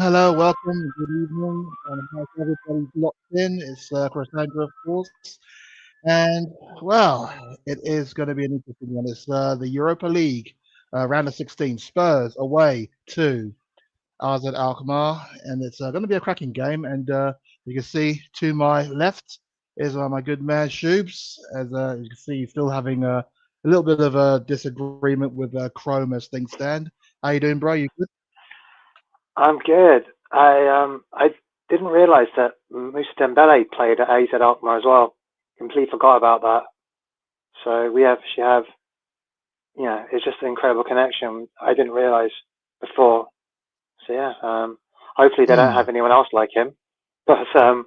Hello, welcome, good evening, and how's everybody locked in? It's Crisandro, of course, and well, it is going to be an interesting one. It's the Europa League round of 16, Spurs away to AZ Alkmaar, and it's going to be a cracking game. And you can see to my left is my good man Shoobs, as you can see, he's still having a little bit of a disagreement with Chrome as things stand. How you doing, bro? You good? I'm good. I didn't realise that Moussa Dembele played at AZ Alkmaar as well. Completely forgot about that. So we actually have, it's just an incredible connection. I didn't realise before. So yeah, hopefully they don't have anyone else like him. But it'd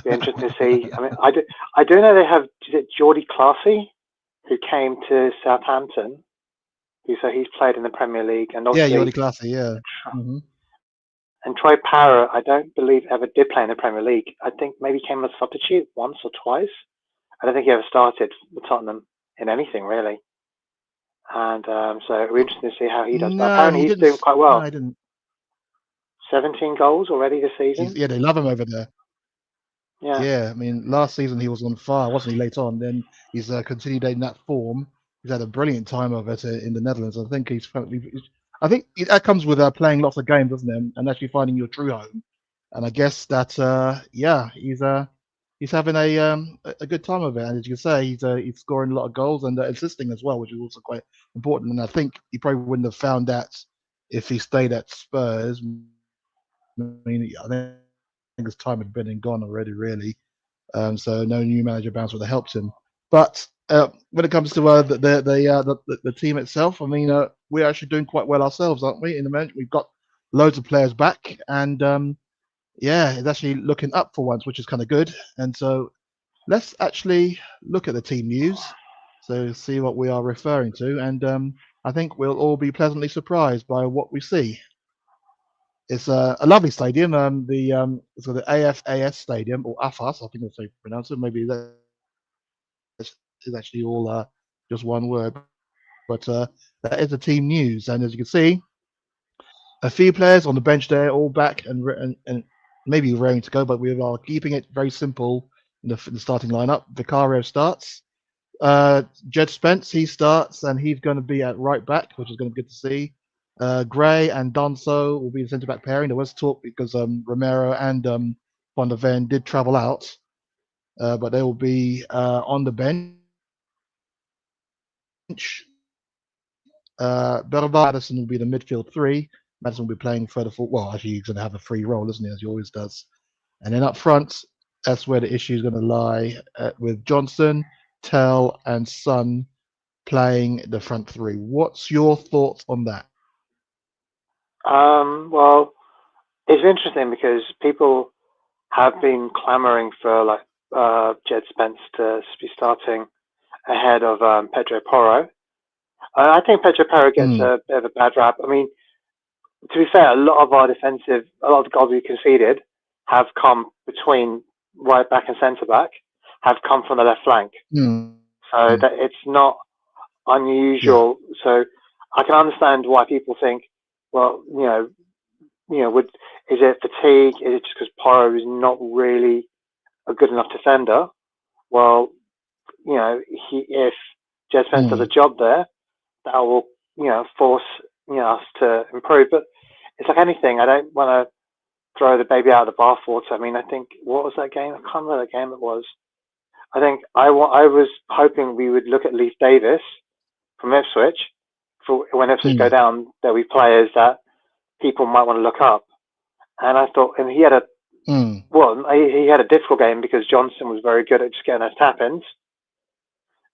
be interesting to see. I mean, I do know they have. Is it Jordy Classy, who came to Southampton? So he's played in the Premier League, and obviously, Jordy Classy, yeah. Mm-hmm. And Troy Parrott, I don't believe ever did play in the Premier League. I think maybe came as a substitute once or twice. I don't think he ever started with Tottenham in anything really. And so it'll be interesting to see how he does. No, apparently he's doing quite well. No, I didn't. 17 goals already this season. They love him over there. Yeah. I mean, last season he was on fire, wasn't he? Late on, then he's continued in that form. He's had a brilliant time of it in the Netherlands. I think that comes with playing lots of games, doesn't it? And actually finding your true home. and I guess that yeah, he's having a good time of it. And as you can say, he's scoring a lot of goals and assisting as well, which is also quite important. And I think he probably wouldn't have found that if he stayed at Spurs. I think his time had been and gone already, really. So no new manager bounce would have helped him. But when it comes to the team itself, I mean, we're actually doing quite well ourselves, aren't we? In the moment, we've got loads of players back, and yeah, it's actually looking up for once, which is kind of good. And so let's actually look at the team news, so see what we are referring to, and I think we'll all be pleasantly surprised by what we see. It's a lovely stadium. So the AFAS Stadium or AFAS, I think that's how you pronounce it. Maybe that is actually all just one word, but that is the team news. And as you can see, a few players on the bench there, all back and maybe raring to go, but we are keeping it very simple in the starting lineup. Vicario starts. Jed Spence, he starts, and he's going to be at right back, which is going to be good to see. Gray and Donso will be the centre back pairing. There was talk because Romero and Van der Ven did travel out, but they will be on the bench. Berba Madison will be the midfield three. Madison will be playing further forward. Well, actually, he's going to have a free role, isn't he, as he always does. And then up front, that's where the issue is going to lie with Johnson, Tell, and Son playing the front three. What's your thoughts on that? Well, it's interesting because people have been clamoring for like Jed Spence to be starting ahead of Pedro Porro. I think Pedro Porro gets Mm, a bit of a bad rap. I mean, to be fair, a lot of the goals we conceded have come between right back and centre back, have come from the left flank. mm, So that it's not yeah. unusual. So I can understand why people think, well, would is it fatigue? Is it just because Porro is not really a good enough defender? Well, if Jed Spence does a Mm, job there, that will force us to improve. But it's like anything. I don't want to throw the baby out of the bathwater. I mean, I think what was that game? I can't remember the game it was. I think I was hoping we would look at Leif Davis from Ipswich. For when Ipswich go mm, down, there'll be players that people might want to look up. And I thought, and he had a mm, well, he had a difficult game because Johnson was very good at just getting those tap-ins.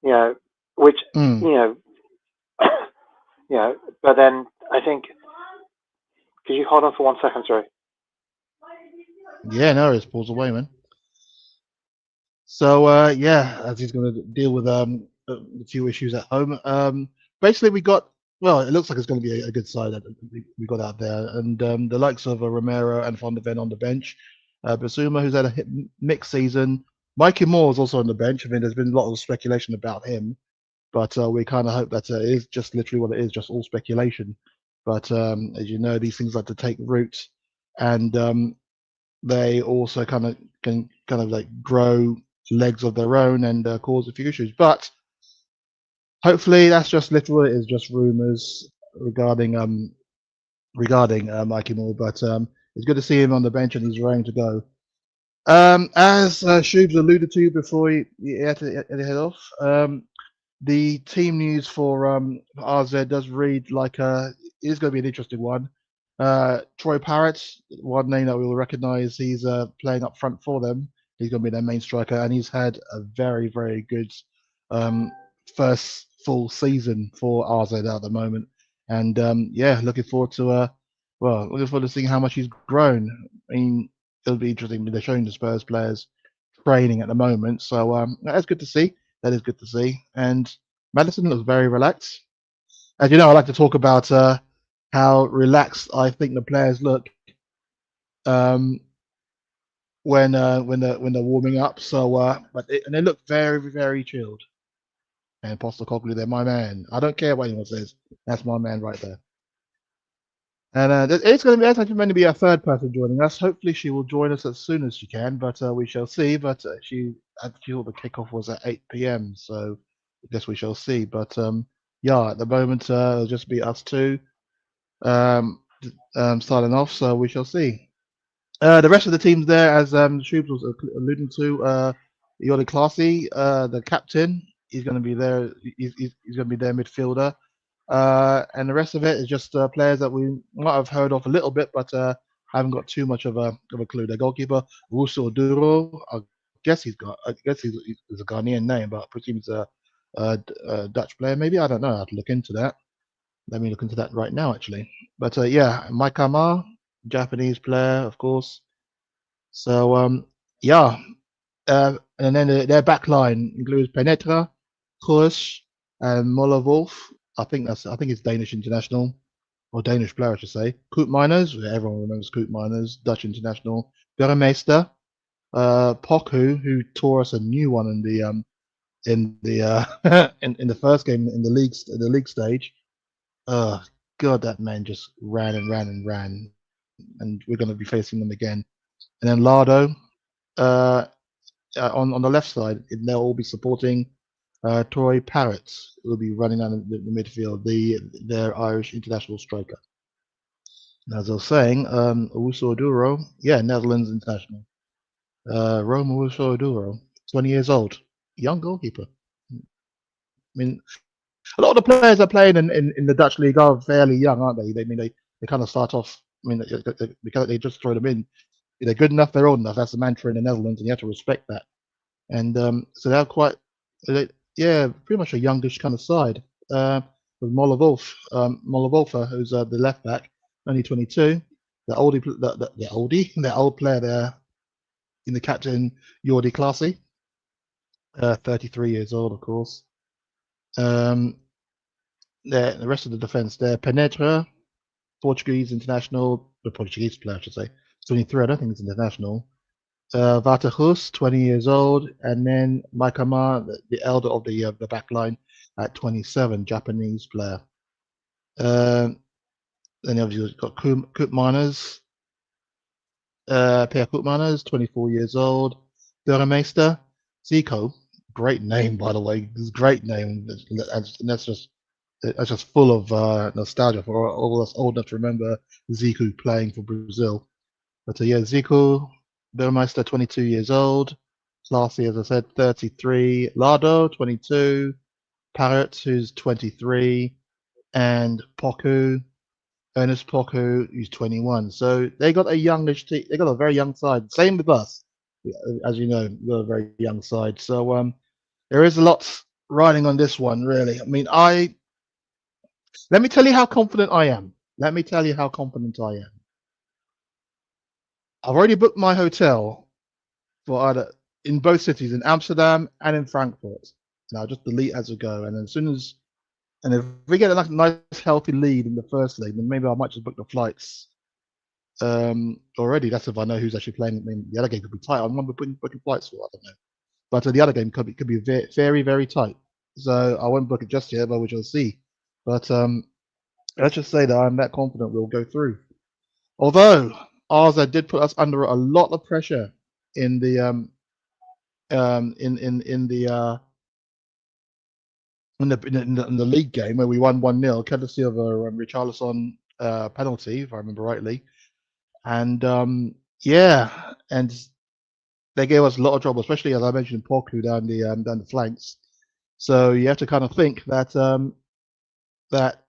You know, which mm. you know, But then I think, could you hold on for 1 second, sorry? Yeah, no, it's pulls away, man. So yeah, as he's going to deal with a few issues at home. Basically, we got well. It looks like it's going to be a good side that we got out there, and the likes of Romero and Van der Ven on the bench. Basuma, who's had a mixed season. Mikey Moore is also on the bench. I mean, there's been a lot of speculation about him, but we kind of hope that it is just literally what it is, just all speculation. But as you know, these things like to take root, and they also kind of can kind of like grow legs of their own and cause a few issues. But hopefully, that's just literally what it is, just rumors regarding Mikey Moore. But it's good to see him on the bench and he's raring to go. As Shubes alluded to before he had to head off, the team news for RZ does read like it is going to be an interesting one. Troy Parrott, one name that we will recognise, he's playing up front for them. He's going to be their main striker, and he's had a very, very good um, first full season for RZ at the moment. And yeah, looking forward to seeing how much he's grown. I mean, it'll be interesting. They're showing the Spurs players training at the moment, so that's good to see. That is good to see. And Madison looks very relaxed. As you know, I like to talk about how relaxed I think the players look um, when they're warming up. So, and they look very very chilled. And Postacoglu, they're my man. I don't care what anyone says. That's my man right there. And it's going to be actually meant to be a third person joining us. Hopefully, she will join us as soon as she can, but we shall see. But I thought the kickoff was at 8 p.m., so I guess we shall see. But yeah, at the moment, it'll just be us two um, starting off, so we shall see. The rest of the teams there, as Shubes was alluding to, Yodi Classy, the captain, he's going to be there. He's going to be their midfielder. And the rest of it is just players that we might have heard of a little bit, but haven't got too much of a clue. The goalkeeper, Russo Duro, I guess he's a Ghanaian name, but I presume he's a Dutch player. Maybe I don't know. I have to look into that. Let me look into that right now, actually. But yeah, Mike Amar, Japanese player, of course. So yeah, and then their back line includes Penetra, Kroos, and Moller. I think it's Danish international or Danish player, I should say. Koop Miners, everyone remembers Koop Miners, Dutch international. Beremeister, Poku, who tore us a new one in the first game in the league stage. Uh, God, that man just ran and ran and ran, and we're going to be facing them again. And then Lardo, uh, on the left side, they'll all be supporting Troy Parrott, who will be running down the midfield, their Irish international striker. And as I was saying, Owusu Oduro, yeah, Netherlands international. Rome Owusu Oduro, 20 years old, young goalkeeper. I mean, a lot of the players that are playing in the Dutch league are fairly young, aren't they? They kind of start off. I mean, because they just throw them in. If they're good enough, they're old enough. That's the mantra in the Netherlands, and you have to respect that. And so they're quite, yeah, pretty much a youngish kind of side. With Moller who's the left back, only 22. The old player there in the captain, Jordi Classy, 33 years old, of course. Um, the rest of the defense there, Penetra, Portuguese international, the Portuguese player, I should say, 23. I don't think it's international. Vatahus, 20 years old, and then Maikama, the elder of the back line, at 27, Japanese player. Then obviously you've got Koop Miners, Per Koop Miners, 24 years old. Burmeister, Zico, great name by the way, great name, and that's just full of nostalgia for all of us old enough to remember Zico playing for Brazil. But yeah, Zico Burmeister, 22 years old. Classy, as I said, 33. Lardo, 22. Parrot, who's 23. And Poku, Ernest Poku, who's 21. So they got a youngish team. They got a very young side. Same with us, as you know, we're a very young side. So there is a lot riding on this one, really. I mean, let me tell you how confident I am. Let me tell you how confident I am. I've already booked my hotel for either in both cities, in Amsterdam and in Frankfurt. And I'll just delete as we go. And as soon as and if we get a nice healthy lead in the first leg, then maybe I might just book the flights already. That's if I know who's actually playing. I mean, the other game could be tight. I'm booking flights for. I don't know, but the other game could be very very tight. So I won't book it just yet, but we shall see. But let's just say that I'm that confident we'll go through. Although Arza did put us under a lot of pressure in the in the in the league game where we won 1-0, courtesy of a Richarlison penalty, if I remember rightly. And yeah, and they gave us a lot of trouble, especially as I mentioned, Poku down the flanks. So you have to kind of think that that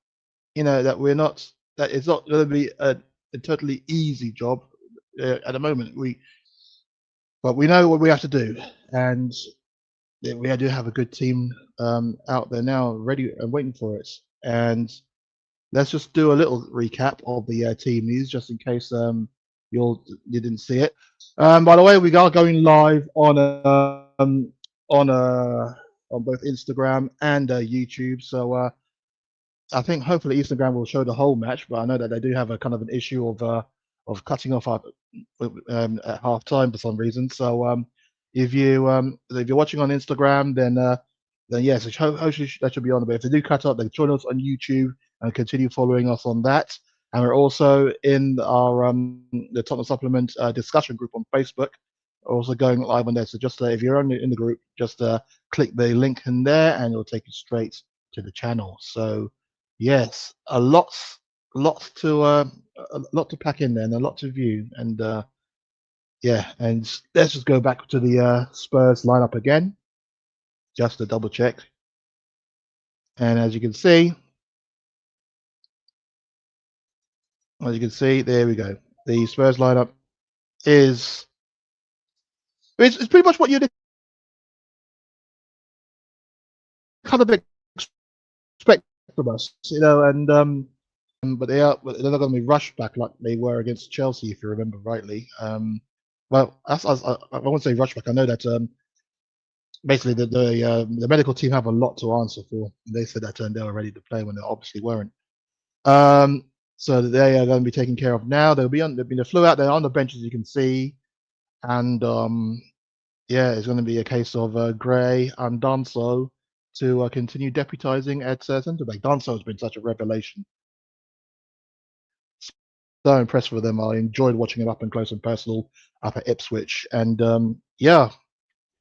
that we're not that it's not going to be a totally easy job at the moment. But we know what we have to do, and we do have a good team out there now, ready and waiting for it. And let's just do a little recap of the team news, just in case you didn't see it. By the way, we are going live on on both Instagram and YouTube. So I think hopefully Instagram will show the whole match, but I know that they do have a kind of an issue of cutting off at half time for some reason. So if you're watching on Instagram, then yes, hopefully that should be on. But if they do cut up, then join us on YouTube and continue following us on that. And we're also in our the Tottenham Supplement discussion group on Facebook. Also going live on there. So just if you're in the group, just click the link in there, and it'll take you straight to the channel. So yes, lots to pack in there, and a lot to view. And Yeah, and let's just go back to the Spurs lineup again, just to double check. And as you can see, there we go. The Spurs lineup is it's pretty much what you'd kind of expect from us, and but they're not going to be rushed back like they were against Chelsea, if you remember rightly. Well, I won't say rush back. I know that basically the medical team have a lot to answer for. They said that they were ready to play when they obviously weren't. Um, so they are going to be taken care of now. They've been flew out there on the bench as you can see, and yeah, it's going to be a case of Gray and Danso to continue deputising at centre back. Danso has been such a revelation. So impressed with him. I enjoyed watching him up and close and personal up at Ipswich, and yeah,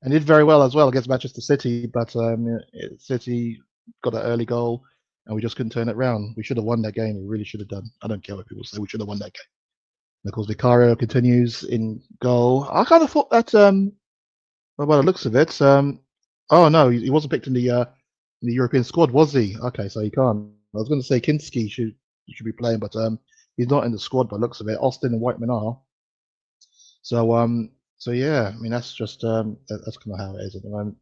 and did very well as well against Manchester City. But City got an early goal, and we just couldn't turn it round. We should have won that game. We really should have done. I don't care what people say. We should have won that game. And of course, Vicario continues in goal. I kind of thought that, well, by the looks of it, oh no, he wasn't picked in the European squad, was he? Okay, so he can't. I was going to say Kinski should be playing, but he's not in the squad by the looks of it. Austin and Whiteman are. So yeah, I mean that's just that's kind of how it is at the moment.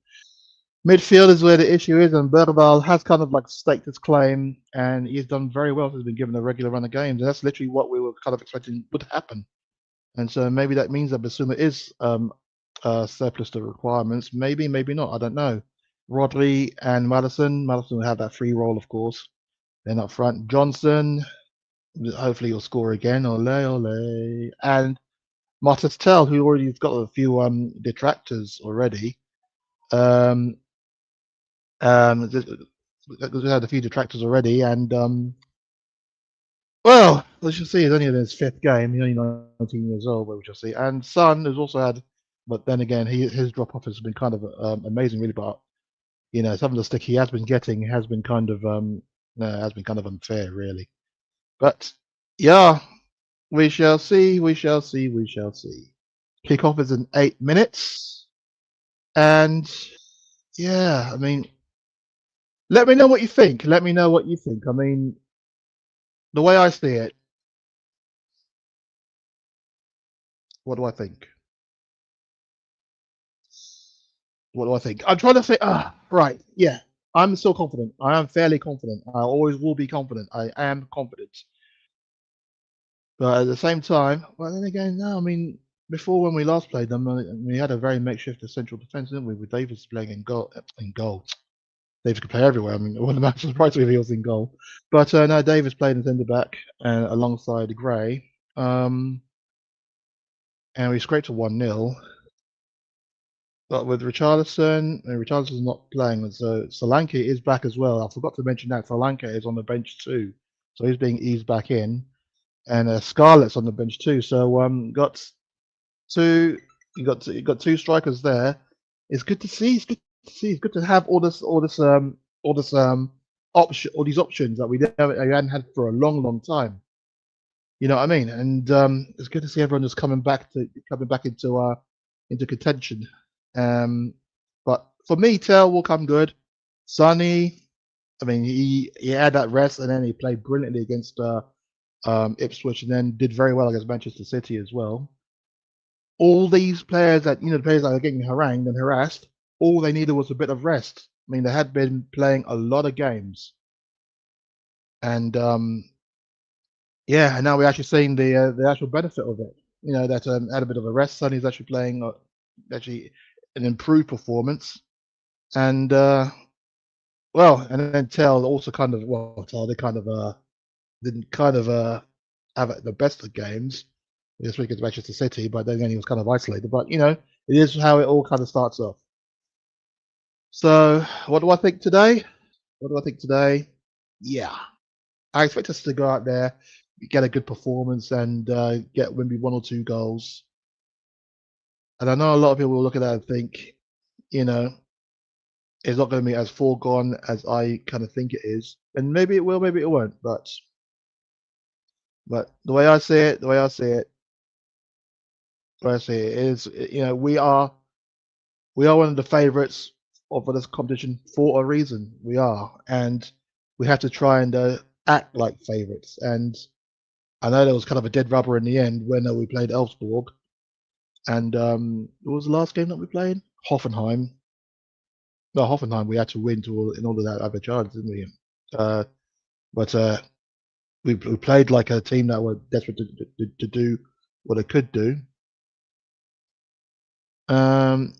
Midfield is where the issue is, and Bergval has kind of like staked his claim, and he's done very well. He's been given a regular run of games, and that's literally what we were kind of expecting would happen. And so maybe that means that Basuma is surplus to requirements. Maybe, maybe not. I don't know. Rodri and Madison. Madison will have that free role, of course. Then up front, Johnson. Hopefully he'll score again. Ole, ole. And Martis Tell, who already has got a few detractors already. We had a few detractors already, and well, we shall see. He's only in his fifth game. He's only 19 years old, but we shall see. And Son has also had, but then again, his drop off has been kind of amazing, really. But some of the stick he has been getting has been kind of unfair, really. But yeah, we shall see. We shall see. We shall see. Kickoff is in 8 minutes, and yeah, I mean, let me know what you think. Let me know what you think. I mean, the way I see it, what do I think? What do I think? I'm trying to say, right, yeah. I'm still confident. I am fairly confident. I always will be confident. I am confident. But at the same time, well, then again, no, I mean, before when we last played them, we had a very makeshift central defence, didn't we? With Davis playing in goal. Davis could play everywhere. I mean, I wouldn't imagine surprised if he was in goal. But no, Davis played in centre back alongside Gray. And we scraped to 1-0. But with Richarlison, Richarlison's not playing, so Solanke is back as well. I forgot to mention that Solanke is on the bench too, so he's being eased back in, and Scarlett's on the bench too. So got two, you got two strikers there. It's good to see. It's good to see. It's good to have all these options that we hadn't had for a long, long time. You know what I mean? And it's good to see everyone just coming back into contention. But for me, Tell will come good. Sonny, I mean, he had that rest and then he played brilliantly against Ipswich and then did very well against Manchester City as well. All these players the players that are getting harangued and harassed, all they needed was a bit of rest. I mean, they had been playing a lot of games, and yeah, and now we're actually seeing the actual benefit of it. That had a bit of a rest. Sonny's actually playing actually an improved performance, and well, and then Tell also Tell they kind of didn't kind of have the best of games this week against Manchester City, but then he was kind of isolated. But it is how it all kind of starts off. So, what do I think today? What do I think today? Yeah, I expect us to go out there, get a good performance, and get maybe one or two goals. And I know a lot of people will look at that and think, you know, it's not going to be as foregone as I kind of think it is. And maybe it will, maybe it won't. But the way I see it, Personally, it is. We are one of the favourites of this competition for a reason. We are, and we have to try and act like favourites. And I know there was kind of a dead rubber in the end when we played Elfsborg, and what was the last game that we played? Hoffenheim. No, Hoffenheim. We had to win in order to have a chance, didn't we? Uh, but we played like a team that were desperate to do what it could do. Um,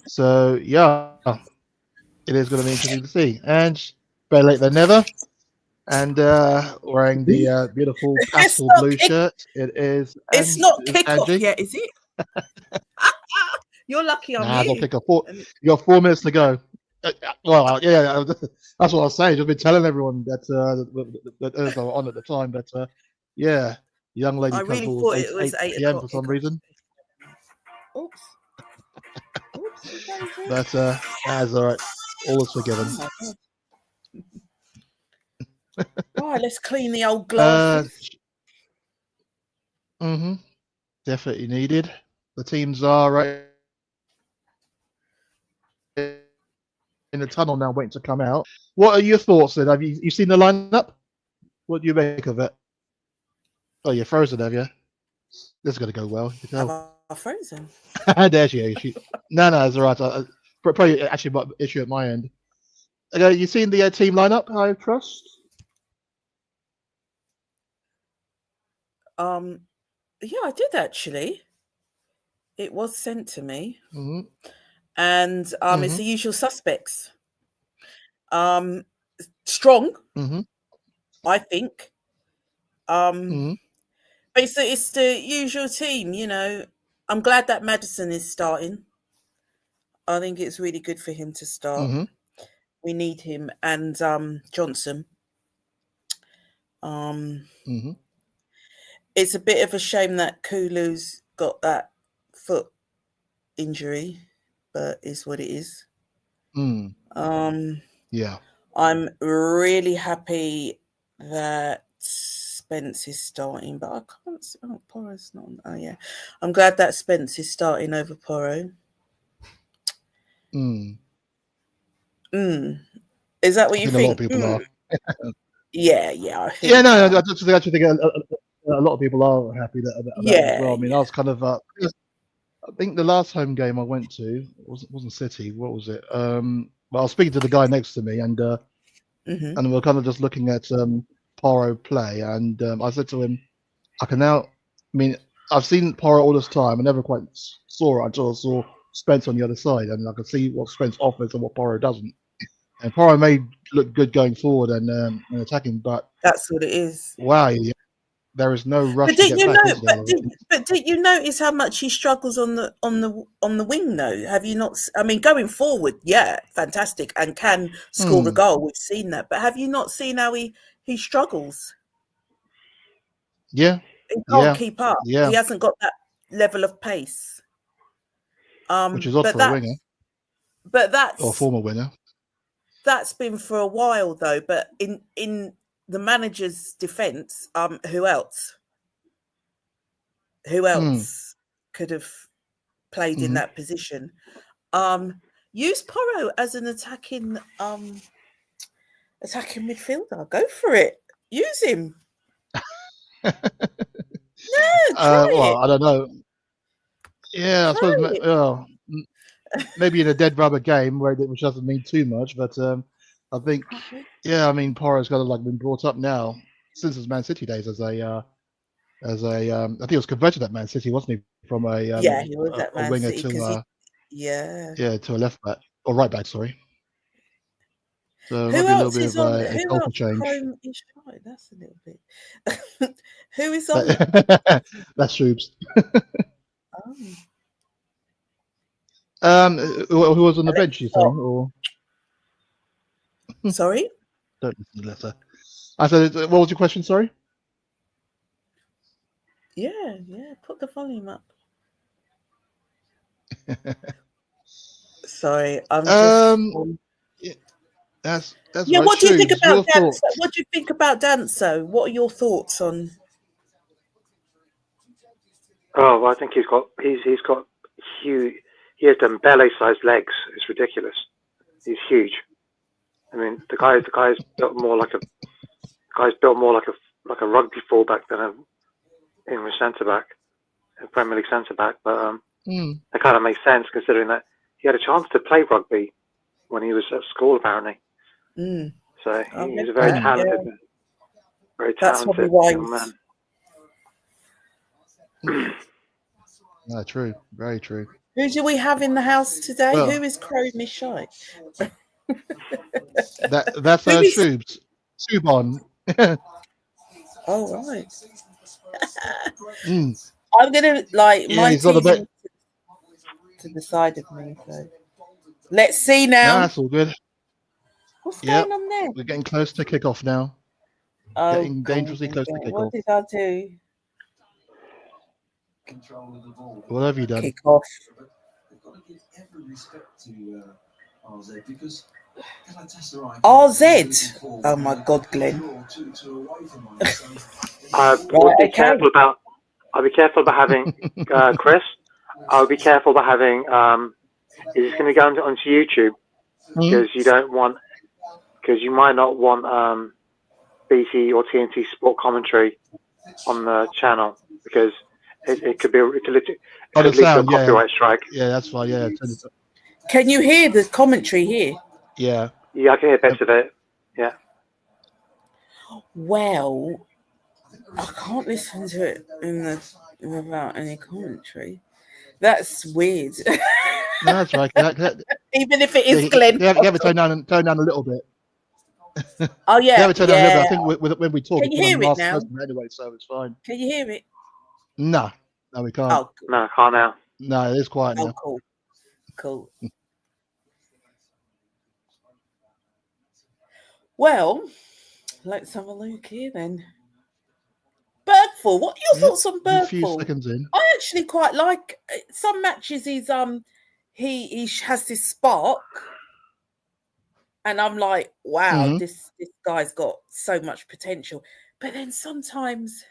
so yeah, it is going to be interesting to see. And better late than never. And wearing the beautiful It's pastel not blue kick. shirt, it is It's not is kickoff Angie. yet, is it? You're lucky I'm Nah, I'll here. pick a four. You got 4 minutes to go. Well, yeah, that's what I was saying. Just been telling everyone that Urza were on at the time, but yeah, the young lady I comes really all thought 8 it was 8 p.m. o'clock. for some reason. Oops. Oops. But that's all right. All is forgiven. Oh my God. Right, let's clean the old Uh, glasses. mm-hmm, definitely needed. The teams are right in the tunnel now, waiting to come out. What are your thoughts then? Have you seen the lineup? What do you make of it? Oh, you're frozen, have you? This is going to go well. You can tell. Have I frozen? There she is. No, it's all right. Probably actually my issue at my end. You seen the team lineup? I trust. Yeah, I did actually. It was sent to me, Mm-hmm. and it's Mm-hmm. the usual suspects. Strong, Mm-hmm. I think. Um, Mm-hmm. but it's the usual team, you know. I'm glad that Madison is starting. I think it's really good for him to start. Mm-hmm. We need him and Johnson. Um, Mm-hmm. it's a bit of a shame that Kulu's got that foot injury, but is what it is. Mm. Um, Yeah. I'm really happy that Spence is starting, but I can't see. Oh, Poro's not. Oh, yeah. I'm glad that Spence is starting over Poro. Mm. Is that I what you think a lot of think? people are. Yeah, I Yeah, think. no, I just actually think a lot of people are happy about it as Yeah, well. I mean, I was kind of. I think the last home game I went to wasn't City. What was it? Well, I was speaking to the guy next to me, hmm and we were kind of just looking at Poro play, and I said to him, I can now. I mean, I've seen Poro all this time. I never quite saw it until I saw Spence on the other side, and I could see what Spence offers and what Poro doesn't. And Poro may look good going forward and attacking, but that's what it is. wow, there is no But rush to did get you back, know? is there? But did you notice how much he struggles on the wing? Though, have you not? I mean, going forward, yeah, fantastic, and can score a Hmm. goal. We've seen that, but have you not seen how he struggles? Yeah. He can't Yeah. keep up. Yeah. He hasn't got that level of pace. Which is odd But for a winger but or a former winner. that's been for a while though. But in the manager's defence, who else? Who Hmm. else could have played in Hmm. that position? Use Porro as an attacking midfielder. Go for it. Use him. Yeah, try Well, it. I don't know. Yeah, I Try suppose. it. Well, maybe in a dead rubber game which doesn't mean too much, but I think, yeah, I mean, Poro's kind of like been brought up now since his Man City days I think he was converted at Man City, wasn't he, from Yeah, he was a at Man winger City to because yeah. to a left back or right back, sorry. So it might Who be a little else bit is of on? a Who culture else? change. Chrome is right. That's a little bit. Who is on? That's Shoobs. Oh, Who was on the bench? You stop. saying or Sorry. don't listen to the letter? I said, what was your question? Sorry. Yeah. Put the volume up. Sorry, I'm just. Yeah, that's Yeah. right. What do you think Shoobs, about your Danso? thoughts? What do you think about Danso? What are your thoughts on? Oh, well, I think he's got huge. He has Dembele-sized legs. It's ridiculous. He's huge. I mean, the guy's built more like a rugby fullback than an English centre back, a Premier League centre back. But that kind of makes sense considering that he had a chance to play rugby when he was at school, apparently. So he's a very talented, That's probably why young man. No, true, very true. Who do we have in the house today? Well, Who is Crow Mishai? That's Subon. Oh right. Mm. I'm gonna my he's on the TV's to the side of me. So let's see now. No, that's all good. What's going on there? We're getting close to kickoff now. Getting dangerously close to kickoff. What did I do? What have you done? Kick off. RZ. Oh my God, Glenn. I'll be careful about having Chris. I'll be careful about having. Is this going to go onto YouTube? Because you might not want BT or TNT Sport commentary on the channel because it could lead to a copyright strike. Yeah, that's fine. Yeah. Can you hear the commentary here? Yeah. Yeah, I can hear bits of it. Yeah. Well, I can't listen to it without any commentary. That's weird. No, that's right. Even if it is Glenn. You have it turned down a little bit. Oh yeah. You have it turned down a little bit. I think when we talk, can you hear it now? Anyway, so it's fine. Can you hear it? No, we can't. Oh, no, I can't now. No, it is quiet now. Cool. Well, let's have a look here then. Bergful, what are your thoughts on Bergful? A few seconds in. I actually quite like some matches. He has this spark, and I'm like, wow, this guy's got so much potential. But then sometimes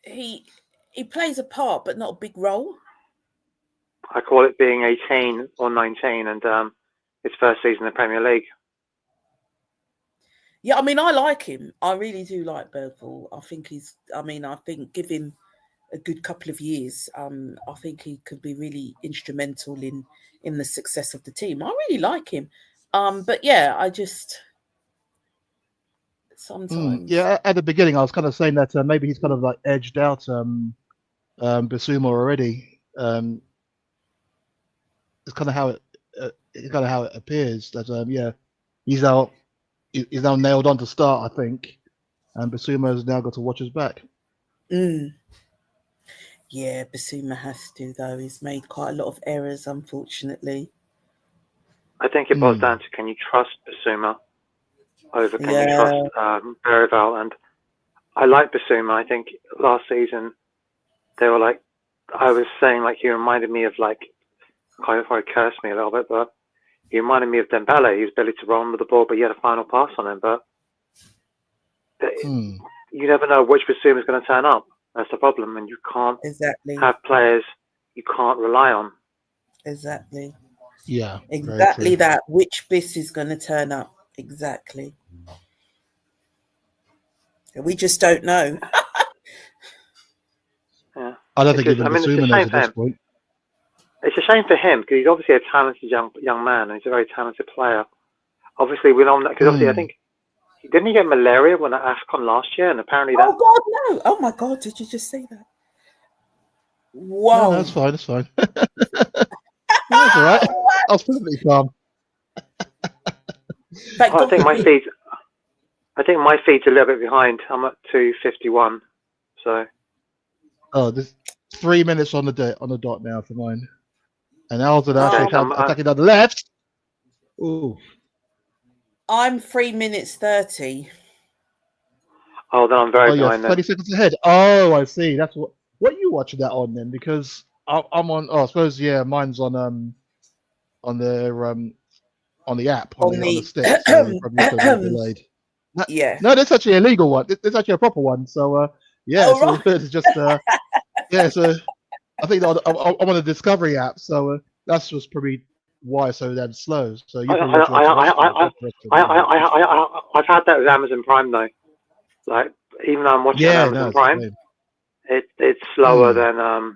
he plays a part, but not a big role. I call it being 18 or 19 and his first season in the Premier League. Yeah, I mean, I like him. I really do like Bergful. I think give him a good couple of years. I think he could be really instrumental in the success of the team. I really like him. But yeah, I just sometimes. Yeah, at the beginning, I was kind of saying that maybe he's kind of like edged out Bissouma already. It's kind of how it appears that he's now nailed on to start, I think, and Bissouma has now got to watch his back. Yeah, Bissouma has to though. He's made quite a lot of errors, unfortunately. I think it boils down to can you trust Bissouma over can you trust Berival? And I like Bissouma. I think last season they were like I was saying he reminded me of kind of cursed me a little bit, but he reminded me of Dembele. He was ability to run with the ball, but he had a final pass on him. But you never know which Bissouma is going to turn up. That's the problem, and you can't have players you can't rely on. Exactly. Yeah. Exactly that. Which Biss is going to turn up? Exactly. We just don't know. Yeah. I don't think even Bissouma knows at this point. It's a shame for him because he's obviously a talented young man and he's a very talented player. Obviously, we know that because obviously I think didn't he get malaria when at AFCON last year and apparently that. Oh God, no! Oh my God, did you just say that? Wow. No, that's fine. That's fine. That's all right. I was perfectly calm. I think my feet's a little bit behind. I'm at 2:51, so. Oh, there's 3 minutes on the dot now for mine. And Al's attacking down the left. Ooh. I'm 3 minutes 30. Oh, then I'm very behind. 30 seconds ahead. Oh, I see. That's what are you watching that on then? Because I'm on. Oh, I suppose mine's on the app on the stick. So probably delayed. Yeah. No, that's actually a legal one. It's actually a proper one. So Yeah, Oh, so right. it's just yeah. So I think I'm on the Discovery app, so that's just probably why it's so damn slow. So you probably watch it on terrestrial. I've had that with Amazon Prime though. Like even though I'm watching on Yeah, no, Amazon it's the Prime, same. it's slower Mm,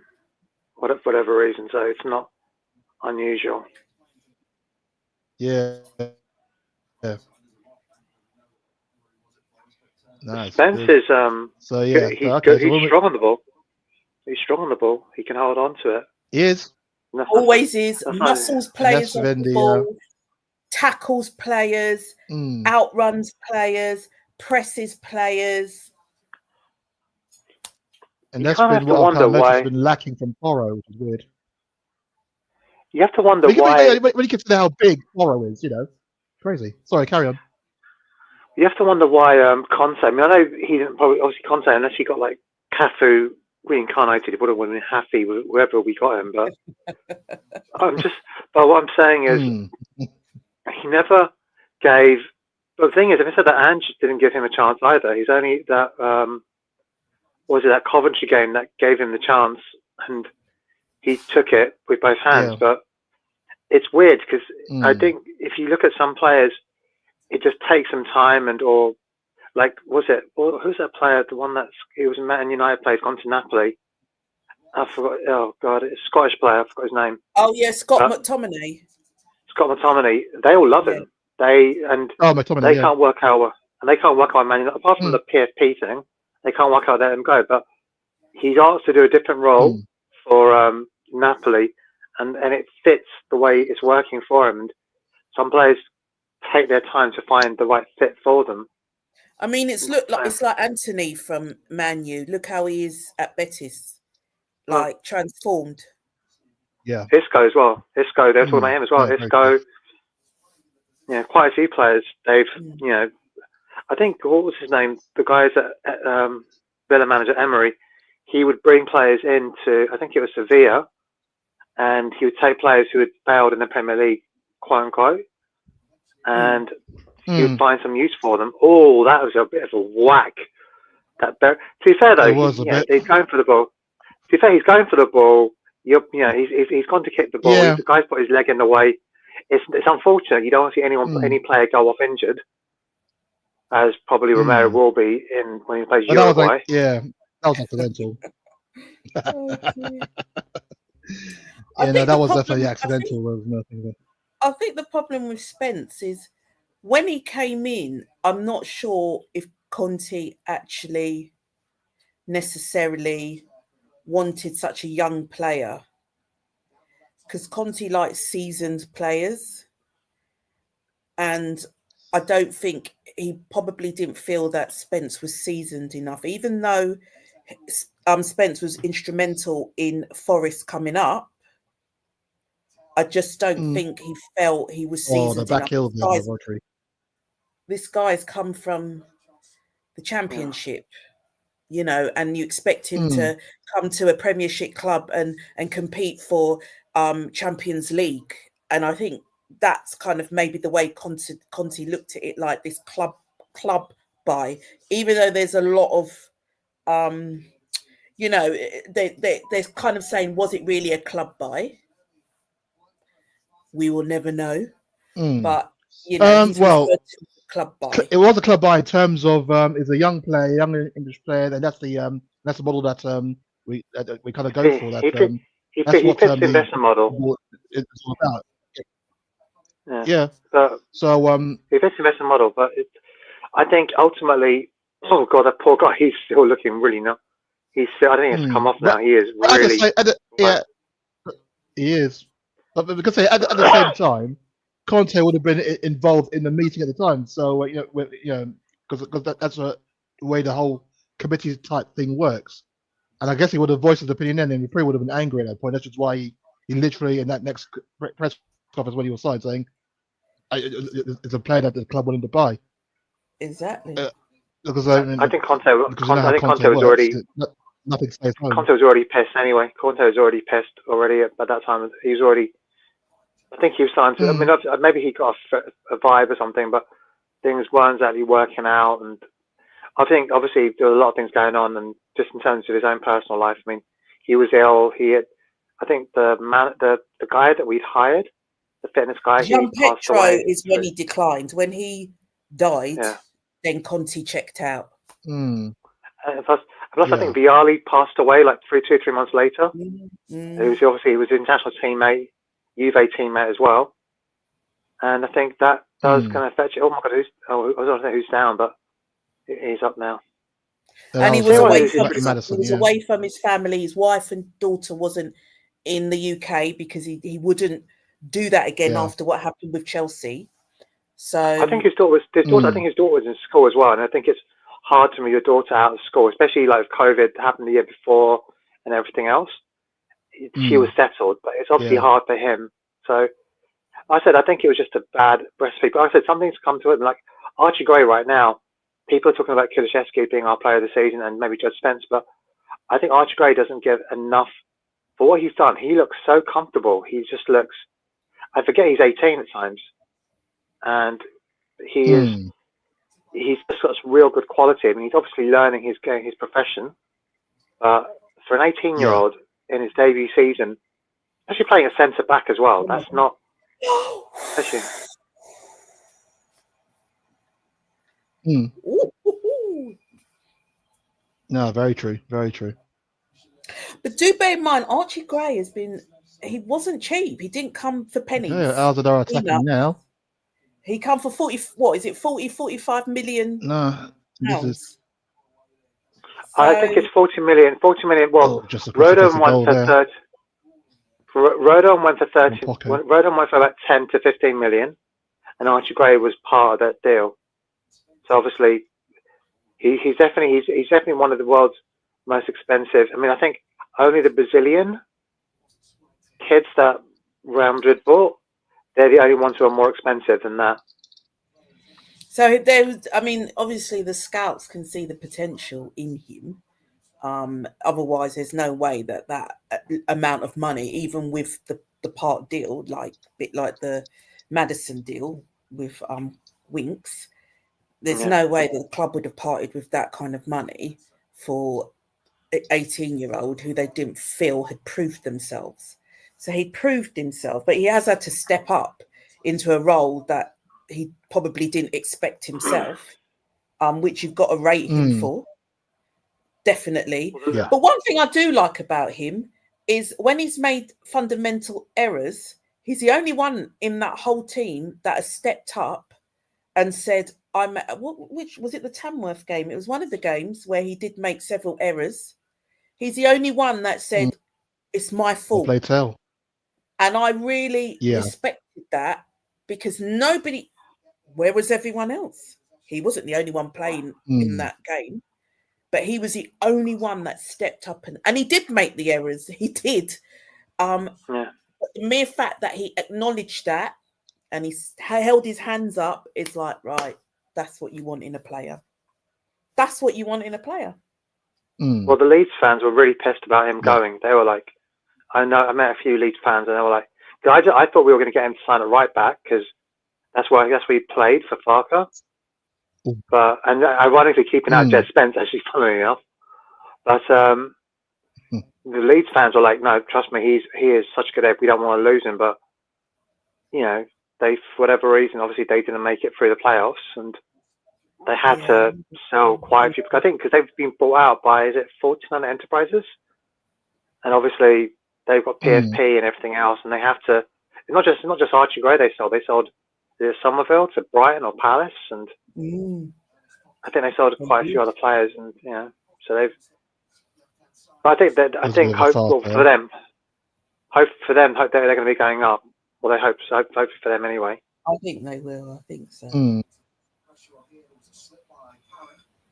than whatever reason. So it's not unusual. yeah, yeah. Nice, Spence good. is So yeah, so okay, so he's when strong on the ball. He's strong on the ball. He can hold on to it. he is, And Always is. that's not. Muscles and that's players off when the the ball, tackles players, mm, outruns players, presses players. and You that's kind of been have to what I've kind wonder of noticed why. has been lacking from Porro, which is weird. You have to wonder When why. you consider how big Porro is, crazy. Sorry, carry on. You have to wonder why Conte. I mean, I know he didn't probably obviously Conte unless he got like Cafu reincarnated. He would have been happy with wherever we got him. But I'm just. But what I'm saying is, Mm, he never gave. But the thing is, if I said that Ange didn't give him a chance either, he's only that. Was it that Coventry game that gave him the chance, and he took it with both hands. yeah. But it's weird because I Mm, think if you look at some players, it just takes some time or like was it who's that player? The one he was in Man United player, gone to Napoli. I forgot. Oh God, it's a Scottish player. I forgot his name. Oh yeah, Scott But McTominay. Scott McTominay. They all love Yeah. him. They McTominay, yeah. can't work out Man United apart from Mm, the PFP thing. They can't work out let him go. But he's asked to do a different role mm. for Napoli, and it fits the way it's working for him. And some players take their time to find the right fit for them. I mean, it's like Anthony from Man U. Look how he is at Betis, Well, like transformed. Yeah. Isco as well. Isco, they're talking Mm, about him as well. yeah, very good. Isco, yeah, quite a few players. They've, Mm. I think what was his name? The guys at Villa manager Emery. He would bring players into, I think it was Sevilla, and he would take players who had failed in the Premier League, quote unquote, Mm. and he would Mm, find some use for them. Oh, that was a bit of a whack. To be fair it though, was a bit. he's going for the ball. To be fair, he's going for the ball. He's gone to kick the ball. Yeah. The guy's put his leg in the way. It's unfortunate. You don't want to see any Mm, player go off injured, as probably Romero mm. will be when he plays But that was Uruguay. that was accidental. Oh, dear. I Yeah, no, think that the was problem. definitely accidental. There was nothing. I think the problem with Spence is when he came in. I'm not sure if Conte actually necessarily wanted such a young player because Conte likes seasoned players, and I don't think he probably didn't feel that Spence was seasoned enough, even though Spence was instrumental in Forest coming up. I just don't Mm. think he felt he was Oh, the seasoned back enough. heel there by Rodri. This guy's come from the Yeah. Championship, and you expect him Mm. to come to a Premiership club and compete for Champions League. And I think that's kind of maybe the way Conte looked at it, like this club buy, even though there's a lot of they're kind of saying, was it really a club buy? We will never know. Mm. But he's Well, referred to club buy. it was a club buy in terms of is a young player, young English player, and that's the model that we kind of go for. He fits. That's He what fits the the investment model. football is all about. Yeah. Yeah. But So he fits the investment model. But I think ultimately, oh God, that poor guy. He's still looking really not. I think it's come off now. but He is at the really. same, yeah, he is. But because at the same time, Conte would have been involved in the meeting at the time. So because that's the way the whole committee type thing works. And I guess he would have voiced his opinion then, and he probably would have been angry at that point. That's just why he literally in that next press conference when he was signed saying, "It's a player that the club wanted to buy." Exactly. Because I think Conte. because you know how I think Conte Conte was works. already. Nothing stays home. Conte was already pissed anyway. Conte was already pissed already at that time. He was already. I think he was starting to. I mean, maybe he got a vibe or something, but things weren't exactly working out. And I think obviously there were a lot of things going on, and just in terms of his own personal life. I mean, he was ill. I think the guy that we'd hired, the fitness guy, he passed Petro away. is when he declined. When he died, Yeah. then Conte checked out. Plus, I think Vialli passed away like 2 or 3 months later. He was an international teammate, Juve teammate as well. And I think that does kind of affect you. Oh my God, I don't know who's down, but he's up now. And he was away from his family. His wife and daughter wasn't in the UK because he wouldn't do that again after what happened with Chelsea. So I think his daughter was in school as well, and I think it's hard to move your daughter out of school, especially like COVID happened the year before and everything else. She was settled, but it's obviously hard for him. So I think it was just a bad recipe. But I said something's come to it. Like Archie Gray right now, people are talking about Kulusevski being our player of the season and maybe Judge Spence, but I think Archie Gray doesn't give enough for what he's done. He looks so comfortable. He just looks. I forget he's 18 at times, and he's just got real good quality. I mean, he's obviously learning his profession, but for an 18-year-old in his debut season, actually playing a centre back as well, that's not. Actually. No, very true, very true. But do bear in mind, Archie Gray he wasn't cheap. He didn't come for pennies. Yeah, AZ are attacking now. He come for 45 million? No, this is. I think it's 40 million. 40 million. Well, Rodon went for 30. Rodon went for 30. Rodon went for about 10 to 15 million, and Archie Gray was part of that deal. So obviously, he's definitely one of the world's most expensive. I mean, I think only the Brazilian kids that Real Madrid bought, they're the only ones who are more expensive than that. So obviously the scouts can see the potential in him. Otherwise, there's no way that amount of money, even with the part deal, like a bit like the Maddison deal with Winks, there's no way that the club would have parted with that kind of money for an 18-year-old who they didn't feel had proved themselves. So he proved himself, but he has had to step up into a role that he probably didn't expect himself, which you've got to rate him for. Definitely. Yeah. But one thing I do like about him is when he's made fundamental errors, he's the only one in that whole team that has stepped up and said, which was it, the Tamworth game? It was one of the games where he did make several errors. He's the only one that said, it's my fault. Play tell. And I really respected that because where was everyone else? He wasn't the only one playing in that game. But he was the only one that stepped up and he did make the errors. He did. But the mere fact that he acknowledged that and he held his hands up is like, right, that's what you want in a player. That's what you want in a player. Well, the Leeds fans were really pissed about him going. They were like, I met a few Leeds fans and they were like, I thought we were going to get him to sign a right back because that's where he played for Farker. And ironically, keeping out Jed Spence, actually, funnily enough. But the Leeds fans were like, no, trust me, he is such a good egg. We don't want to lose him. But, they, for whatever reason, obviously they didn't make it through the playoffs. And they had to sell quite a few. I think because they've been bought out by, is it 49 Enterprises? And obviously they've got PSP and everything else. And they have to, it's not just Archie Gray they sold Somerville to Brighton or Palace, and I think they sold quite a few other players, and so they've. But I think hope for them they're going to be going up. Well, they hope for them anyway. I think they will. I think so.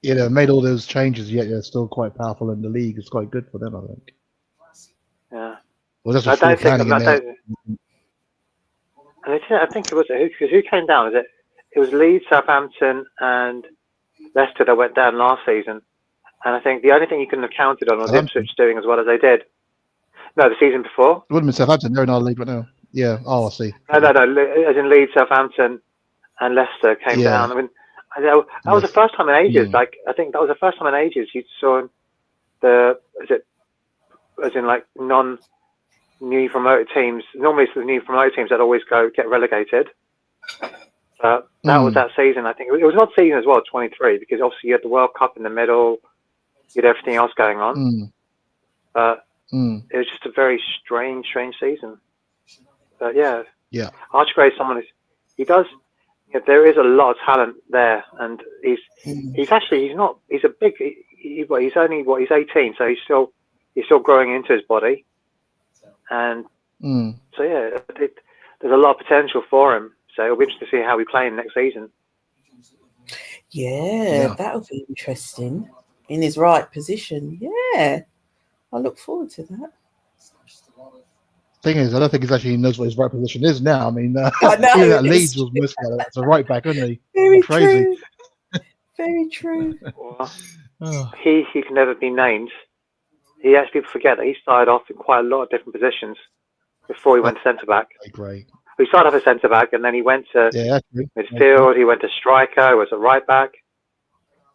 Yeah, they made all those changes, yet they're still quite powerful in the league. It's quite good for them, I think. Yeah. Well, that's what planning in there. And I think it was who came down? It was Leeds, Southampton, and Leicester that went down last season. And I think the only thing you couldn't have counted on was Ipswich doing as well as they did. No, the season before. It wouldn't be Southampton. They're in our league right now. Yeah. Oh, I see. No. As in Leeds, Southampton, and Leicester came down. I mean, that was the first time in ages. Like I think that was the first time in ages you saw as in like non-newly promoted teams. Normally it's the new promoted teams that always get relegated. That was that season. I think it was an odd season as well, 23, because obviously you had the World Cup in the middle, you had everything else going on. But it was just a very strange season. But yeah. Archie is someone there is a lot of talent there, and he's he's a big. He's only 18, so he's still growing into his body, and so yeah, there's a lot of potential for him. So it'll be interesting to see how we play him next season. Yeah, that'll be interesting in his right position. Yeah, I look forward to that. Thing is, I don't think he actually knows what his right position is now. I mean, I know, even at Leeds was mostly as a right back, wasn't he? Very crazy. True. Very true. Well, he can never be named. People forget that he started off in quite a lot of different positions before he went to centre back. Great. He started off as centre back, and then he went to midfield. He went to striker. Was a right back.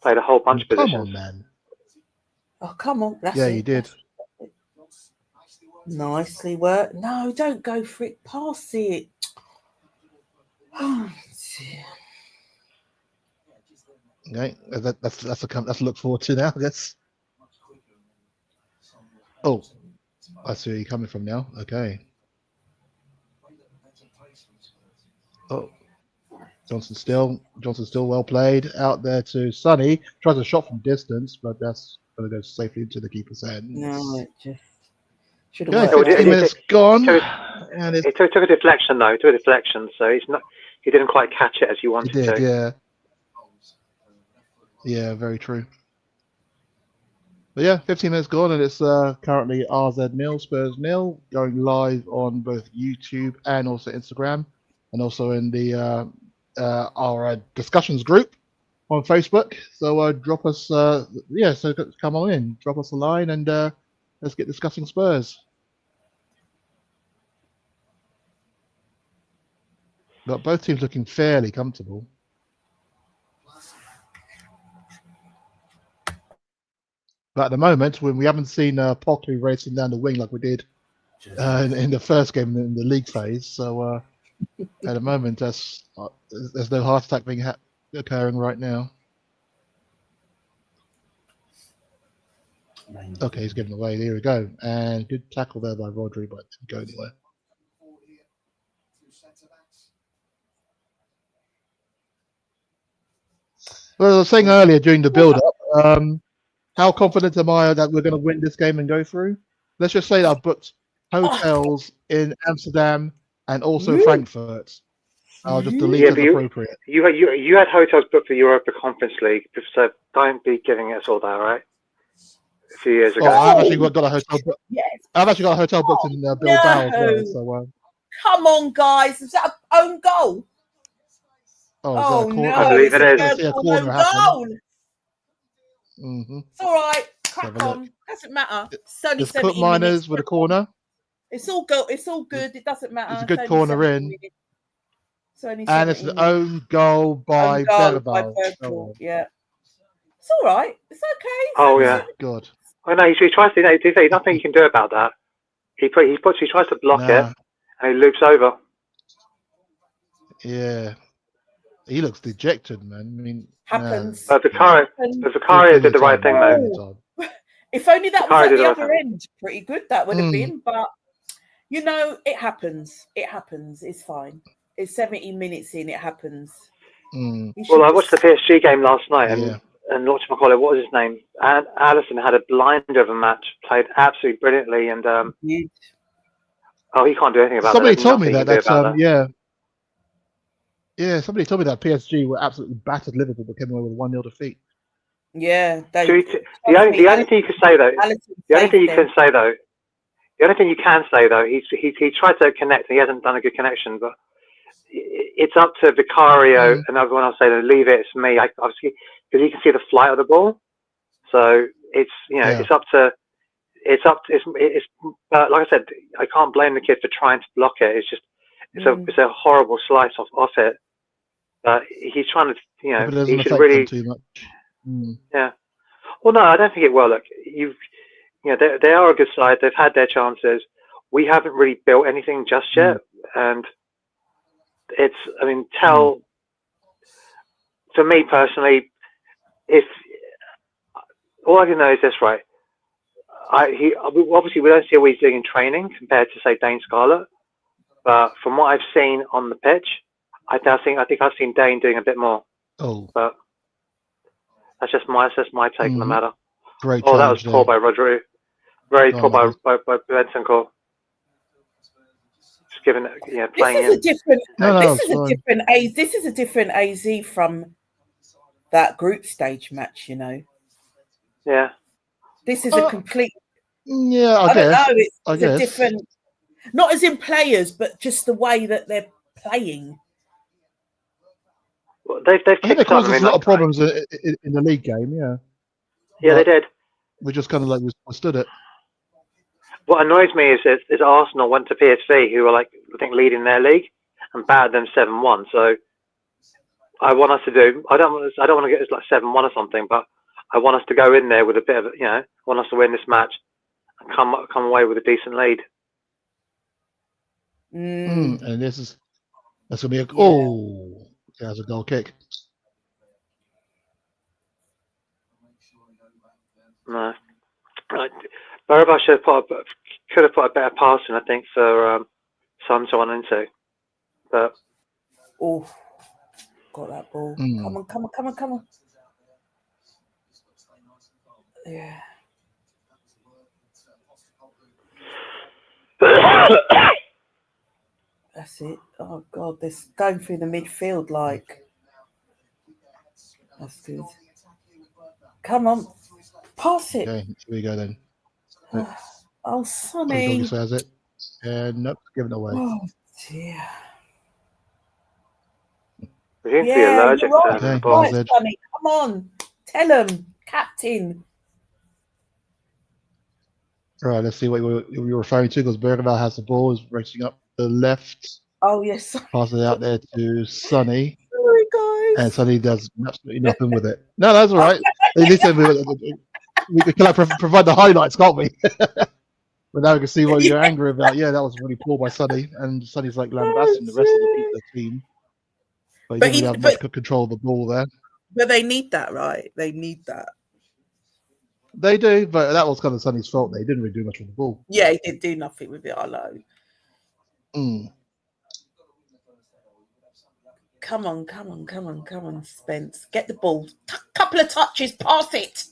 Played a whole bunch of positions. Come on, man. Oh, come on. That's he did. Nicely worked. No, don't go for it. Pass it. Oh, dear. Okay, that's a look forward to now. That's. Oh, I see where you're coming from now. Okay. Oh, Johnson still well played out there to Sonny. Tries a shot from distance, but that's going to go safely into the keeper's hands. No, it just should have worked. 15 minutes gone. And it took a deflection though. So he didn't quite catch it as you wanted to. Yeah. Yeah, very true. But yeah, 15 minutes gone, and it's currently RZ 0, Spurs 0, going live on both YouTube and also Instagram, and also in the our discussions group on Facebook. So drop us, so come on in, drop us a line, and let's get discussing Spurs. But both teams looking fairly comfortable. But at the moment, when we haven't seen Pockley racing down the wing like we did in the first game in the league phase, so at the moment, there's no heart attack being occurring right now. Okay, he's given away. Here we go, and good tackle there by Rodri, but didn't go anywhere. Well, I was saying earlier during the build-up. How confident am I that we're going to win this game and go through? Let's just say that I've booked hotels in Amsterdam and also Frankfurt. I'll just delete as appropriate. You had hotels booked for Europa Conference League, so don't be giving us all that, right? A few years ago. I've actually got a hotel. I've actually got a hotel booked in Bilbao as well. So, come on, guys! Is that an own goal? Oh no! I believe it is. A corner goal. Mm-hmm. It's all right. Crack on. Doesn't matter. It's Cook Miners with a corner. It's all good. It's all good. It doesn't matter. It's a good corner in. And it's an own goal by Bergvall. Yeah. It's all right. It's okay. Oh yeah. Good. Oh no, he tries to. There's nothing you can do about that. He tries to block it, and he loops over. Yeah. He looks dejected, man. I mean, happens. Vicario did the right thing, though. If only that was at the other end, pretty good that would have been. But it happens. It happens. It's fine. It's 70 minutes in. It happens. Well, I watched the PSG game last night, and whatchamacallit, what was his name? And Alisson had a blinder of a match, played absolutely brilliantly, and he can't do anything about Somebody that. Told me that. Yeah, somebody told me that PSG were absolutely battered Liverpool, but came away with a 1-0 defeat. Yeah. The only thing you can say though, the only thing you can say though, he tried to connect and he hasn't done a good connection, but it's up to Vicario and everyone else saying, leave it, it's me. Obviously, because you can see the flight of the ball. So it's, it's up to, like I said, I can't blame the kid for trying to block it. It's just, it's a horrible slice off it. But he's trying to, he should really. Too much. Yeah. Well, no, I don't think it will. Look, they are a good side. They've had their chances. We haven't really built anything just yet, and Tell, for me personally, if all I can know is this, right? Obviously we don't see what he's doing in training compared to say Dane Scarlett, but from what I've seen on the pitch, I think I've seen Dane doing a bit more. Oh, but that's just my take on the matter. Great that was challenge poor there. by Rodrigo. Very Oh, poor by lovely. Bentancur. Just giving it, playing This is a different. No, this it's is a fine. different AZ. This is a different AZ from that group stage match. Yeah. This is a complete. Yeah, I don't know. It's I a guess. different. Not as in players, but just the way that they're playing. Well, they've I think they kicked on. caused us a lot of problems in the league game. Yeah. Yeah, they did. We just kind of like withstood it. What annoys me is Arsenal went to PSV, who are I think leading their league, and battered them 7-1. So I want us to do. I don't want to get us 7-1 or something, but I want us to go in there with a bit of I want us to win this match and come away with a decent lead. Mm. And that's gonna be there's a goal kick. No, Berbatov could have put a better pass in, I think, for Son to run into, but got that ball. Come on. Yeah. That's it. Oh God, this going through the midfield that's good. Come on, pass it. Okay, here we go then. Oh, Sonny. Says it. And nope, giving it away. Oh dear. We seem to be allergic to the ball. Right, Sonny, come on. Tell him, captain. Right, let's see what you're referring to, because Bergvall has the ball, is racing up the left. Oh, yes. Passes it out there to Sonny. Sorry, guys. And Sonny does absolutely nothing with it. No, that's all right. At least we can provide the highlights, can't we? But now we can see what you're angry about. Yeah, that was really poor by Sonny. And Sonny's lambasting the rest of the team. But he didn't really have much control of the ball there. But they need that, right? They need that. They do, but that was kind of Sonny's fault. They didn't really do much with the ball. Yeah, he did do nothing with it, I know. Come on, Spence. Get the ball. Couple of touches, pass it.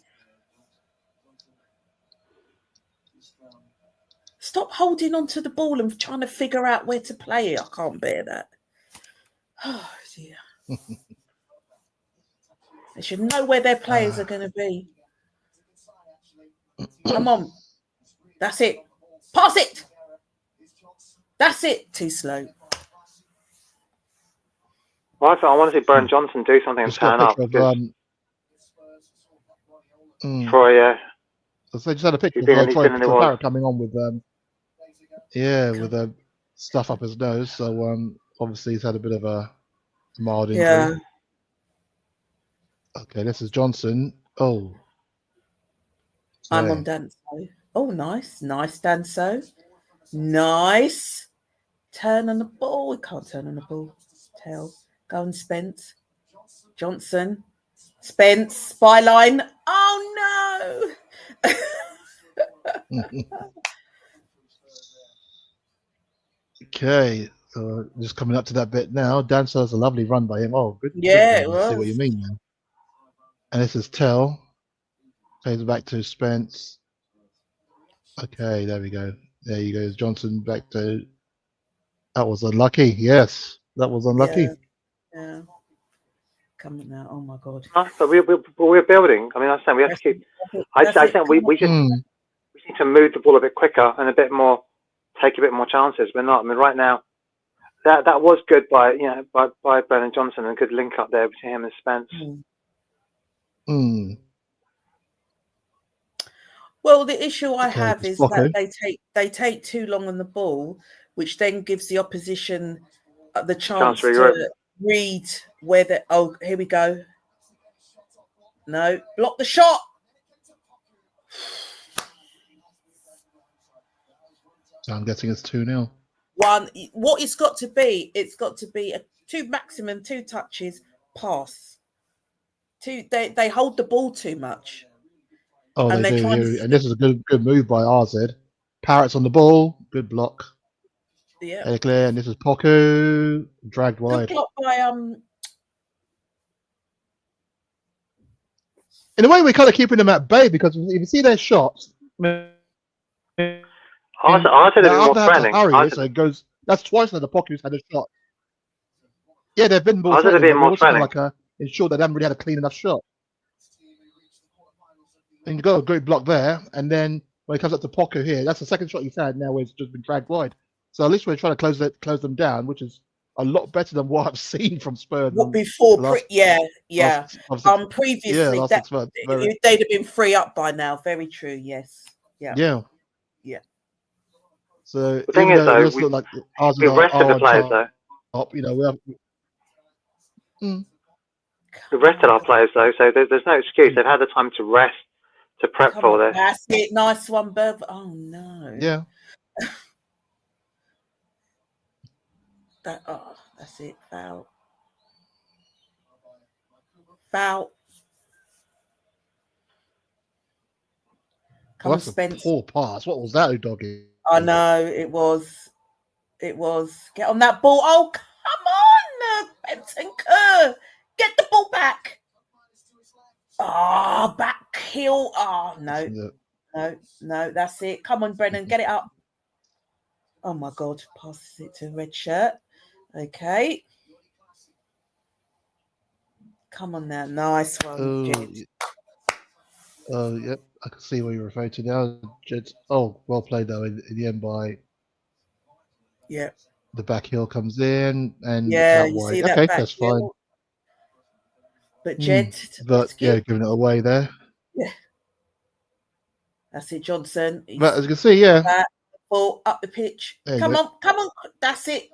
Stop holding on to the ball and trying to figure out where to play it. I can't bear that. Oh, dear. They should know where their players are going to be. Come on. That's it. Pass it. That's it. Too slow. Well, I want to see Brian Johnson do something and turn up. Troy, So they just had a picture of Troy Parrott coming on with with stuff up his nose. So obviously he's had a bit of a mild injury. Yeah. Okay, this is Johnson. Oh. I'm on Danso. Oh, nice. Nice, Danso. Nice. Turn on the ball. We can't turn on the ball. Tell. Go on, Spence. Johnson. Spence. Byline. Oh, no. Okay. So just coming up to that bit now. Danso has a lovely run by him. Oh, good. Yeah, it was. See what you mean now. And this is Tell. Plays back to Spence. Okay, there we go. There you go. Johnson back to. That was unlucky. Yes, that was unlucky. Yeah. Coming now. Oh my God. But we're building. I mean, I'm saying we have to keep. I think we just need to move the ball a bit quicker and a bit more, take a bit more chances. We're not. I mean, right now, that was good by Brennan Johnson, and good link up there between him and Spence. Well, the issue I have is that they take too long on the ball, which then gives the opposition the chance to read where the. Oh, here we go. No, block the shot. So I'm guessing it's 2-0. One. What it's got to be maximum two touches, pass. They hold the ball too much. Oh, And they they're do trying here, to, and this is a good move by RZ. Parrots on the ball, good block. yeah. Clear, and this is Poku dragged Good wide. block by In a way, we're kind of keeping them at bay because if you see their shots, I mean, I said they it'd be more either have to threatening. hurry it, so it goes. That's twice now the Poku's had a shot. Yeah, they've been more I said it'd threatening, be but we more also kind threatening. of like ensure that they haven't really had a clean enough shot. And you got a great block there, and then when it comes up to Poku here, that's the second shot he's had now where it's just been dragged wide. So at least we're trying to close them down, which is a lot better than what I've seen from Spurs. what before? Last Previously, last 6 months. they'd have been free up by now. Very true. Yes. Yeah. So The thing even is, though it though, does look like ours we rested the on players, top, though. we have. We rested our players, though, so there's no excuse. They've had the time to rest, to prep for this. That's it. Nice one, Bev. Oh no. Yeah. That's it. Foul. Come Well, on, that's Spence. a poor pass. What was that, Udoggy? I know it was. Get on that ball. Oh, come on, Benton Kerr. Get the ball back. Oh, back heel. Oh, no. That's it. Come on, Brennan. Get it up. Oh, my God. Passes it to red shirt. Okay. Come on now. Nice one, Jed. Yep. I can see what you're referring to now. Jed. Oh, well played, though, in the end by... Yeah. The back heel comes in and yeah, out you wide. see that Okay, back that's heel. fine. But Jed, but yeah, giving it away there. Yeah, that's it, Johnson. But as you can see, yeah, ball up the pitch. Come on. on. That's it.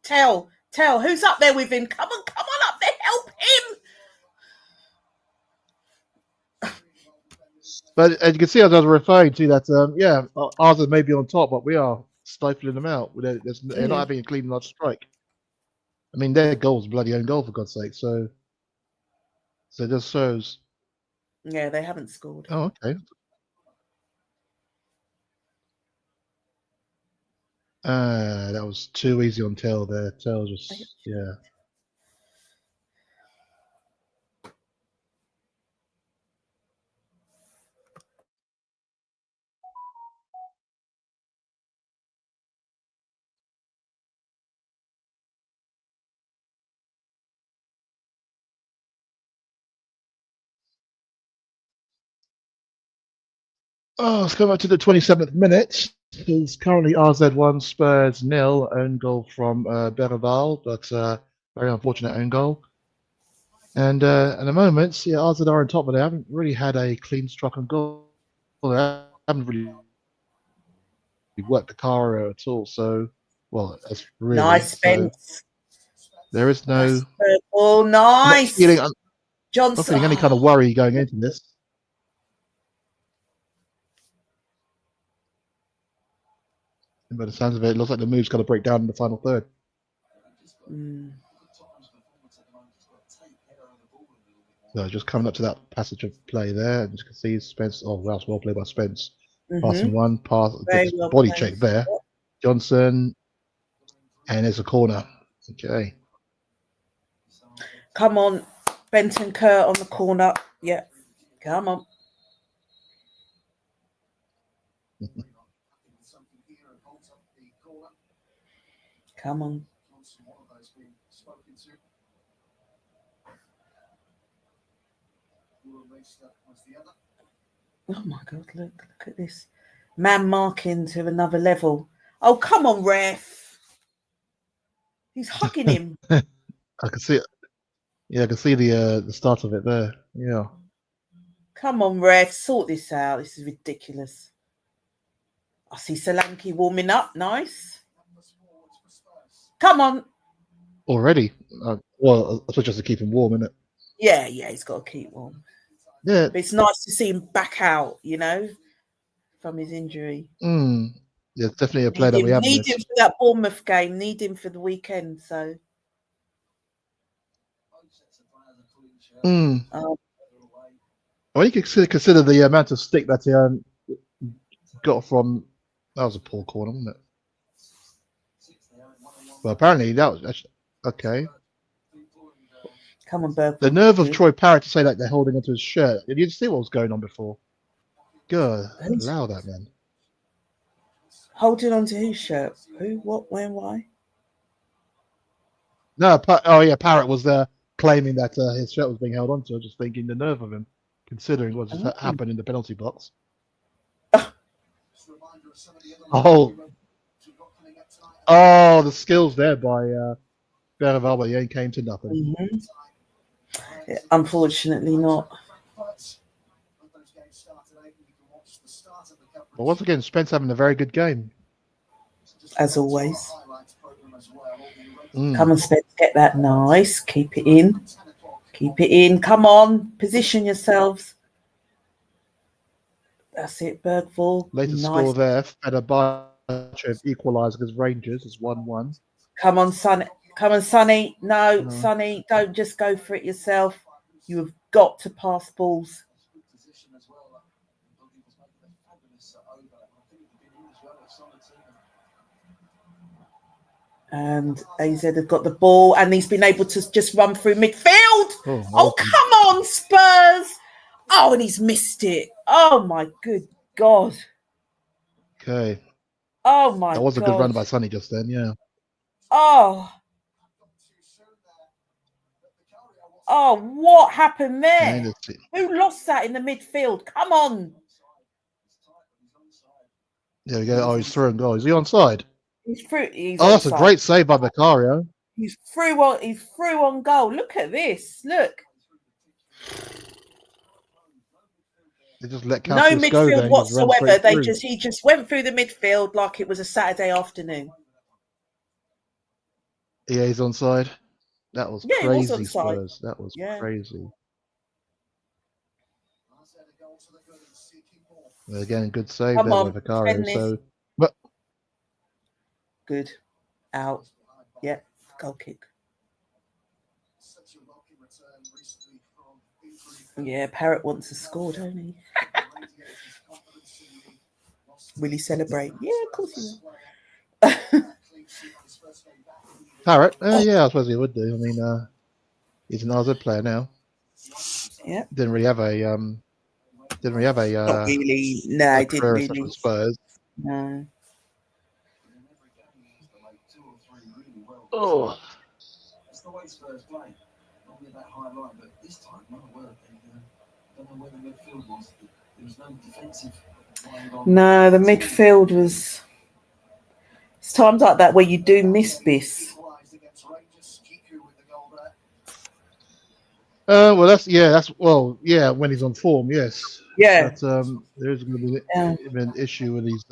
Tell, who's up there with him? Come on up there, help him. But as you can see, as I was referring to that, ours is maybe on top, but we are stifling them out. They're not having a clean enough strike. I mean, their goal's bloody own goal, for God's sake. So it just shows. Yeah, they haven't scored. Oh, okay. That was too easy on Tell there. Tell just, yeah. Oh, let's go up to the 27th minute. It's currently RZ1, Spurs 0, own goal from Berval, but very unfortunate own goal. And at the moment, RZ are on top, but they haven't really had a clean strike on goal. They haven't really worked the car at all. So, that's really nice, Spence. There is no. Oh, nice. Johnson. Not feeling any kind of worry going into this. And by the sounds of it, it looks like the move's going to break down in the final third. So just coming up to that passage of play there, and you can see Spence. Oh, wow, well played by Spence. Passing one, body check there. Johnson, and there's a corner. Okay. Come on, Benton Kerr on the corner. Yeah, come on. Come on. Oh my God, look at this. Man marking to another level. Oh, come on, ref. He's hugging him. I can see it. Yeah, I can see the start of it there. Yeah. Come on, ref. Sort this out. This is ridiculous. I see Solanke warming up. Nice. Come on. Already? I suppose just to keep him warm, isn't it? Yeah, he's got to keep warm. Yeah. But it's nice to see him back out, from his injury. It's definitely a player that we haven't Need missed. him for that Bournemouth game. Need him for the weekend. So. Well, you could consider the amount of stick that he got from. That was a poor corner, wasn't it? Well, apparently that was actually okay. Come on, Berg. The nerve of Troy Parrott to say that they're holding onto his shirt. Did you see what was going on before? God, allow that, man. Holding on to whose shirt? Who? What? When? Why? No, Parrott was there claiming that his shirt was being held onto. Just thinking the nerve of him, considering what just happened in the penalty box. Oh, the skills there by Berval, yeah, came to nothing. Yeah, unfortunately not. But once again, Spence having a very good game. As always. Come on, Spence, get that nice. Keep it in. Keep it in. Come on, position yourselves. That's it, Bergvall. Latest score there, Fenerbahce equalised against Rangers is 1-1. Come on, Sonny. Come on, Sonny. No, Sonny, don't just go for it yourself. You have got to pass balls. And AZ have got the ball, and he's been able to just run through midfield. Oh, come on, Spurs. Oh, and he's missed it. Oh, my good God. Okay. Oh, my God. That was a good run by Sonny just then, yeah. Oh. Oh, what happened there? Who lost that in the midfield? Come on. There we go. Oh, he's through and goal. Is he onside? He's through. That's a great save by Beccario. He's through on goal. Look at this. Look. They just let no midfield go there. whatsoever. He just went through the midfield like it was a Saturday afternoon. Yeah, he's onside. That was crazy, Spurs. That was crazy. Again, good save there by Beccario. So, but good out. Yeah, goal kick. Yeah, Parrott wants to score, don't he? Will he celebrate? Yeah, of course he will. Parrott? Yeah, I suppose he would do. I mean, he's an AZ player now. Yeah. Didn't really have a. Not really. No, I didn't really. Spurs. No. Oh. That's the way Spurs play. Normally that high line, but this time, my word, I don't know where the midfield was. There was no defensive. No, the midfield was. It's times like that where you do miss this. When he's on form, yes. Yeah. But there is going to be an issue with he's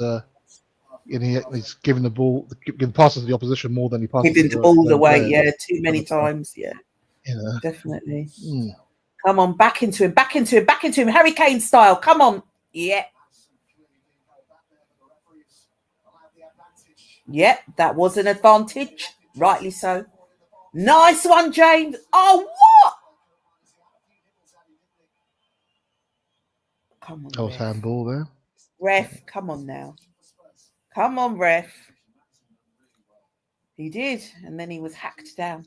giving the ball, giving passes to the opposition more than he passes. Giving the ball away, too many times, definitely. Come on, back into him, Harry Kane style. Come on, that was an advantage, rightly so. Nice one, James. Oh, what? Come on, that was handball there. Ref, come on now. Come on, ref. He did, and then he was hacked down.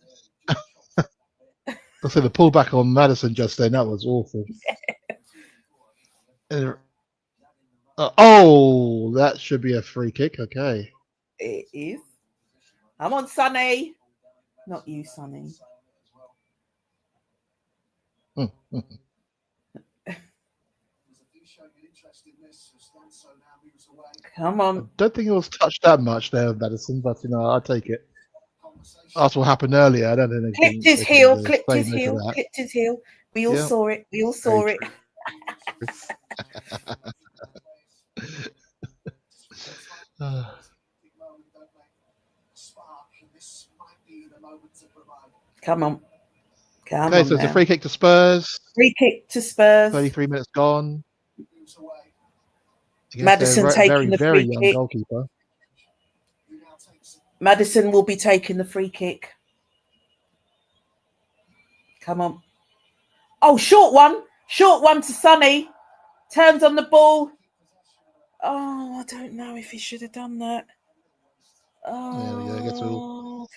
I said the pullback on Maddison just then, that was awful. That should be a free kick. Okay. It is. I'm on Sonny. Not you, Sonny. Come on. I don't think it was touched that much there, Madison, but I'll take it. That's what happened earlier. I don't think clipped his heel. We all saw it. Come on. Okay, so it's a free kick to Spurs. 33 minutes gone. Maddison taking the very free young kick. goalkeeper. Maddison will be taking the free kick. Come on. Oh, short one to Sonny. Turns on the ball. Oh, I don't know if he should have done that. There we go. I guess I we'll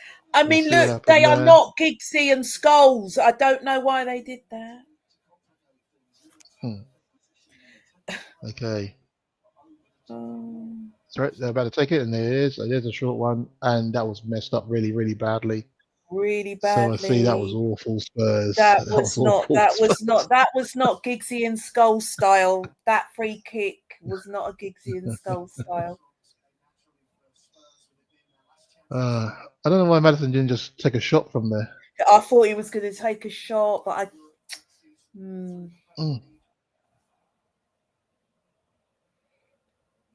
mean, see what look, they happened are there. not Giggsy and Scholes. I don't know why they did that. Okay. So they're about to take it, and there it is. There's a short one, and that was messed up really, really badly. Really So I badly. see that was awful, Spurs. That was not Giggsy and Scholes style. That free kick was not a Giggsy and Scholes style. I don't know why Maddison didn't just take a shot from there. I thought he was going to take a shot, but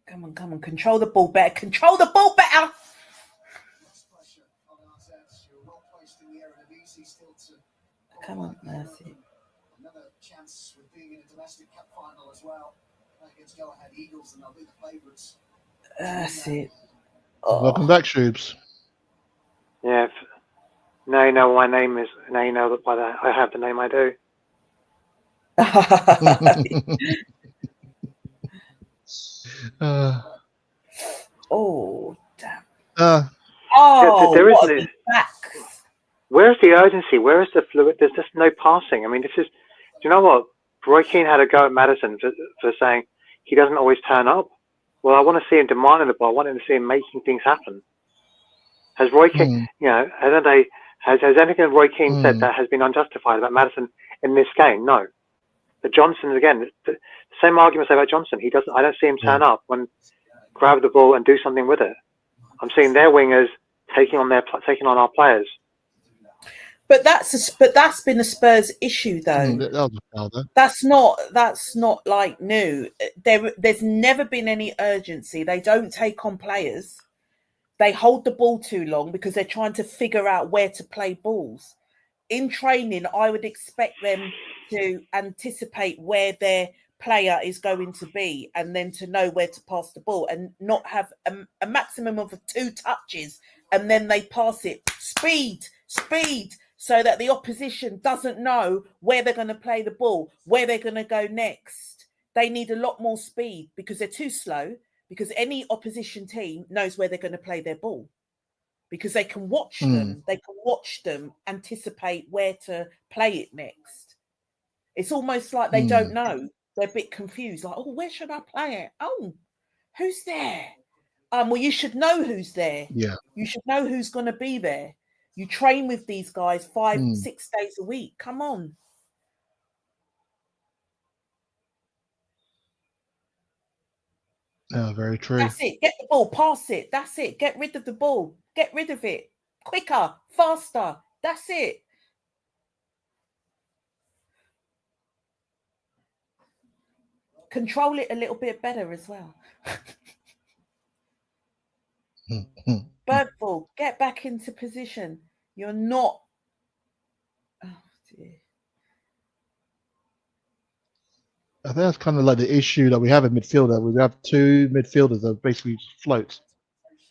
Come on. Control the ball better. Come on, Mercy. Another chance with being in a domestic cup final as well. Against Go Ahead Eagles, and they'll be the favourites. That's it. Welcome back, Shoobs. Yeah. Now you know what my name is. Now you know that I have the name I do. Oh, damn. There isn't. Where's the urgency? Where is the fluid? There's just no passing. I mean, do you know what? Roy Keane had a go at Maddison for saying he doesn't always turn up. Well, I want to see him demanding the ball. I want to see him making things happen. Has Roy Keane, has anything Roy Keane said that has been unjustified about Maddison in this game? No. But Johnson, again, the same arguments about Johnson. I don't see him turn up when grab the ball and do something with it. I'm seeing their wingers taking on our players. But that's been a Spurs issue, though. That's not like new. There's never been any urgency. They don't take on players. They hold the ball too long because they're trying to figure out where to play balls. In training, I would expect them to anticipate where their player is going to be and then to know where to pass the ball and not have a maximum of 2 touches and then they pass it. Speed, so that the opposition doesn't know where they're going to play the ball, where they're going to go next. They need a lot more speed because they're too slow, because any opposition team knows where they're going to play their ball. Because they can watch them. They can watch them anticipate where to play it next. It's almost like they don't know. They're a bit confused. Like, oh, where should I play it? Oh, who's there? Well, you should know who's there. Yeah. You should know who's going to be there. You train with these guys 5-6 days a week. Come on. Oh, very true. That's it. Get the ball. Pass it. That's it. Get rid of the ball. Get rid of it. Quicker. Faster. That's it. Control it a little bit better as well. Birdball, get back into position. You're not. Oh, dear. I think that's kind of like the issue that we have in midfielder. We have 2 midfielders that basically float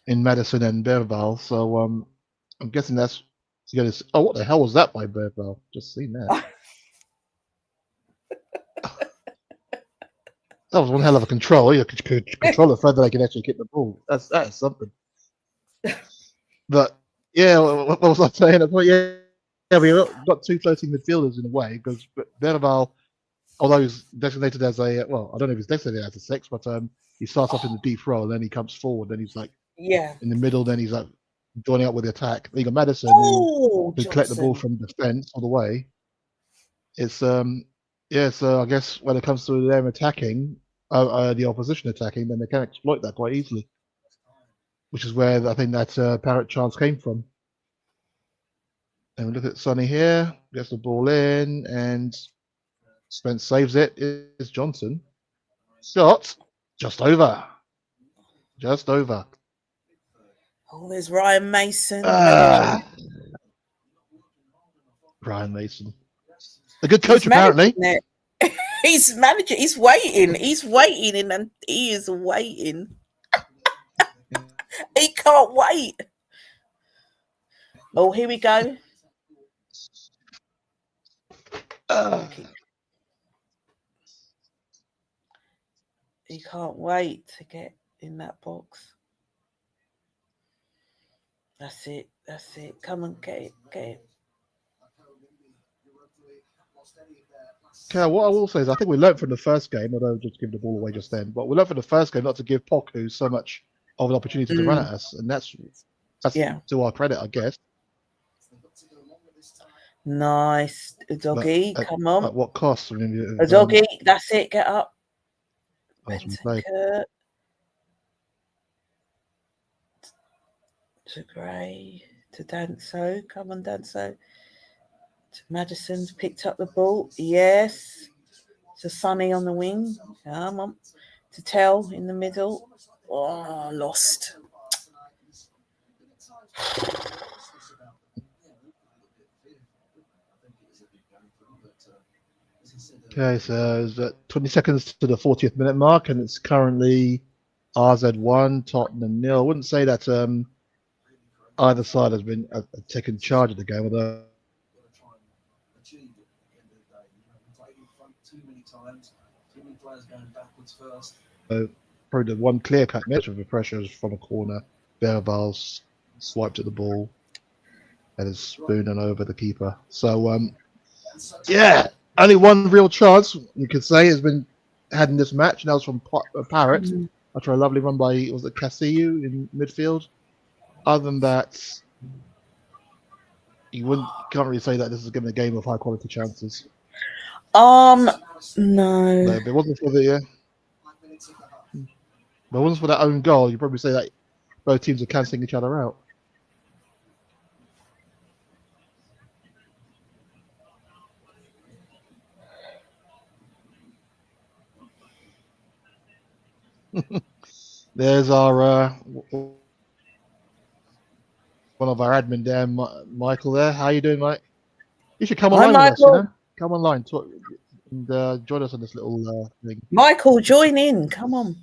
in Maddison and Berval. So I'm guessing that's going to. Oh, what the hell was that by Berval? Just seen that. That was one hell of a control. You could control it further. They can actually hit the ball. That is something. But yeah, what was I saying? I thought, yeah, we got 2 floating midfielders in a way because Berval, although he's designated as I don't know if he's designated as a 6, but he starts off in the deep row, and then he comes forward, then he's like in the middle, then he's like joining up with the attack. Then you got Maddison who collect the ball from defence all the way. It's so I guess when it comes to them attacking, the opposition attacking, then they can exploit that quite easily. Which is where I think that Parrott chance came from. And we look at Sonny here, gets the ball in, and Spence saves it. It's Johnson. Shot, just over. Oh, there's Ryan Mason. Ryan Mason. A good coach, apparently. He's managing. He's waiting, and he is waiting. He can't wait. Oh, here we go. He can't wait to get in that box. That's it. That's it. Come on, get it. Get it. Okay, what I will say is I think we learned from the first game, although just give the ball away just then, but we learned from the first game not to give Poku so much of an opportunity to run at us, and that's Yeah. to our credit, I guess. Nice. A doggy. But Come on. At what cost? A doggy. That's it. Get up. Benton To Gray. To Danso. Come on, Danso. To Madison's picked up the ball. Yes. To Sonny on the wing. Come on. To Tell in the middle. Oh, lost. Okay, so it's 20 seconds to the 40th minute mark, and it's currently RZ1, Tottenham 0. I wouldn't say that either side has been taken charge of the game, although probably the one clear-cut match of the pressures from a corner. Berval's swiped at the ball and is spooning over the keeper. So, yeah, only one real chance you could say has been had in this match, and that was from Parrott after a lovely run by, was it Casillu in midfield? Other than that, can't really say that this is going to be a game of high quality chances. No. If it wasn't for the if it wasn't for that own goal, you'd probably say that both teams are cancelling each other out. There's our one of our admin there, Michael. There, how you doing, Mike? You should come online with us. You know, come online, talk, and join us on this little thing. Michael, join in. Come on.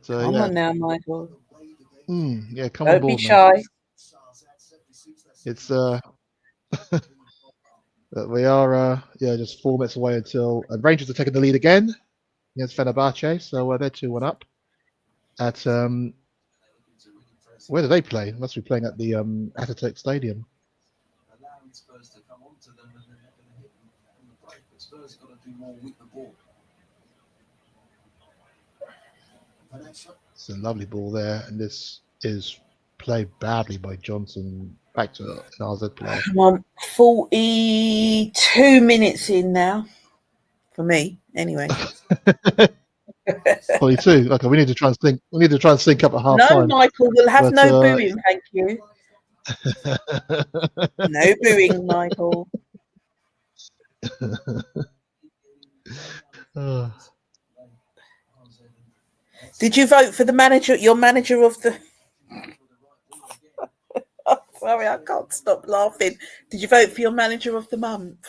Come on now, Michael. Yeah, come Don't on board, be shy. Man. It's we are just 4 minutes away until Rangers are taking the lead again against Fenerbahce, so they're 2-1 up. At where do they play? Must be playing at the AFAS Stadium. It's a lovely ball there, and this is played badly by Johnson. Back to an RZ player. Come on, 42 minutes in now. For me, anyway. 42. Okay, we need to try and sync. We need to try and sync up at half time. No, Michael, we'll have no booing, thank you. No booing, Michael. Did you vote for the manager? Your manager of the? Oh, sorry, I can't stop laughing. Did you vote for your manager of the month?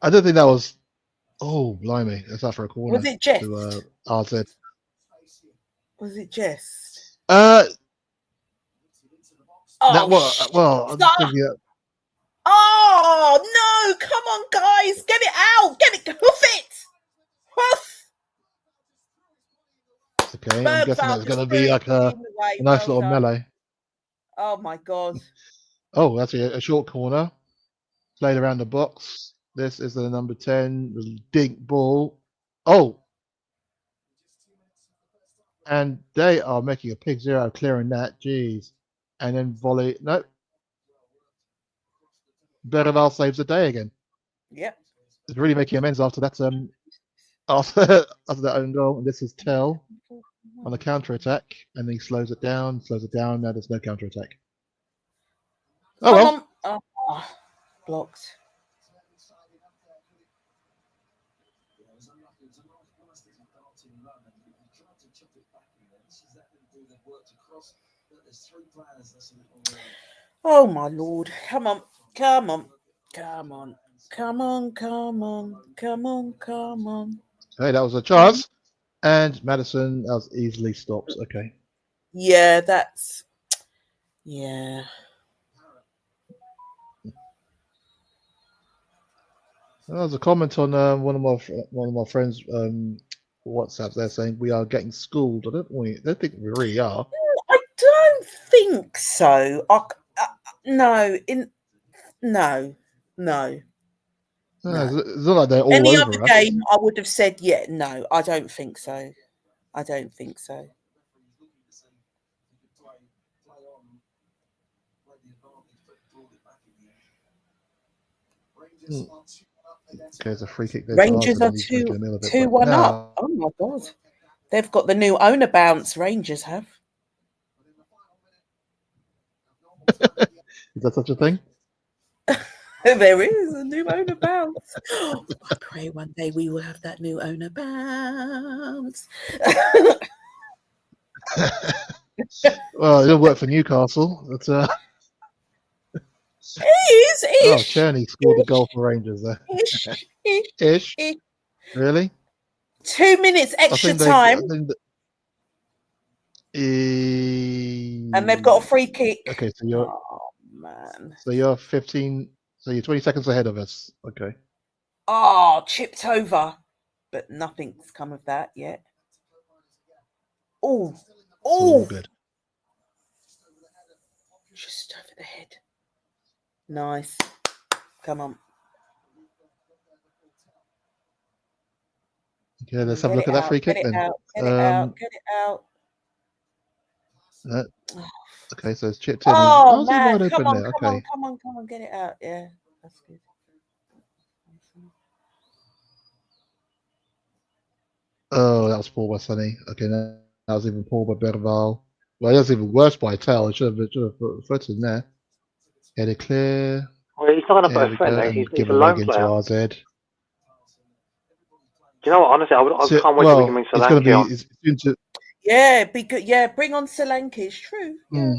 I don't think that was. Oh, blimey! That's after a corner. Was it Jess? To RZ. Was it Jess? That was well. I'm just thinking. Oh no! Come on, guys, get it out! Get it! Hoof it! Hoof! Okay, I'm guessing that's going to be like a nice little melee. Oh my god! Oh, that's a short corner. Played around the box. This is the number 10, the dink ball. Oh! And they are making a pig zero clearing that. Jeez. And then volley. No. Berval saves the day again. Yep. It's really making amends after that after that own goal. And this is Tell on the counter attack. And then he slows it down. Now there's no counter attack. Oh well. Oh, blocked. Oh my lord. Come on. Come on. Come on. Come on. Come on. Come on. Come on. Hey, that was a chance. And Madison, that was easily stopped. Okay. Yeah, that's Yeah. There's a comment on one of my friends' WhatsApp. They're saying we are getting schooled. I don't think we really are. I don't think so. No. No. It's not like they're all Any over other us. game, I would have said, yeah, no, I don't think so. I don't think so. Okay, it's a free kick. Rangers are 2-1 up. Oh my God. They've got the new owner bounce, Rangers have. Is that such a thing? There is a new owner bounce. I pray one day we will have that new owner bounce. Well, it didn't work for Newcastle. But, It is. Oh, Cherney scored a goal for Rangers there. Ish. Really? 2 minutes extra time. And they've got a free kick. Okay, so you're. Oh man. So you're 15. So you're 20 seconds ahead of us. Okay. Oh, chipped over, but nothing's come of that yet. Oh, good. Just over the head. Nice. Come on. Okay, let's have a look at that free kick then. Get it out. Okay, so it's chipped in. Oh man, come on, get it out. Yeah, that's good. Oh, that was poor by Sonny. Okay, now that was even poor by Berval. Well, that was even worse by Tell. It should have put a foot in there. Get it clear. Well, he's not going to put a foot there. He's a lone player. RZ. Do you know what? Honestly, I can't wait till we can bring Solanke on. Yeah, be good. Yeah, bring on Solanke. It's true. Yeah,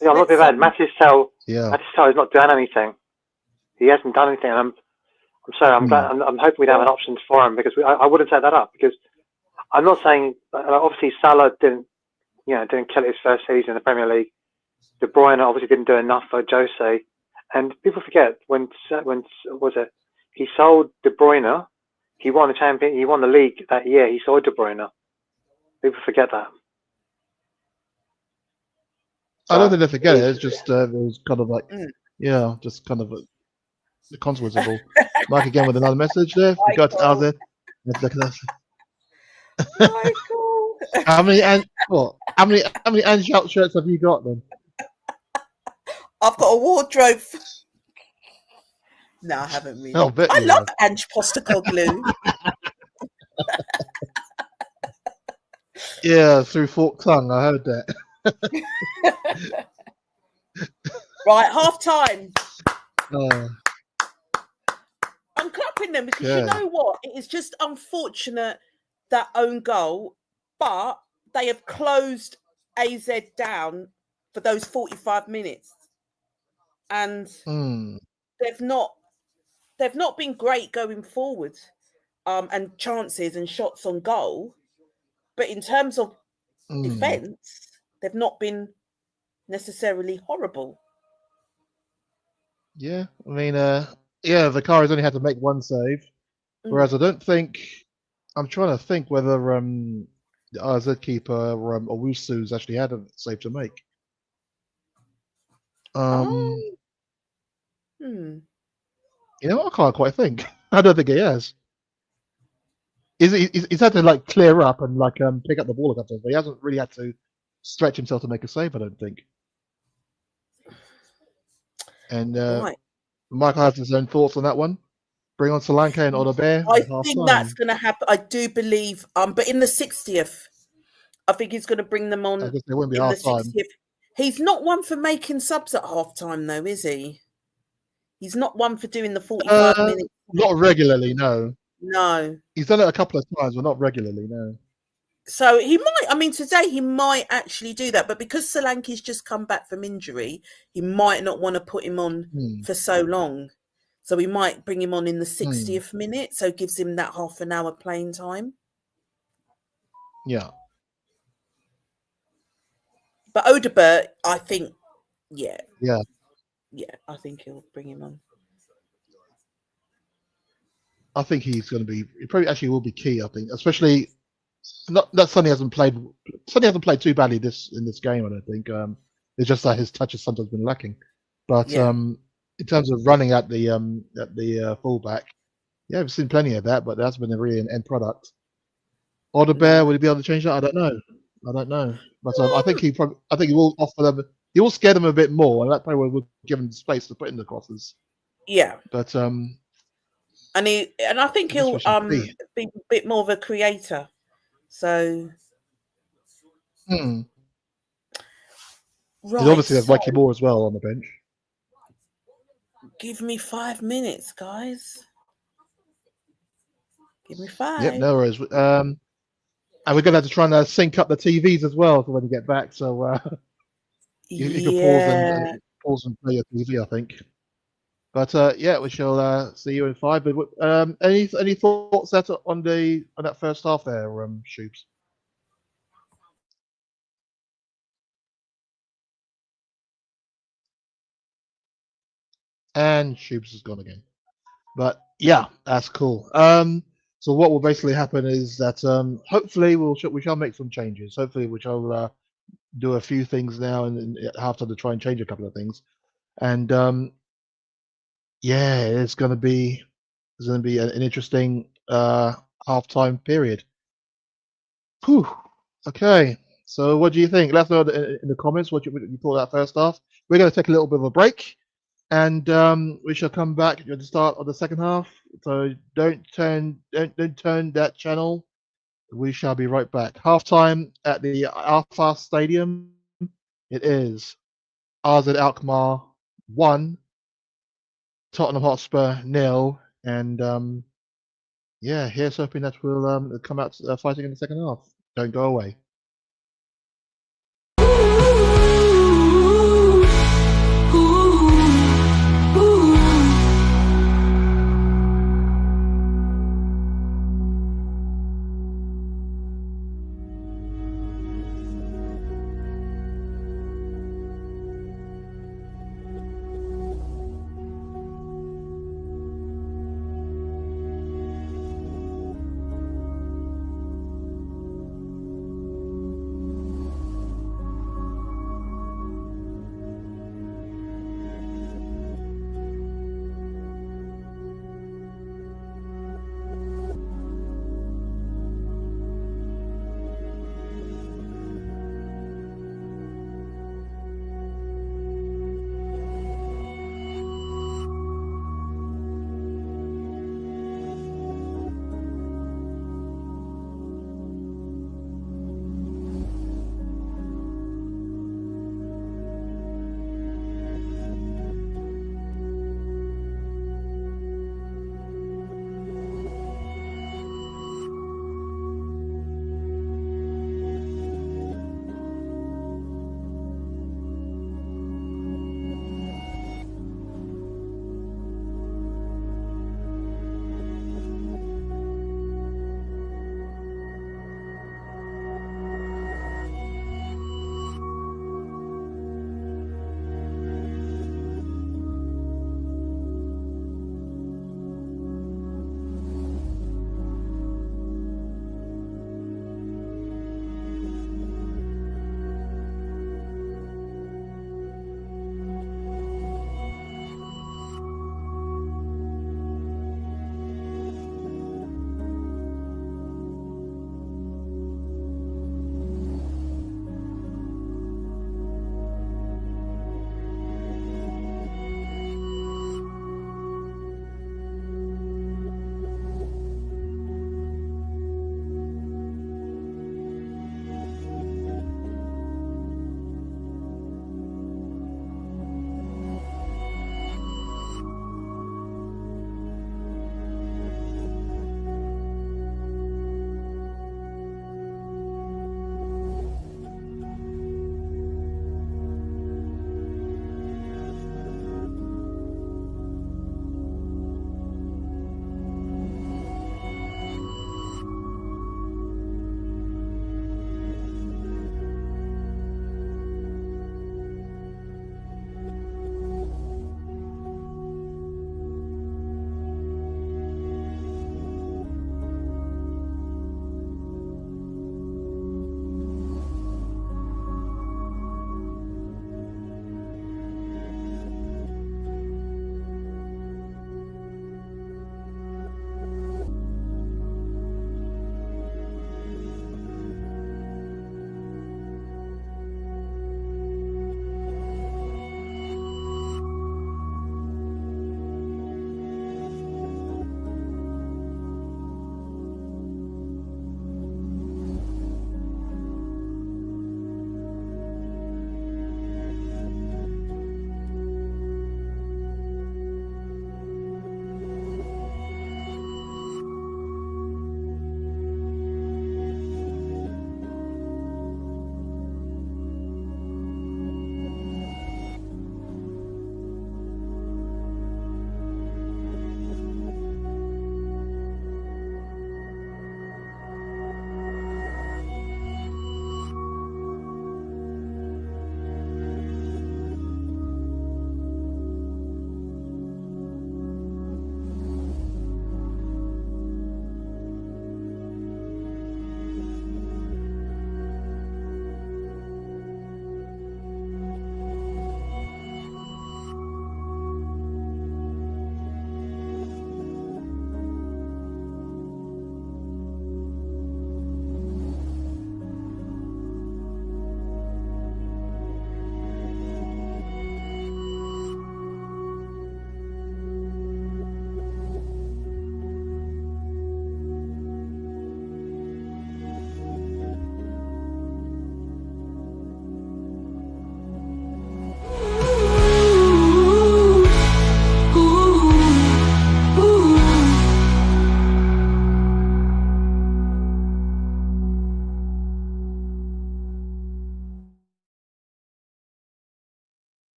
yeah, I'm not doing bad. Matchday is not doing anything. He hasn't done anything. And I'm sorry. I'm glad. I'm hoping we don't have an option for him because I wouldn't set that up because I'm not saying. Obviously, Salah didn't kill his first season in the Premier League. De Bruyne obviously didn't do enough for Jose, and people forget when was it? He sold De Bruyne. He won the league that year. He sold De Bruyne. People forget that. I don't think they forget it. It's just it was kind of like, just kind of the consequence of all. Mike again with another message there. We got RZ. Let's look at that. How many Ange Out shirts have you got then? I've got a wardrobe. No, I haven't really. I love Ange Postecoglou. Yeah, through forked tongue. I heard that. Right, half time. I'm clapping them because you know what? It is just unfortunate that own goal, but they have closed AZ down for those 45 minutes, and they've not been great going forward, and chances and shots on goal. But in terms of defence, they've not been necessarily horrible. Yeah, I mean, Vicari's only had to make one save, whereas I don't think. I'm trying to think whether the AZ keeper Owusu's actually had a save to make. You know, I can't quite think. I don't think he has. He's had to clear up and pick up the ball a couple of times, but he hasn't really had to stretch himself to make a save, I don't think. And Michael has his own thoughts on that one. Bring on Solanke and Odobert. I think that's going to happen. I do believe, but in the 60th, I think he's going to bring them on. I guess they won't be in half the time. 60th. He's not one for making subs at half time, though, is he? He's not one for doing the 45 minutes. Not regularly, no. No. He's done it a couple of times, but not regularly, no. So he might, today he might actually do that, but because Solanke's just come back from injury, he might not want to put him on for so long. So we might bring him on in the 60th minute, so it gives him that half an hour playing time. Yeah. But Odobert, I think Yeah, Yeah, I think he'll bring him on. I think he's going to be. He probably actually will be key. I think, especially not that Sonny hasn't played. Sonny hasn't played too badly in this game. I don't think. It's just that his touch has sometimes been lacking. But Yeah. in terms of running at the fullback, yeah, we've seen plenty of that, but there hasn't been a really an end product. Or the Bear, No. would he be able to change that? I don't know. But I think I think he will offer them. He will scare them a bit more, and that probably will give them the space to put in the crosses. Yeah. But And I think I guess we he'll shall see. be a bit more of a creator. So Hmm. He's right, obviously has so Mikey Moore as well on the bench. give me 5 minutes, guys. Give me Yep, 5. no worries. And we're gonna have to try and sync up the TVs as well for when you get back. So you can Yeah. pause and play your TV, I think. But yeah, we shall see you in 5. But any thoughts that on that first half there, Shoops? And Shoops is gone again. But yeah, that's cool. So what will basically happen is that hopefully we shall make some changes. Hopefully we shall do a few things now and at halftime to try and change a couple of things. And yeah, it's gonna be an interesting halftime period. Whew. Okay. So what do you think? Let us know in the comments what you thought of that first half. We're going to take a little bit of a break, and we shall come back at the start of the second half. So don't turn that channel. We shall be right back. Halftime at the AFAS Stadium. It is AZ Alkmaar 1, Tottenham Hotspur 0, and yeah, here's hoping that we'll come out fighting in the second half. Don't go away.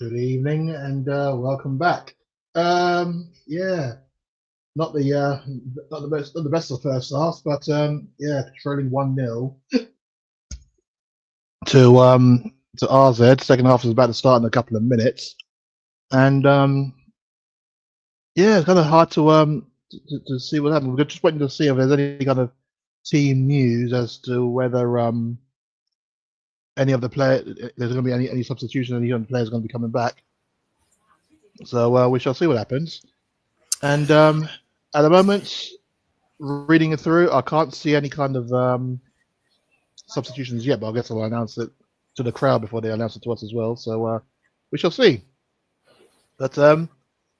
Good evening and welcome back. Yeah, not the best of the first half, but yeah, trailing 1-0 to RZ. Second half is about to start in a couple of minutes, and yeah, it's kind of hard to see what happens. We're just waiting to see if there's any kind of team news as to whether any of the there's going to be any substitution, any of the players going to be coming back. So we shall see what happens. And at the moment, reading it through, I can't see any kind of substitutions yet, but I guess I'll announce it to the crowd before they announce it to us as well. So we shall see. But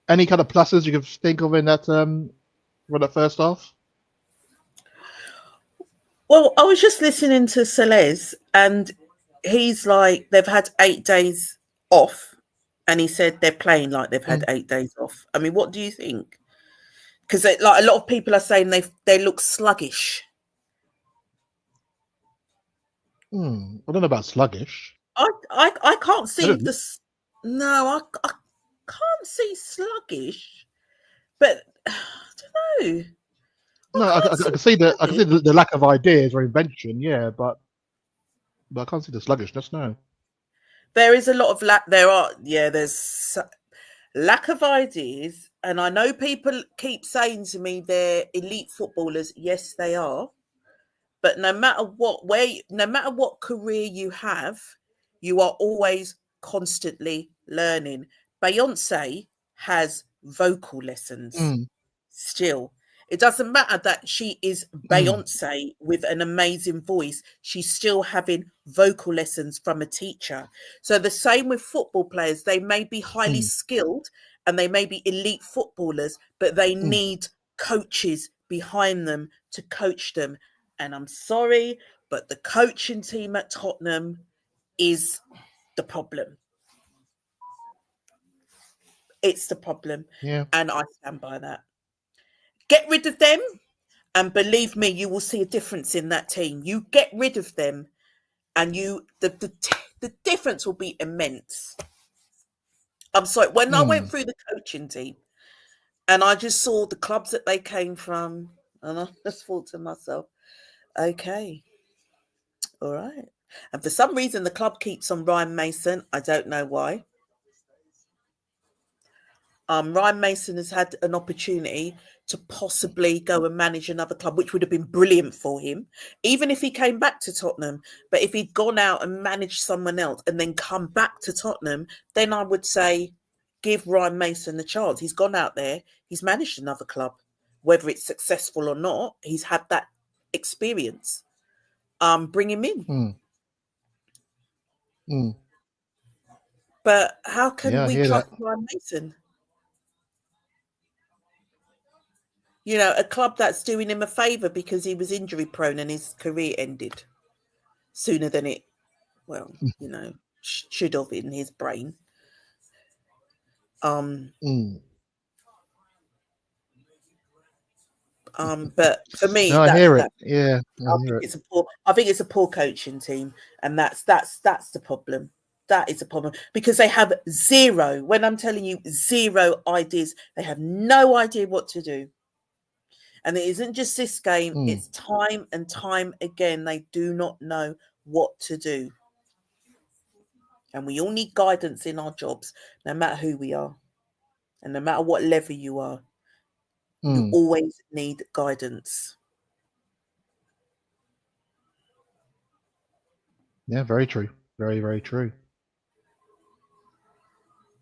any kind of pluses you can think of in that for that first half? Well, I was just listening to Celez, and he's like, they've had 8 days off, and he said they're playing like they've had 8 days off. I mean, what do you think? Because like a lot of people are saying they look sluggish. I don't know about sluggish. I can't see this. No, I can't see sluggish, but I don't know. No, I can see the lack of ideas or invention, yeah, but I can't see the sluggishness. No, there is a lot of there's lack of ideas, and I know people keep saying to me they're elite footballers. Yes, they are, but no matter what career you have, you are always constantly learning. Beyonce has vocal lessons still. It doesn't matter that she is Beyonce with an amazing voice. She's still having vocal lessons from a teacher. So the same with football players. They may be highly skilled and they may be elite footballers, but they need coaches behind them to coach them. And I'm sorry, but the coaching team at Tottenham is the problem. It's the problem. yeah, And I stand by that. Get rid of them, and believe me, you will see a difference in that team. You get rid of them, and the difference will be immense. I'm sorry. When I went through the coaching team, and I just saw the clubs that they came from, and I just thought to myself, okay, all right. And for some reason, the club keeps on Ryan Mason. I don't know why. Ryan Mason has had an opportunity to possibly go and manage another club, which would have been brilliant for him, even if he came back to Tottenham. But if he'd gone out and managed someone else and then come back to Tottenham, then I would say give Ryan Mason the chance. He's gone out there, he's managed another club. Whether it's successful or not, he's had that experience. Bring him in. But how can we trust Ryan Mason? You know, a club that's doing him a favour because he was injury prone and his career ended sooner than it, should have in his brain. But for me, no, I hear it. Yeah, I think it's a poor coaching team, and that's the problem. That is a problem because they have zero. When I'm telling you, zero ideas. They have no idea what to do. And it isn't just this game, it's time and time again. They do not know what to do. And we all need guidance in our jobs, no matter who we are. And no matter what level you are. You always need guidance. Yeah, very true. Very, very true.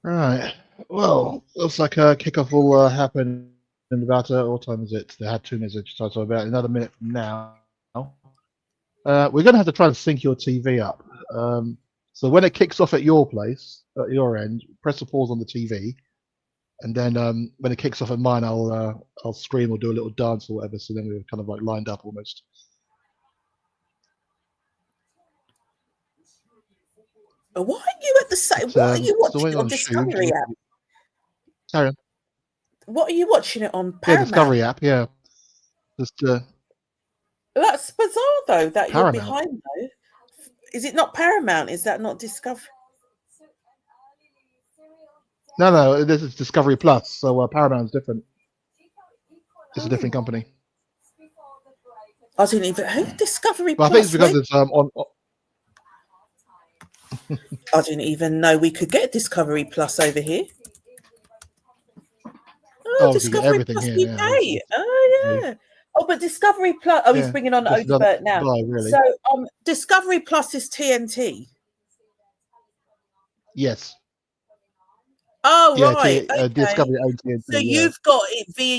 Right. Well, looks like a kickoff will happen in about what time is it? They had 2 minutes, so about another minute from now. We're going to have to try and sync your TV up. So when it kicks off at your place, at your end, press the pause on the TV, and then when it kicks off at mine, I'll scream or do a little dance or whatever. So then we're kind of like lined up almost. Why are you at the same? What are you watching on Discovery app? Carry on. What are you watching it on? Paramount? Yeah, Discovery app. Yeah. Just. That's bizarre, though. That Paramount. You're behind, though. Is it not Paramount? Is that not Discovery? No, this is Discovery Plus, so Paramount's different. It's a different company. I didn't even. Who Discovery But I Plus? think it's because it's on. I didn't even know we could get Discovery Plus over here. Oh, we can get Discovery everything Plus here we now. pay. Oh yeah. Oh, but Discovery Plus. Oh, he's bringing on just another Odebert now. buy, really. So, Discovery Plus is TNT. Yes. Oh Yeah, right. Okay. Discovery owns TNT. So you've got it via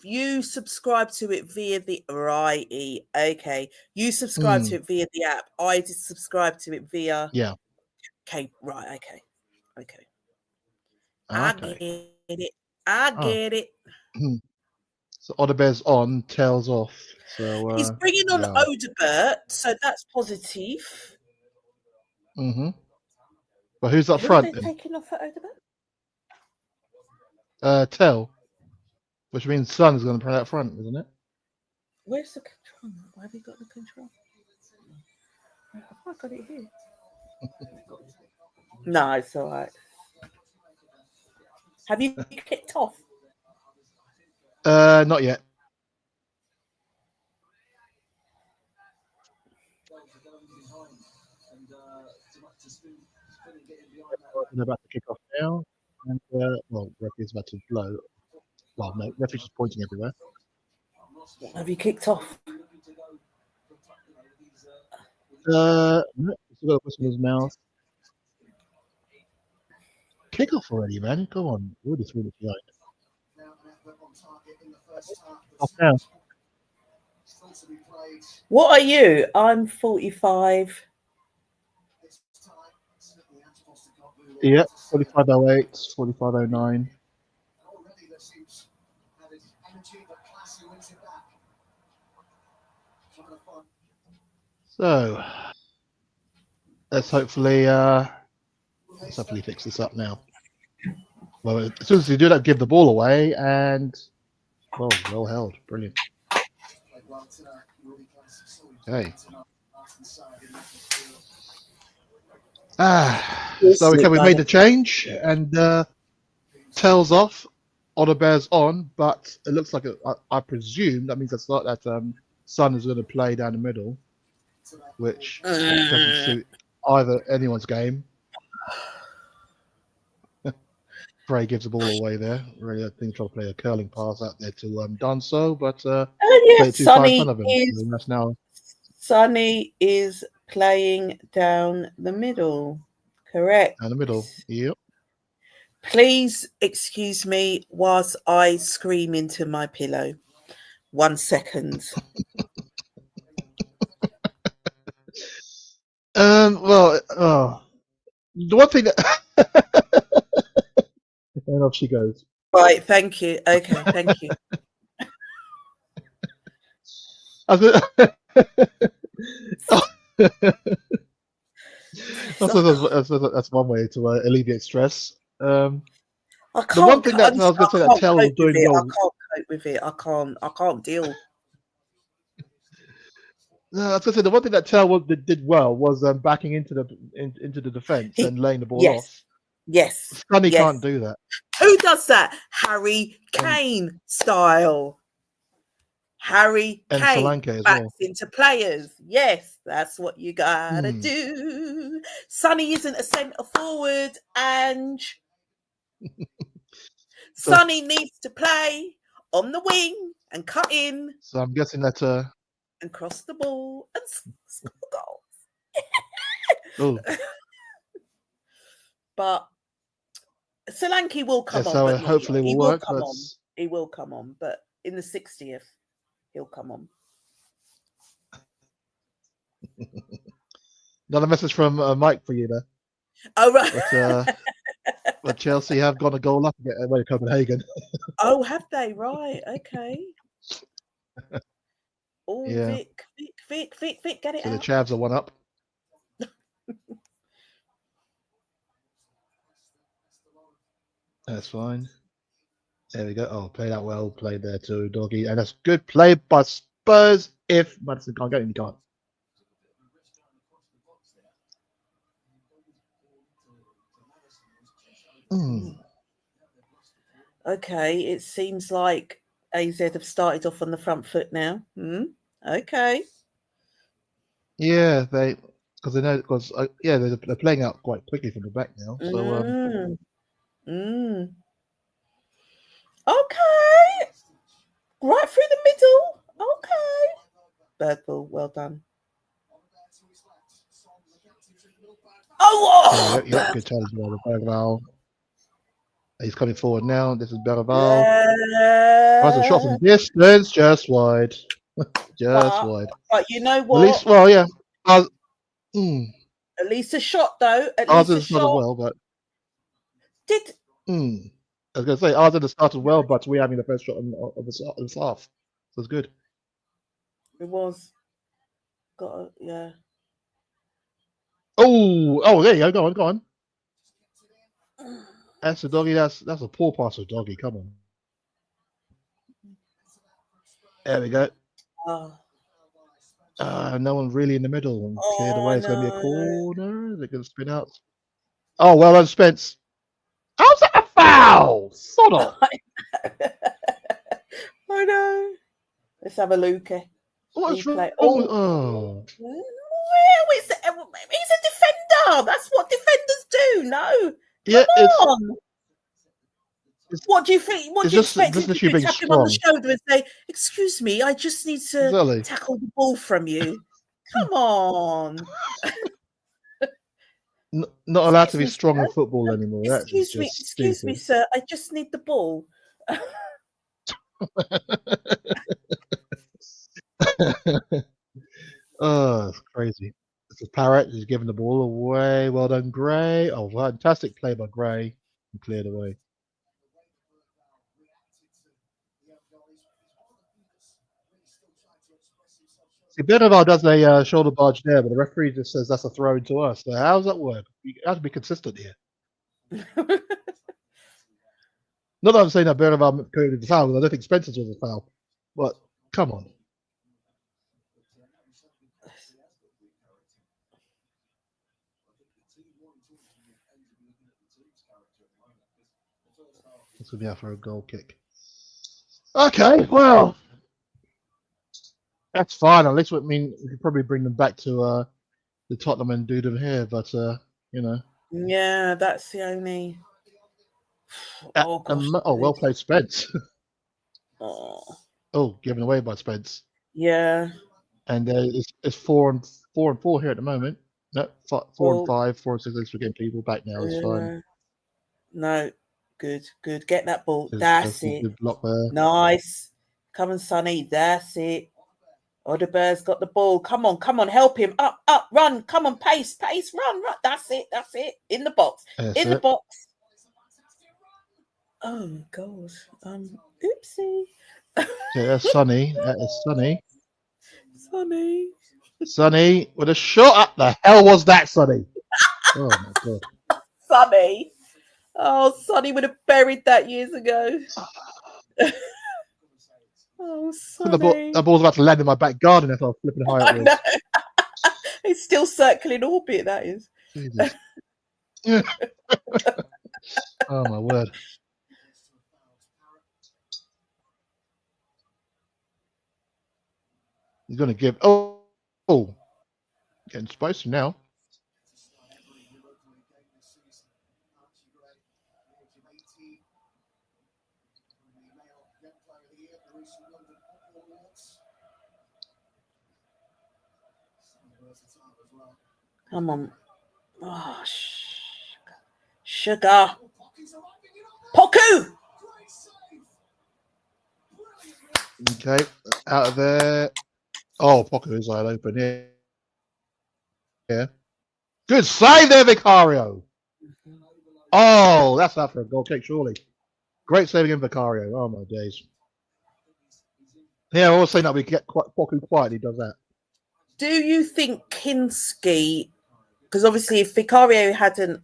you subscribe to it via the righty. Okay. You subscribe to it via the app. I just subscribe to it via. Yeah. Okay. Right. Okay. Okay. Okay. I get it. I get it. So Odebert's on, tails off. So He's bringing on Odebert, so that's positive. Mm-hmm. But who's up Who front are they then? taking off at Odebert? Tell. Which means Son is going to play up front, isn't it? Where's the control? Why have you got the control? Have I got it here? No, it's all right. Have you kicked off? Not yet. They're about to kick off now, and referee's about to blow. Well, no, referee's just pointing everywhere. Have you kicked off? No, he's got a whistle in his mouth. Kick off already, man! Come on, we're already 3 minutes behind. Off now. What are you? I'm 45. Yeah, 45:08, 45:09. So let's hopefully fix this up now. Well, as soon as you do that, give the ball away, and well held, brilliant. Okay. So we made the change, and tails off, Odebert's on, but it looks like I presume that means that Son is going to play down the middle, which doesn't suit either anyone's game. Frey gives the ball away there. Really, I think trying to play a curling pass out there to Dunso, but played too far in front of him. So that's now. Sonny is playing down the middle. Correct. Down the middle. Yep. Please excuse me whilst I scream into my pillow. 1 second. The one thing that and off she goes. Right, thank you. Okay, thank you. That's one way to alleviate stress. I can't. The one thing that I was going to say that Tell was doing well. I can't cope with it. I can't deal. No, I was going to say the one thing that Tell did well was backing into the defense and laying the ball off. Yes. Sonny can't do that. Who does that? Harry Kane style. Harry and Kane Solanke as backs well. into players. Yes, that's what you gotta do. Sonny isn't a centre forward, and Sonny needs to play on the wing and cut in. So I'm guessing that and cross the ball and score goals. But Solanke will come on. So hopefully he will work. Come on. He will come on, but in the 60th, he'll come on. Another message from Mike for you there. Oh, right. But Chelsea have got a goal up away to Copenhagen. Oh, have they? Right. Okay. Oh, yeah. Vic, get it so out. The Chavs are 1 up. That's fine. There we go. Oh, played that well. Played there too, Doggy. And that's good play by Spurs if Madison can't get him. He can't. Okay, it seems like AZ have started off on the front foot now. Okay. Yeah, because they know because they're playing out quite quickly from the back now. So Mm. Mm. Okay. Right through the middle. Okay. Birdball, well done. Oh, yep, good challenge by Bergval. He's coming forward now. This is Bergval. That's a shot from distance, just wide, just wide. But you know At what? least, well, yeah. At least a shot, though. At Ours least a has started shot. well, but Did I was going to say ours has started well, but we're having the first shot of this half, so it's good. it was yeah. Oh, there you go. Go on. That's a doggy. That's a poor pass of doggy. Come on. There we go. No one really in the middle and cleared away. It's going to be a corner. They're going to spin out. Oh, well done, Spence. How's that a foul? Sod off. I know. Let's have a look. What's wrong? Well, he's a defender. That's what defenders do. No. Come on. What do you think? What do you expect him to do? Tap him on the shoulder and say, "Excuse me, I just need to tackle the ball from you." Come on. Not allowed to be strong in football anymore. Excuse me, sir. I just need the ball. Oh, it's crazy. This is Parrott. He's giving the ball away. Well done, Gray. Oh, fantastic play by Gray. And cleared away. See, Bergval does a shoulder barge there, but the referee just says that's a throw into us. So how does that work? You have to be consistent here. Not that I'm saying that Bergval committed the foul, because I don't think Spencer's was a foul. But come on. This will be out for a goal kick. Okay, well, that's fine. At least, I mean, we could probably bring them back to the Tottenham and do them here, but you know. Yeah, that's the only. Oh gosh. Well played, Spence. Given away by Spence. Yeah. And it's 4 and 4 here at the moment. No, 4 and 5, 4 and 6. At least we're getting people back now. It's fine. No, good. Get that ball. That's it. Good block there. Nice. Come on, Sonny. That's it. Odeberg's got the ball. Come on, help him. Up, run. Come on, pace, run. That's it. In the box. The box. Oh God. Oopsie. Yeah, that's Sonny. That is Sonny. Sonny with a shot. Up the hell was that, Sonny? Oh my God. Sonny. Oh, Sonny would have buried that years ago. Oh, Sonny. That ball's about to land in my back garden if I was flipping high up with. It's still circling orbit, that is. Jesus. Oh my word. He's going to give. Getting spicy now. Come on. Oh, sugar. Poku! Okay, out of there. Oh, Poku is wide open here. Yeah. Good save there, Vicario. Oh, that's out for a goal kick, surely. Great saving in Vicario. Oh, my days. Yeah, I was saying that we get Poku quiet. He does that. Do you think Kinski, because obviously if Vicario hadn't,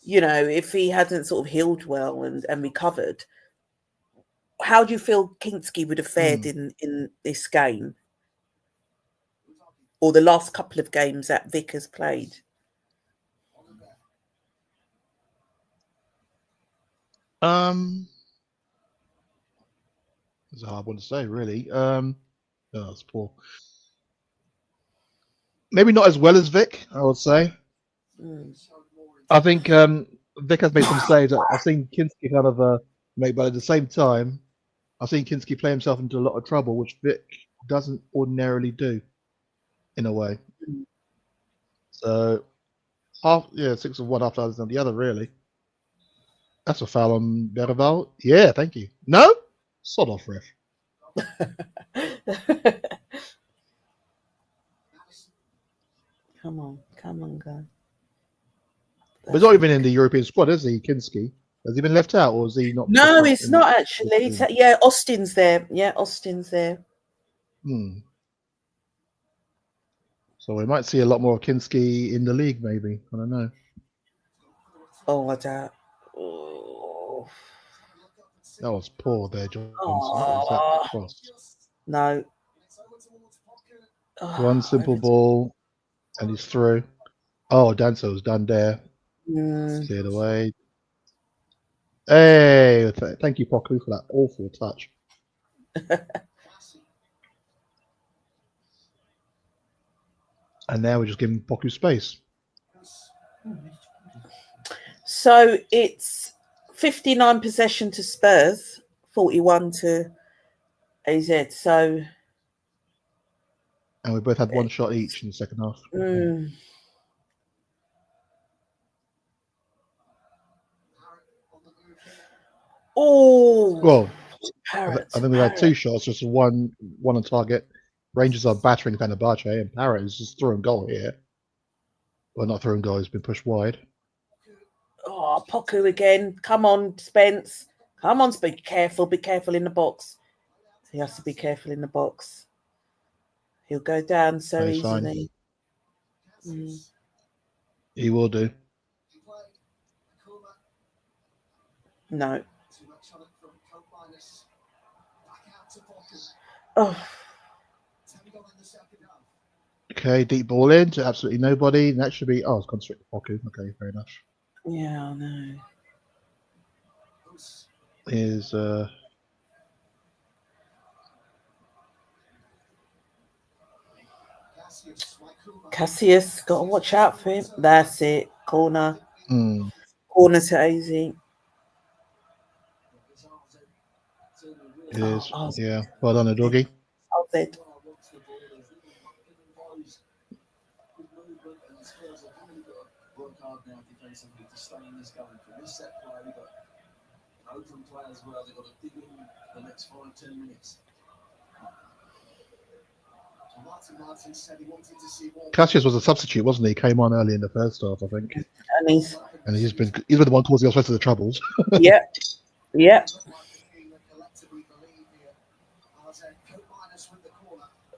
if he hadn't sort of healed well and recovered, how do you feel Kinski would have fared in this game? Or the last couple of games that Vic has played? It's a hard one to say, really. It's poor. Maybe not as well as Vic, I would say. I think Vic has made some saves. I've seen Kinski kind of make, but at the same time, I've seen Kinski play himself into a lot of trouble, which Vic doesn't ordinarily do, in a way. So, 6 of one, half others on the other, really. That's a foul on Berival. Yeah, thank you. No? Sod off, ref. Come on, guy. But he's not even in the European squad, is he, Kinski? Has he been left out, or is he not? No, it's not actually. Yeah, Austin's there. Yeah, Austin's there. So we might see a lot more of Kinski in the league, maybe. I don't know. Oh, I doubt. Oh. That was poor there, Johnson. Oh. No. One simple ball, and he's through. Oh, Danso's done there. Cleared away. Hey, thank you, Poku, for that awful touch. And now we're just giving Poku space. So it's 59 possession to Spurs, 41 to AZ. So, and we both had one shot each in the second half. Oh, well, I think we had 2 shots, just one on target. Rangers are battering Fenerbahce, and Parrott is just throwing goal here. Well, not throwing goal; he's been pushed wide. Oh, Poku again! Come on, Spence! Come on, be careful! Be careful in the box. He has to be careful in the box. He'll go down so easily. He will do. No. Oh. Okay, deep ball in to absolutely nobody. That should be. Oh, it's gone straight to Poku. Okay, fair enough. Yeah, I know. Is Cassius, got to watch out for him. That's it. Corner. Corner to AZ. It is. Yeah. Well done, doggy. AZ. Cassius was a substitute, wasn't he? He came on early in the first half, I think. And he's been the one causing us most of the troubles. Yeah.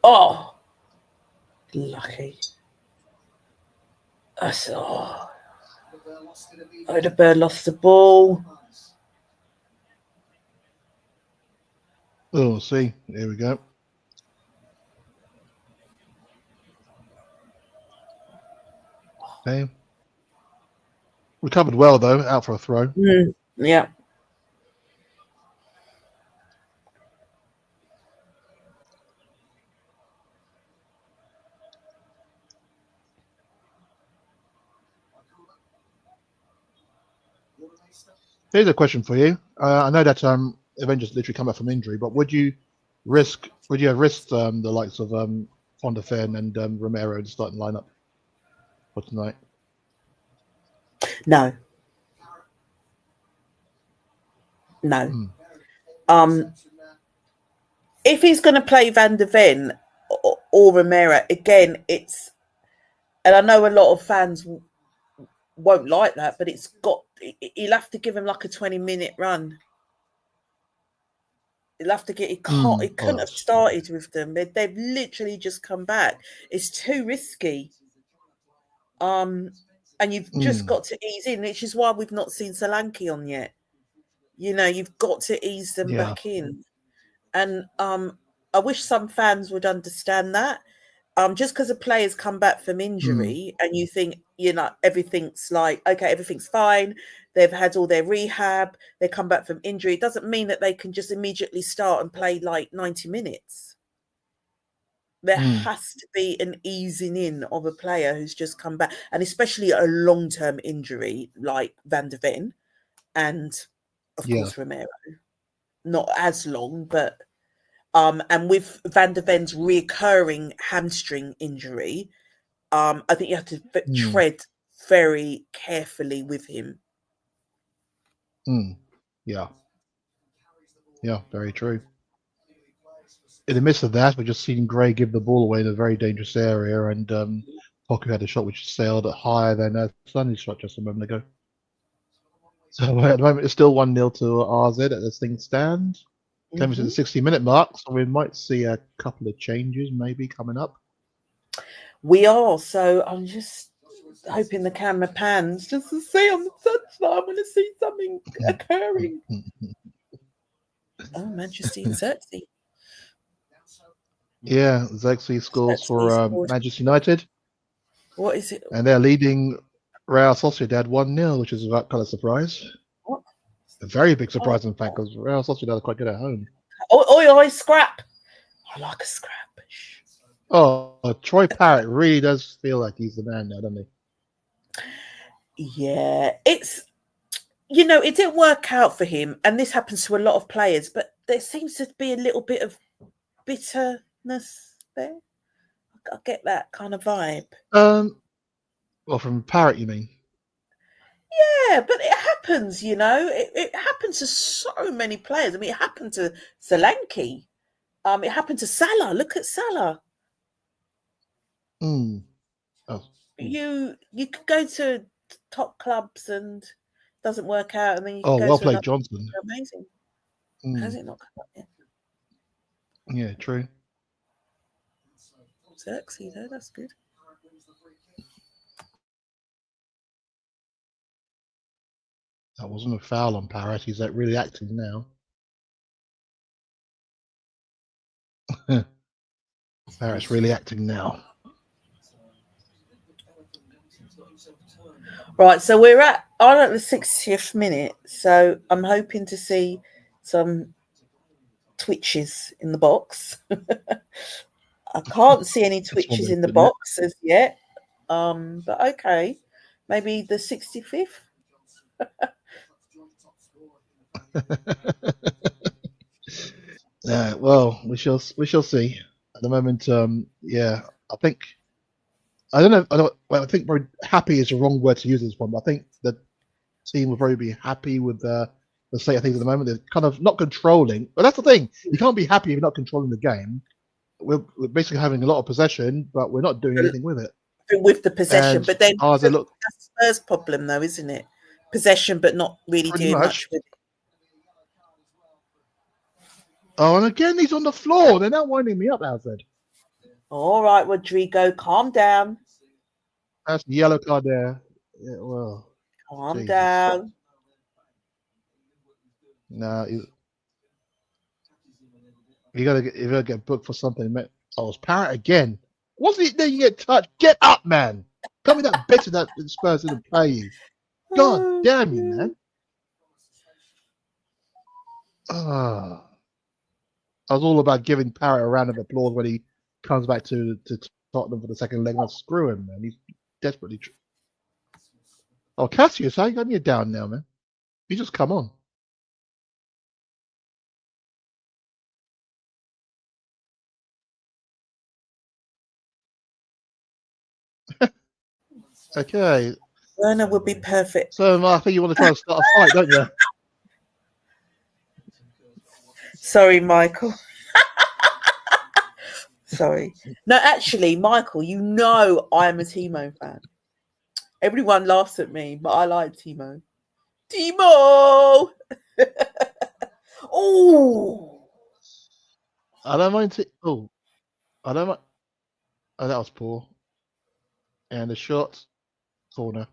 Oh, lucky. Oh, the bird lost the ball. Oh, see, here we go. Okay. Recovered well though, out for a throw. Yeah. Here's a question for you. I know that Avengers literally come back from injury, but would you have risked the likes of Van der Ven and Romero in the starting lineup for tonight? No. If he's going to play Van der Ven or Romero, again, it's, and I know a lot of fans won't like that, but he'll have to give him like a 20-minute run. He'll have to get, he couldn't have started with them. They've literally just come back. It's too risky. And you've just got to ease in, which is why we've not seen Solanke on yet. You know, you've got to ease them back in. And I wish some fans would understand that. just because a player's come back from injury and you think, everything's like, okay, everything's fine. They've had all their rehab. They come back from injury. It doesn't mean that they can just immediately start and play like 90 minutes. There has to be an easing in of a player who's just come back, and especially a long-term injury like Van der Ven and, of course, Romero. Not as long, but and with Van der Ven's recurring hamstring injury, I think you have to tread very carefully with him. Yeah, very true. In the midst of that, we've just seen Gray give the ball away in a very dangerous area, and Poku had a shot which sailed higher than Sonny's shot just a moment ago. So at the moment, it's still 1-0 to RZ as things stand. Coming to the 60-minute mark, so we might see a couple of changes maybe coming up. We are, so I'm just hoping the camera pans just to see on the touchline. I want to see something occurring. Oh, Manchester and Xerxes. Yeah, Xerxes scores for Manchester United. What is it? And they're leading Real Sociedad 1-0, which is a kind of surprise. What? A very big surprise, in fact, because Real Sociedad are quite good at home. Oi, scrap. I like a scrap. Oh, Troy Parrott really does feel like he's the man now, doesn't he? Yeah, it's, it didn't work out for him, and this happens to a lot of players, but there seems to be a little bit of bitterness there. I get that kind of vibe. Well, from Parrott, you mean? Yeah, but it happens, it happens to so many players. I mean, it happened to Solanke. It happened to Salah. Look at Salah. Oh. You could go to top clubs and it doesn't work out, and then you can go well to played, Johnson. Amazing. Has it not come up yet? Yeah, true. Xerxes, though, that's good. That wasn't a foul on Parrott. He's really acting now. Parrott's really acting now. Right, so we're at the 60th minute, so I'm hoping to see some twitches in the box. I can't see any twitches in the box as yet, but okay, maybe the 65th. Well, we shall see. At the moment, yeah, I think I don't know. I think very happy is the wrong word to use at this point. But I think the team will probably be happy with the state of things at the moment. They're kind of not controlling, but that's the thing. You can't be happy if you're not controlling the game. We're basically having a lot of possession, but we're not doing anything with it. With the possession, but then that's Spurs' problem, though, isn't it? Possession, but not really doing much with it. Oh, and again, he's on the floor. They're now winding me up, Alfred. All right, Rodrigo, calm down. That's the yellow card there. Yeah, well, calm down. No, you gotta get booked for something. Oh, it's Parrott again. Wasn't it there you get touched? Get up, man. Tell me that bitter that Spurs didn't play you. God damn you, man. I was all about giving Parrott a round of applause when he comes back to Tottenham for the second leg. Now screw him, man. He's desperately. Oh, Cassius, how you got me down now, man? You just come on. Okay. Werner would be perfect. So, I think you want to try and start a fight, don't you? Sorry, Michael. Sorry. No, actually, Michael, I'm a Timo fan. Everyone laughs at me, but I like Timo. Timo! Oh! I don't mind. I don't mind. Oh, that was poor. And the shot. Corner.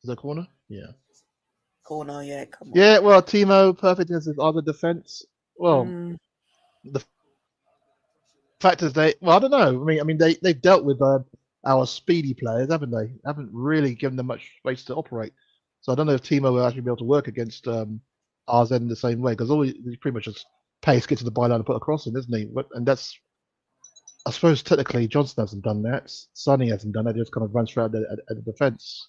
Is that corner? Yeah. Corner, yeah, come on. Yeah, well, Timo, perfect as his other defense. Well, the fact is, I don't know. I mean, they've dealt with our speedy players, haven't they? Haven't really given them much space to operate. So I don't know if Timo will actually be able to work against RZ in the same way, because all he's pretty much just pace, get to the byline and put a cross in, isn't he? And that's, I suppose, technically Johnson hasn't done that. Sonny hasn't done that. He just kind of runs throughout the defence.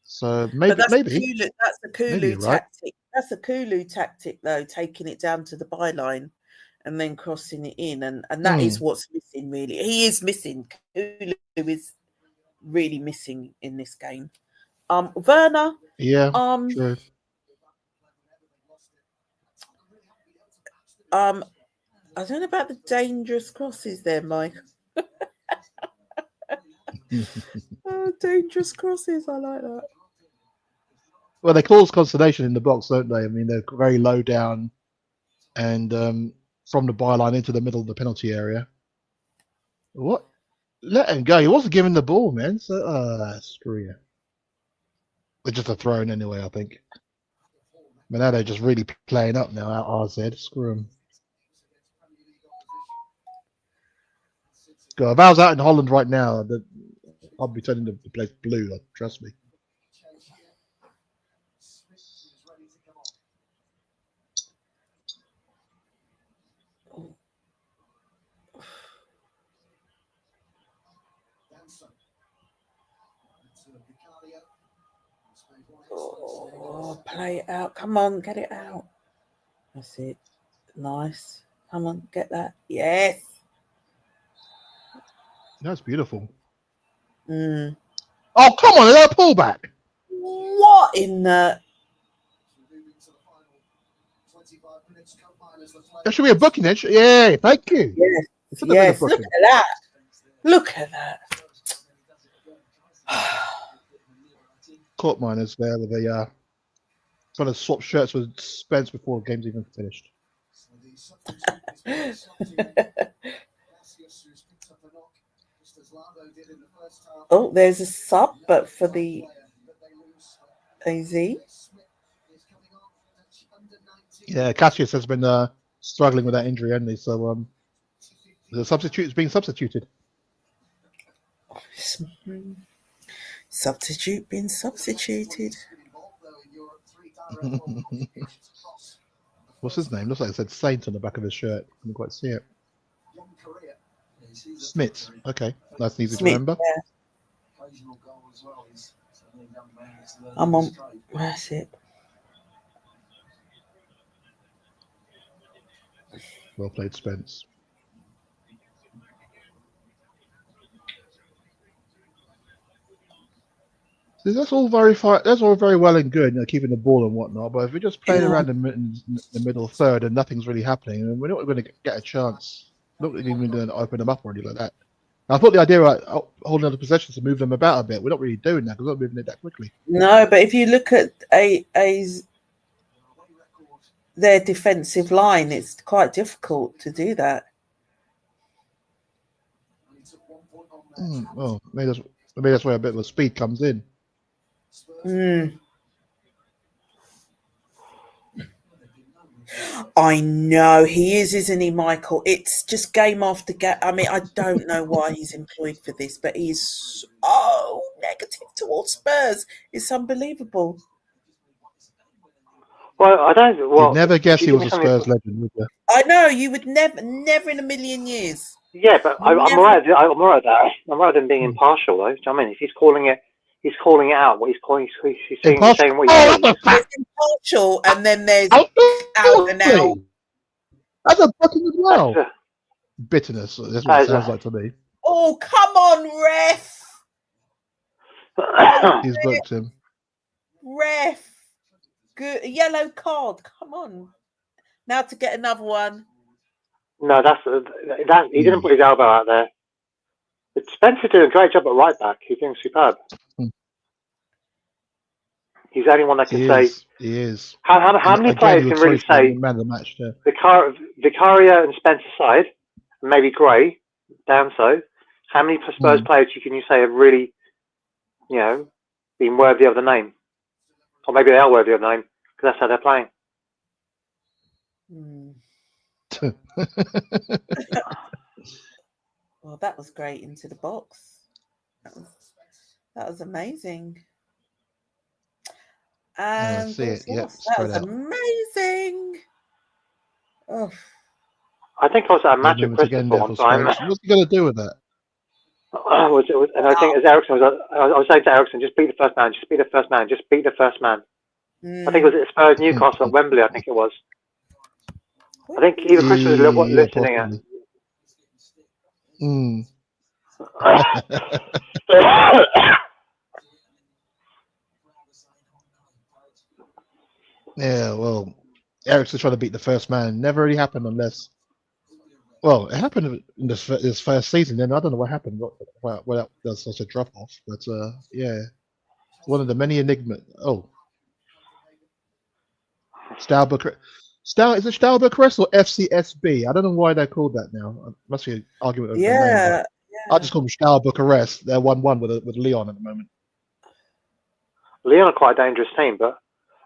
So maybe, But that's a maybe Kulu you're right. tactic. That's a Kulu tactic, though, taking it down to the byline and then crossing it in, and that is what's missing. Really, he is missing. Kulu is really missing in this game. Werner. Yeah. True. I don't know about the dangerous crosses there, Mike. Dangerous crosses, I like that. Well, they cause consternation in the box, don't they? I mean, they're very low down and from the byline into the middle of the penalty area. What? Let him go. He wasn't giving the ball, man. So, screw you. It's just a throw in anyway, I think. But now they're just really playing up now at RZ. Screw them. God, if I was out in Holland right now, I'd be turning the place blue. Trust me. Oh, play it out. Come on, get it out. That's it. Nice. Come on, get that. Yes. That's beautiful. Mm. Oh, come on, that pullback. What in the... There should be a booking edge. Yeah, thank you. Yes, yes. Look at that. Look at that. Court miners there with a trying to swap shirts with Spence before the game's even finished. Oh, there's a sub, but for the AZ. Yeah, Cassius has been struggling with that injury, hasn't he? So the substitute is being substituted. Substitute being substituted. What's his name? Looks like it said Saint on the back of his shirt. I couldn't quite see it. Smith. Okay, nice and easy to remember. Yeah. I'm on. That's it. Well played, Spence. See, that's all very well and good, keeping the ball and whatnot. But if we're just playing around in the middle third and nothing's really happening, we're not going to get a chance. We're not even going to open them up or anything like that. I thought the idea of holding on to possessions to move them about a bit. We're not really doing that because we're not moving it that quickly. No, but if you look at their defensive line, it's quite difficult to do that. Well, maybe that's where a bit of the speed comes in. I know he is, isn't he, Michael? It's just game after game. I mean, I don't know why he's employed for this, but he's so negative towards Spurs. It's unbelievable. Well, I don't. Well, you'd never guess he was a Spurs legend, would you? I know you would never in a million years. Yeah, but I'm right. I'm right with that. I'm right with him being impartial, though. Do you know what I mean? If he's calling it out. What he's calling, he's saying what he means. There's impartial, and then there's out and out. That's a booking as well. Bitterness. That's what it sounds like to me. Oh, come on, ref! He's booked him. Ref. Good yellow card. Come on. Now to get another one. No, he didn't put his elbow out there. But Spencer's doing a great job at right back. He's doing superb. He's the only one that can say. He is. How many players can really say man of the match? Yeah. Vicaria and Spencer side, and maybe Gray down so. How many Spurs players can you say have really, been worthy of the name? Or maybe they are worthy of the name because that's how they're playing. Well, that was great into the box. That was amazing. And see it. Yep, that spread was out. amazing. Oh, I think I was at a match Good with movement again Christopher there one for time. Stokes. What's he going to do with that? And I think as Ericsson I was saying to Ericsson, just beat the first man, just beat the first man, just beat the first man. I think it was at Spurs Newcastle at Wembley. I think it was. I think either Chris was listening. Possibly. Yeah, well, Ericsson's trying to beat the first man. Never really happened unless. Well, it happened in this first season. Then I don't know what happened. What there's such a drop off, but yeah, one of the many enigmas. Oh, Stalbucharest. Is it Stalbucharest or FCSB? I don't know why they're called that now. Must be an argument over the name. I just call them Stalbucharest. They're 1-1 with Leon at the moment. Leon are quite a dangerous team, but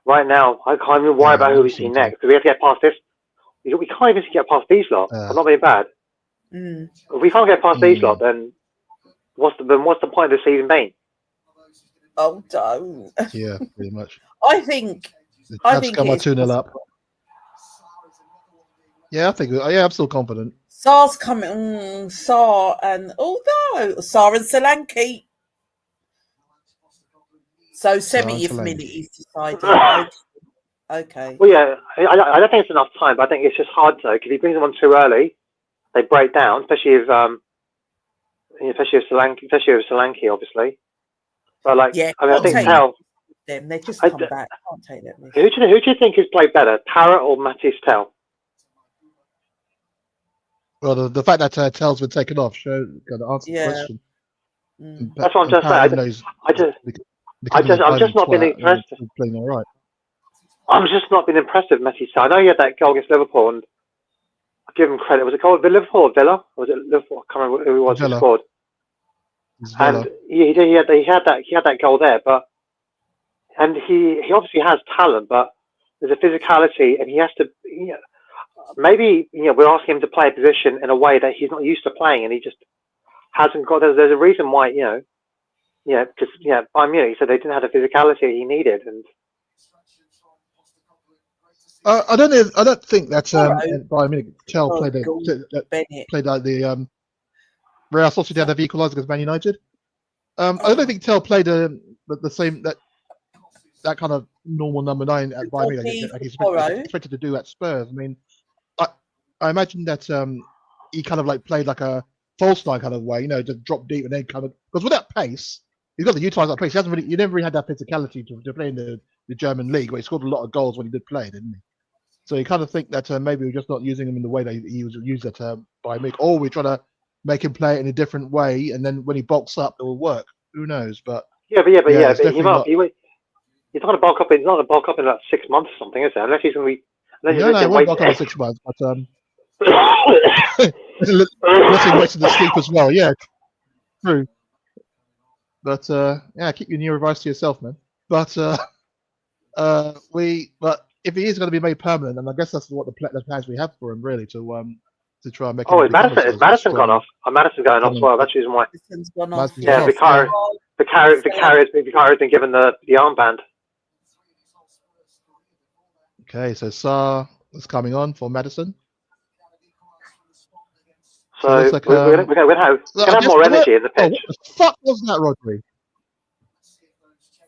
right now I can't even worry about who we see next because we have to get past this. We can't even get past these lot. I'm not being bad. If we can't get past these lot, then what's the point of the season being? Oh, don't. Yeah, pretty much. I think come 2-0 up. Yeah, I'm still confident. Sar's coming. Sar and Sar and Solanke. So 70th minute is decided. Okay. Well, yeah, I don't think it's enough time, but I think it's just hard though because if he brings them on too early, they break down, especially if Solanke, obviously. But like, yeah, I mean, I think Tell. They just come back. I can't take that. Who do you think has played better, Parrott or Matisse Tell? Well, the fact that Tell's been taken off shows kind of answers the question. That's what I'm just saying. I'm just not been impressed. Playing all right. I'm just not been impressed with Matisse Tell. I know he had that goal against Liverpool, and I give him credit. Was it called Liverpool or Villa? Or was it Liverpool? I can't remember who it was who scored. And he had that goal there, and he obviously has talent, but there's a physicality, and he has to. Maybe we're asking him to play a position in a way that he's not used to playing, and he just hasn't got. There's a reason why because Bayern Munich said they didn't have the physicality he needed, and I don't think that Bayern Munich Tell played like the Real Sociedad have equalised against Man United. I don't think Tell played the same that kind of normal number 9 at Bayern Munich like he's expected to do at Spurs. I mean, I imagine that he kind of like played like a false 9 kind of way, just drop deep and then kind of because with that pace, he's got to utilise that pace. He never really had that physicality to play in the German league, where he scored a lot of goals when he did play, didn't he? So you kind of think that maybe we're just not using him in the way that he was used at Bayern Munich, or we're trying to make him play it in a different way, and then when he bulks up, it will work. Who knows? But he's not going to bulk up. He's not going to bulk up in like 6 months or something, is it? Unless he's going to be. He won't bulk up in 6 months, but unless he waits in the sleep as well. Yeah, true. But keep your new advice to yourself, man. But if he is going to be made permanent, and I guess that's what the plans we have for him, really, to try and make. Oh, is Madison gone off? Oh, Madison's going off as well. That's the reason why. Madison's gone off. Yeah, Vicaria's been given the armband. Okay, so Sarr is coming on for Madison. So we're going to have more energy in the pitch. What the fuck was that, Rodri?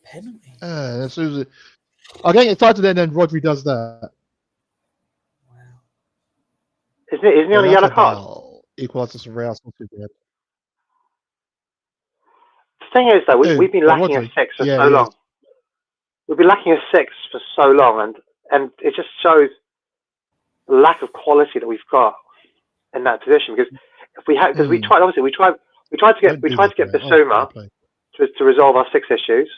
Penalty. I'm getting excited then Rodri does that. Wow. Isn't he on a yellow card? Equalises for Real Sociedad. The thing is, though, we've been lacking a 6 for so long. We've been lacking a 6 for so long, and it just shows the lack of quality that we've got in that position. Because we tried to get Bissouma to resolve our 6 issues.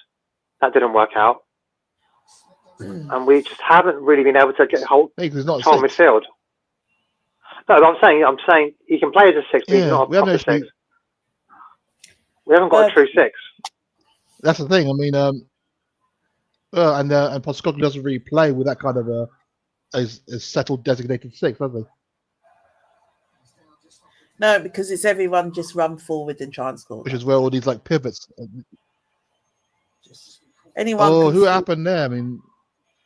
That didn't work out, and we just haven't really been able to get hold midfield. No, I'm saying he can play as a 6, but he's not a proper 6. We haven't got a true 6. That's the thing. I mean, and Postecoglou doesn't really play with that kind of a settled designated 6, does he? No, because it's everyone just run forward and try and score. Which is where all these like pivots. Anyone. Oh, can who score. happened there? I mean,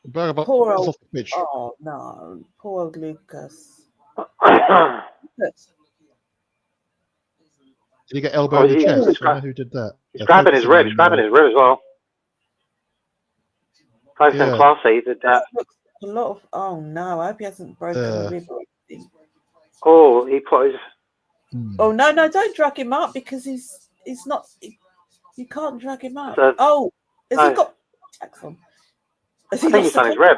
Bergvall Poor is old. off the pitch. Oh no, poor old Lucas. Did he get elbowed in the chest? I don't know who did that. He's grabbing his rib. He's grabbing his rib as well. Close and classy did that. A lot of. Oh no, I hope he hasn't broken a rib or anything. Oh, he put his. Oh no, don't drag him up because he's not. You can't drag him up. So, oh, has he got contacts on? I think he's on his rib.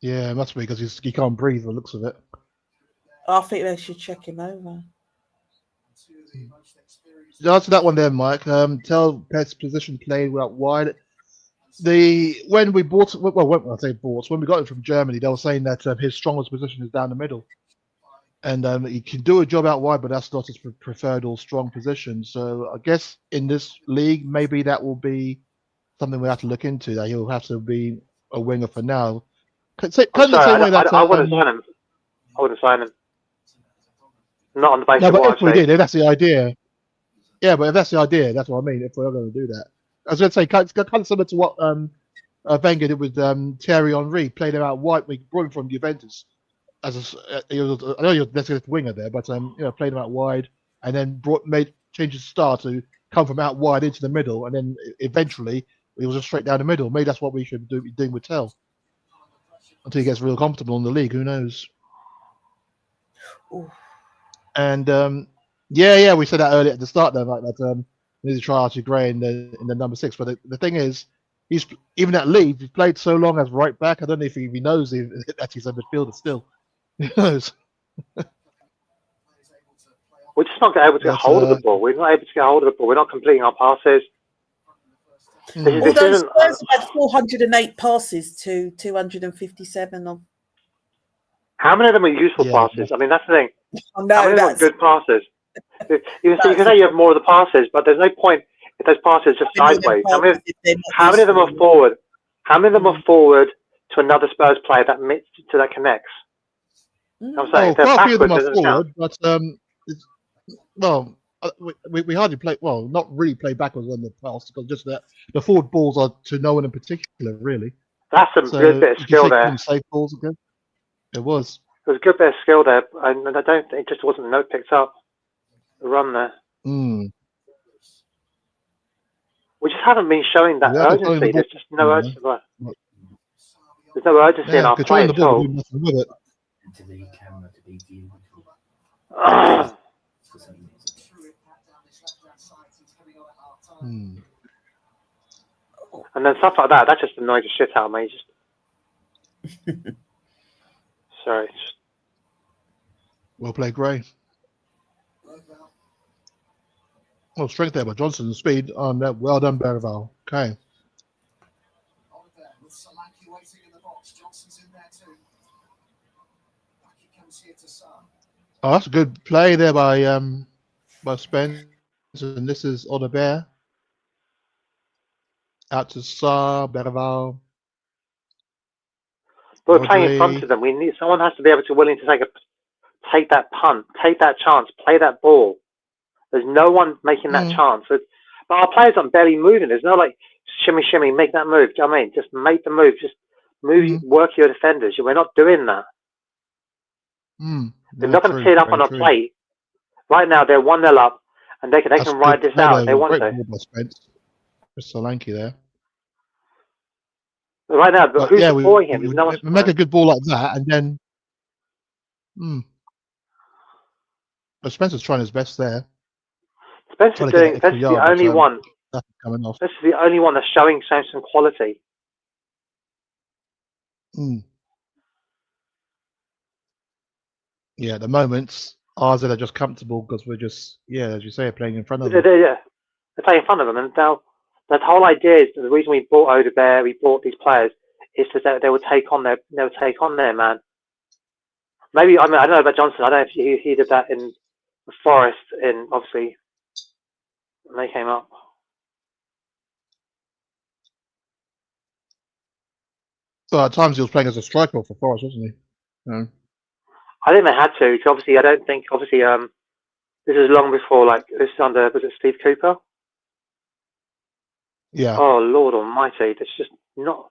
Yeah, it must be because he can't breathe. The looks of it. I think they should check him over. Answer that one there, Mike. Tell Pet's position played out wide. When we bought, when I say bought, when we got him from Germany, they were saying that his strongest position is down the middle, and he can do a job out wide, but that's not his preferred or strong position. So I guess in this league, maybe that will be something we have to look into. That he'll have to be a winger for now. I wouldn't sign him. I wouldn't sign him. Not on the basis of what if we did, that's the idea. Yeah, but if that's the idea, that's what I mean. If we're going to do that, I was going to say kind of similar to what Wenger did with Thierry Henry, played him out wide. We brought him from Juventus I know you're designated winger there, but played him out wide and then changed his style to come from out wide into the middle, and then eventually it was just straight down the middle. Maybe that's what we should be doing with Tell until he gets real comfortable in the league. Who knows? Ooh. And yeah, we said that earlier at the start there, like that we need to try Archie Gray in the number 6. But the thing is, he's even at Leeds, he's played so long as right back. I don't know if he knows that he's a midfielder still. Who knows? We're just not able to get hold of the ball. We're not able to get hold of the ball. We're not completing our passes. Although Spurs had 408 passes to 257 of. How many of them are useful passes? I mean, that's the thing. Oh, no, how many are good passes? You can say you have more of the passes, but there's no point if those passes are just sideways. How many of them are forward? How many of them are forward to another Spurs player that connects? I'm saying quite a few of them are forward, but we hardly play. Well, not really play backwards on the pass because just that the forward balls are to no one in particular, really. That's a good bit of skill there. Safe balls again. It was. There was a good bit of skill there, and I don't think it just wasn't picked up the run there. We just haven't been showing that urgency. There's just no urgency. There's no urgency in our play at all. And then stuff like that just annoys the shit out of me. Sorry. Well played, Gray. Well, strength there by Johnson. Speed on that. Well done, Bergvall. Okay. Oh, that's a good play there by Spence. And this is Odobert. Out to Sarr, Bergvall. We're playing in front of them. Someone has to be able to willing to take that punt, take that chance, play that ball. There's no one making that chance. But our players aren't barely moving. There's no shimmy, make that move. Do you know what I mean? Just make the move. Just move, work your defenders. We're not doing that. They're not going to sit up on a plate. Right now, they're 1-0 up, and they can ride this out if they want to. Mr. Solanke there. But right now, who's supporting him? We make a good ball like that, and then. But Spencer's trying his best there. Spencer's the only one. This is the only one that's showing some quality. Yeah, at the moment, ours are just comfortable because we're just, as you say, playing in front of them. They're playing in front of them, and now that whole idea is the reason we bought Odobert, we bought these players, is that they would take on their man. Maybe I don't know about Johnson. I don't know if he did that in the Forest, obviously when they came up. Well, at times he was playing as a striker for Forest, wasn't he? I think they had to. 'Cause obviously, I don't think. Obviously, this is long before. Like this is under. Was it Steve Cooper? Yeah. Oh Lord Almighty! It's just not.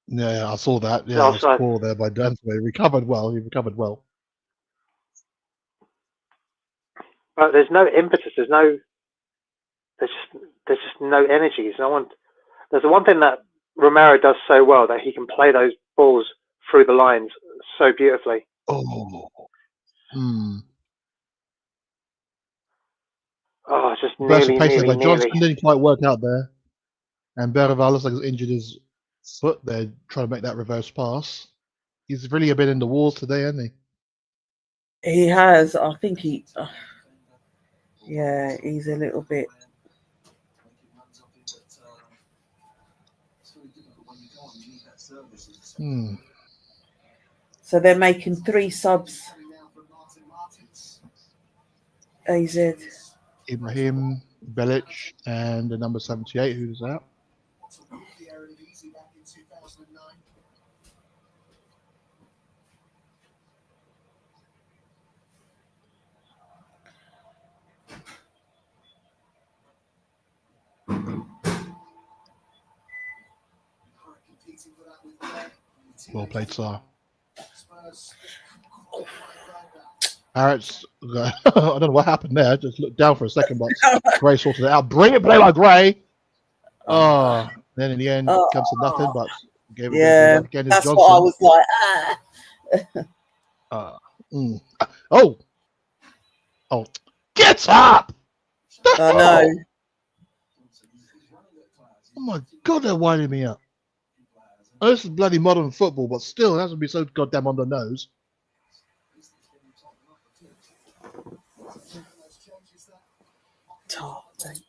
Yeah, I saw that. Yeah, No, that was poor there by Danzo. He recovered well. But there's no impetus. There's just no energy. There's no one. There's the one thing that Romero does so well, that he can play those balls through the lines so beautifully. Oh. Oh, it's just Burst of nearly, pace there by nearly, Johnson nearly. didn't quite work out there. And Berval looks like he's injured his foot there, trying to make that reverse pass. He's really a bit in the walls today, hasn't he? He has. I think he. Yeah, he's a little bit. So they're making 3 subs. AZ. Ibrahim, Belic, and the number 78, who's out. Well played, Sar. Parrots, I don't know what happened there. Just looked down for a second, but Gray sorted it out. Brilliant play by Gray. Oh, then in the end, comes to nothing, but gave it back again. That's Johnson. what I was like. Oh, get up! I know. Oh my God, they're winding me up. Oh, this is bloody modern football, but still, it hasn't been so goddamn on the nose. Oh, thanks.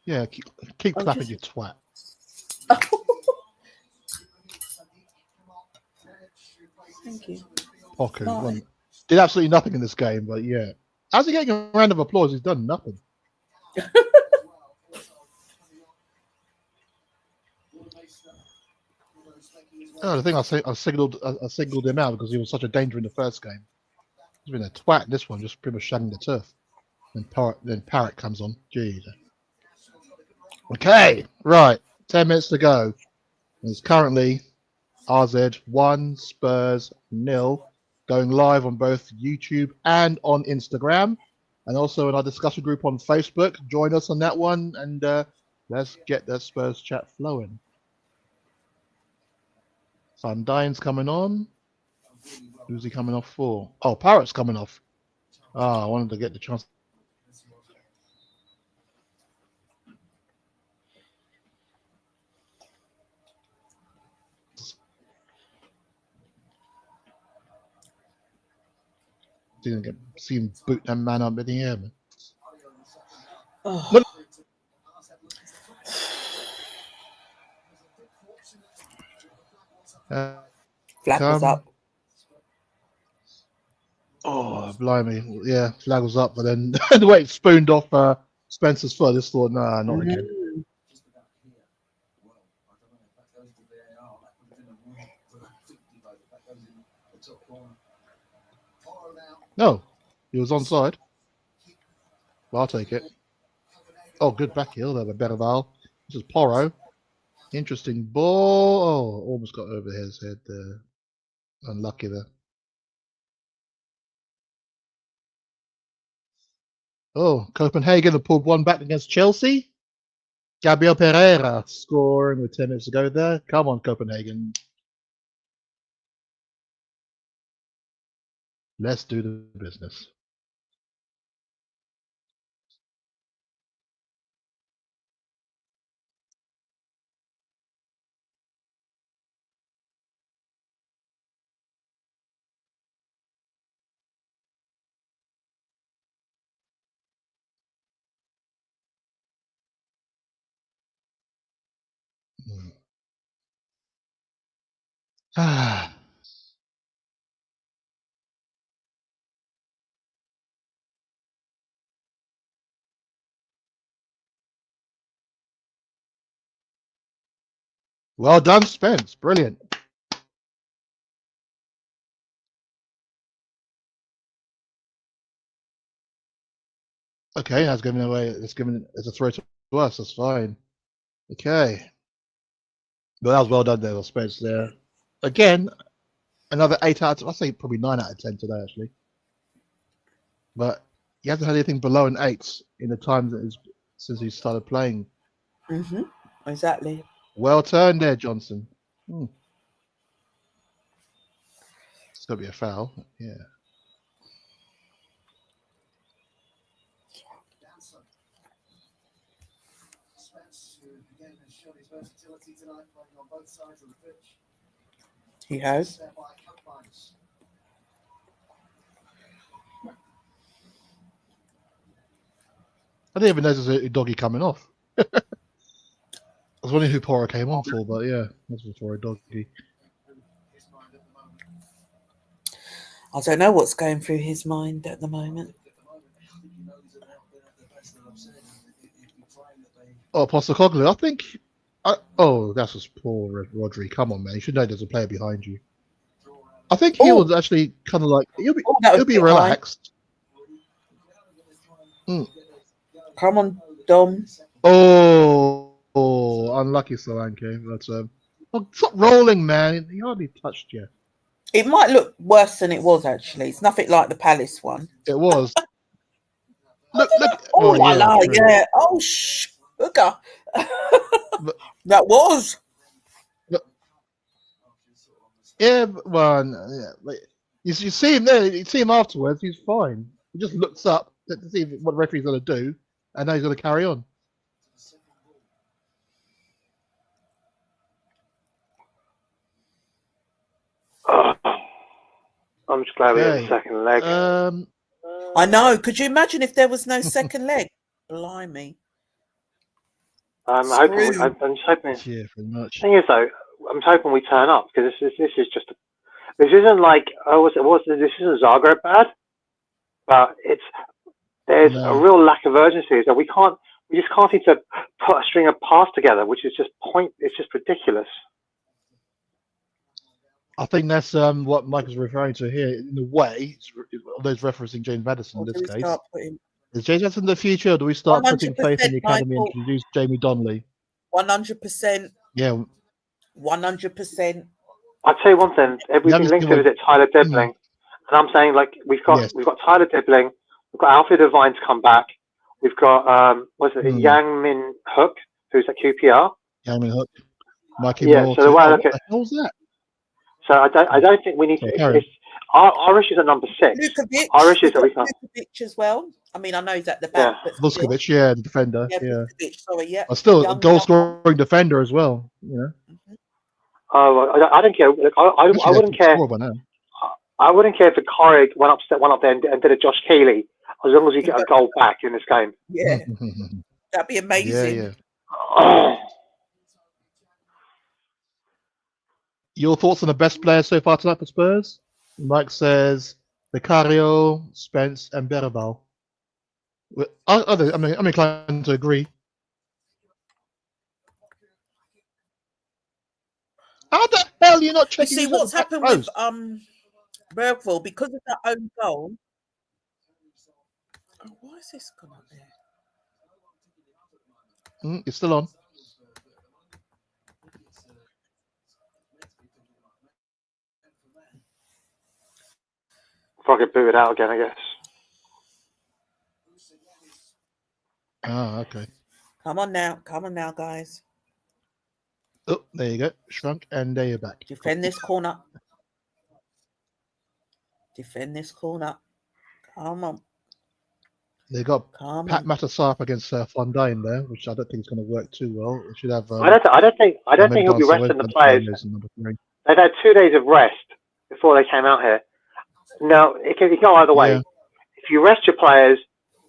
Yeah, keep clapping, you twat. Thank you. Poku did absolutely nothing in this game, but yeah. How's he getting a round of applause? He's done nothing. Oh, the thing I singled him out because he was such a danger in the first game. He's been a twat in this one, just pretty much shagging the turf. Then Parrot comes on. Jeez. Okay, right. 10 minutes to go. It's currently RZ 1, Spurs 0, going live on both YouTube and on Instagram, and also in our discussion group on Facebook. Join us on that one, and let's get that Spurs chat flowing. Sundine's coming on. Who's he coming off for? Oh, Parrot's coming off. I wanted to get the chance. See him boot that man up in the air, man. Oh. Flag was up. Oh, blimey. Yeah, flag was up, but then the way it spooned off Spencer's foot, I just thought, nah, not again. No, he was onside. Well, I'll take it. Oh, good back heel there by Berval. This is Porro. Interesting ball. Oh, almost got over his head there. Unlucky there. Oh, Copenhagen have pulled one back against Chelsea. Gabriel Pereira scoring with 10 minutes to go there. Come on, Copenhagen. Let's do the business. Well done, Spence. Brilliant. Okay, that's given away. It's given as a throw to us. That's fine. Okay, but that was well done there, Spence. There again, another 8 out of, I say probably 9 out of 10 today actually. But he hasn't had anything below an 8 in the time that is since he started playing. Exactly. Well turned there, Johnson. It's got to be a foul. Yeah. Spence, who again has shown his versatility tonight, playing on both sides of the pitch. He has. There by Alkmaar. I didn't even notice a doggy coming off. I was wondering who Pora came on for, but yeah, this was for a doggy. I don't know what's going through his mind at the moment. Oh, Postecoglou, I think. Oh, that's just poor Rodri. Come on, man. You should know there's a player behind you. I think he was actually kind of like he'll be relaxed. Come on, Dom. Oh, unlucky Solanke. But stop rolling, man. He hardly touched you. It might look worse than it was actually. It's nothing like the Palace one. It was. Look. Oh, yeah. Oh, sugar. That was. Yeah, well, you see him there. You see him afterwards. He's fine. He just looks up to see what the referee's going to do, and now he's going to carry on. I'm just glad we had a second leg. I know. Could you imagine if there was no second leg? Blimey. I'm just hoping. Yeah, pretty much. Thing is, though, I'm hoping we turn up because this is just. This isn't like this isn't Zagreb bad, but there's a real lack of urgency. So we just can't seem to put a string of pass together, which is just It's just ridiculous. I think that's what Mike is referring to here. In a way, those referencing James Madison in this case. Is James Madison the future, or do we start putting faith in the academy and introduce Jamie Donnelly? 100%. Yeah. 100%. I'd say one thing. Everything linked to it, Tyler Dibbling. And I'm saying, like, we've got Tyler Dibbling, we've got Alfie Devine to come back, we've got Yang Min Hook, who's at QPR. Yang Min Hook. Mikey Moore. So the way I look at how's that? So I don't think we need to. Our issues are number 6. Lukovic, our issues are Lukovic as well. I mean, I know he's at the back. Yeah. Vuskovic, yeah, the defender. Yeah. Vuskovic, sorry, yeah. But still, a goal-scoring defender as well. You know. Oh, I don't care. Like, I wouldn't care. I wouldn't care if Corrig went up there and did a Josh Keeley, as long as he get a goal back in this game. Yeah, that'd be amazing. Yeah. Your thoughts on the best players so far tonight for Spurs? Mike says Vicario, Spence, and Berabal. I'm inclined to agree. How the hell are you not checking? You see what's happened with Bergvall because of that own goal. Oh, why is this gone up there? It's still on. If I could boot it out again, I guess. Ah, okay. Come on now, guys. Oh, there you go. Shrunk, and there you're back. Defend this corner. Come on. They got Pat Matasar against Van Dijn there, which I don't think is going to work too well. It should have. I don't think he'll be resting the players. They've had 2 days of rest before they came out here. Now it can go either way. Yeah. If you rest your players,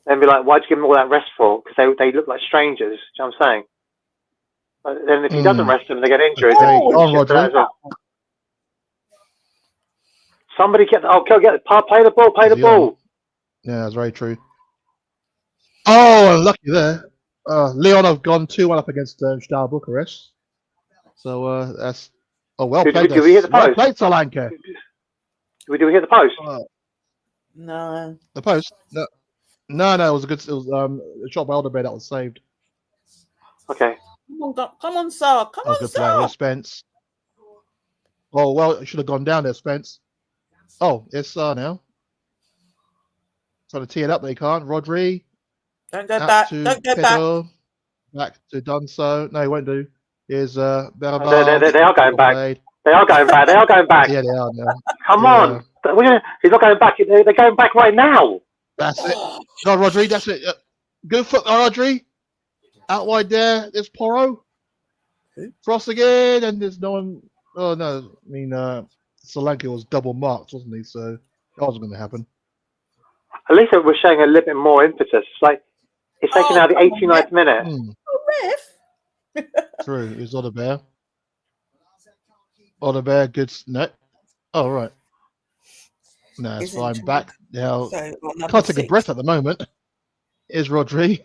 then be like, why'd you give them all that rest for? Because they look like strangers. Do you know what I'm saying? But then if he doesn't rest them, they get injured. Okay. Somebody play the ball. Play the ball. Yeah, that's very true. Oh, lucky there. Leon have gone 2-1 up against Steaua Bucharest. So that's well played. Did we hit the post? Well played, Solanke. Did we hit the post? No. The post? No. No, it was a good. It was a shot by Alderweireld that was saved. Okay. Come on, Sar. Come That was on, a good play. Here's Sar. Spence. Oh well, it should have gone down there, Spence. Oh, it's now. Trying to tee it up, they can't. Rodri. Don't go Out back. to Don't go back. Pedro. Back to Dunso. No, he won't do. Here's Berabal. They are going back. Played. They are going back. They are going back. Yeah, they are now. Come Yeah. on. He's not going back. They're going back right now. That's it. No, Rodri, that's it. Good foot, Rodri. Out wide there. There's Porro. Cross again, and there's no one. Oh, no. I mean, Solanke was double marked, wasn't he? So that wasn't going to happen. At least we're showing a little bit more impetus. Like, it's taken out the 89th minute. Ref. True. It was Alderweireld. Alderweireld, good. No. Oh, right. No, it's fine. Back now. Can't take a breath at the moment. Here's Rodri.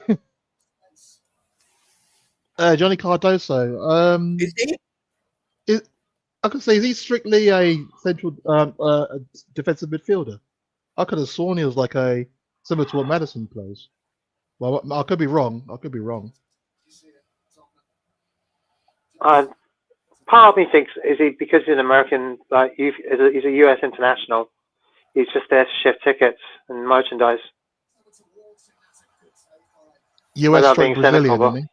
Johnny Cardoso. Is he? I could say, is he strictly a central a defensive midfielder? I could have sworn he was like a similar to what Madison plays. Well, I could be wrong. Part of me thinks, is he, because he's an American, like he's a US international, he's just there to shift tickets and merchandise. US straight Brazilian, isn't he?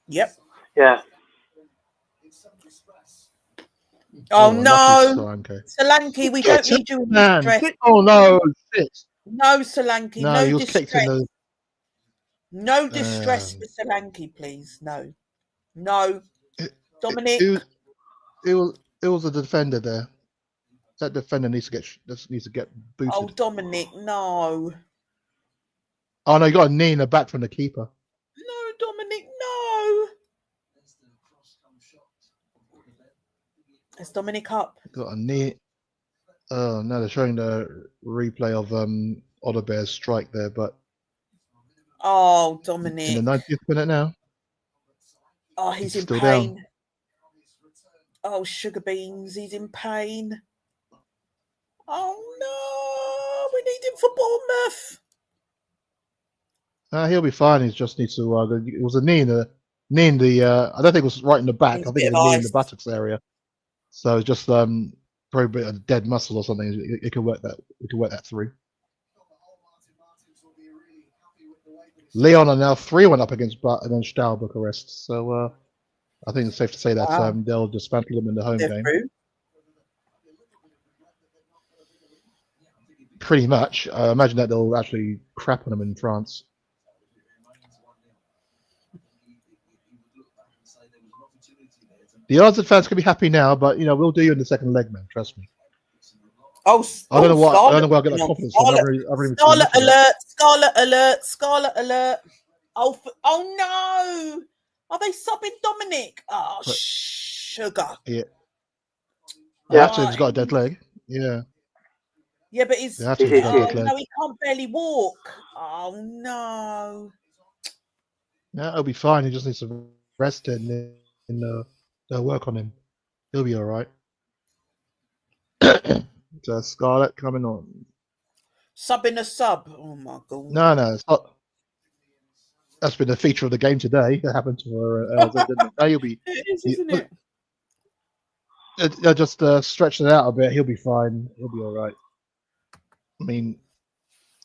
Yep. Yeah. Oh no, Solanke, we don't need you in distress. Oh no, shit. No, Solanke, no he was distress. kicked in the... No distress for Solanke, please. No. Dominic. It was a defender there. That defender needs to get booted. Oh, Dominic, no. Oh no, you got a knee in the back from the keeper. No, Dominic, no. It's Dominic up. Got a knee. Oh no, they're showing the replay of Alderweireld's strike there, but oh, Dominic. In the 90th minute now. Oh, he's in pain. Down. Oh, sugar beans, he's in pain. Oh no, we need him for Bournemouth. He'll be fine. He just needs to. It was a knee in the. I don't think it was right in the back. I think it was a knee in the buttocks area. So it's just probably a bit of dead muscle or something. It could work that. It could work that through. Leon are now 3-1 up against Steaua Bucharest. So I think it's safe to say that they'll dismantle them in the home game. Through. Pretty much. I imagine that they'll actually crap on them in France. The Arsenal fans can be happy now, but we'll do you in the second leg, man. Trust me. Oh, I don't know why I get that confidence. Scarlet alert! Scarlet alert! Scarlet alert! Oh no! Are they subbing Dominic? Oh, sugar. Yeah. Actually, he's got a dead leg. Yeah. Yeah, but he's no, he can't barely walk. Oh no. Yeah, he'll be fine. He just needs to rest and they'll work on him. He'll be all right. So Scarlett coming on. Subbing a sub. Oh my god. No, it's not. That's been a feature of the game today. That happened to her. He'll be. It is, isn't it? They'll just stretch it out a bit. He'll be fine. He'll be all right. I mean,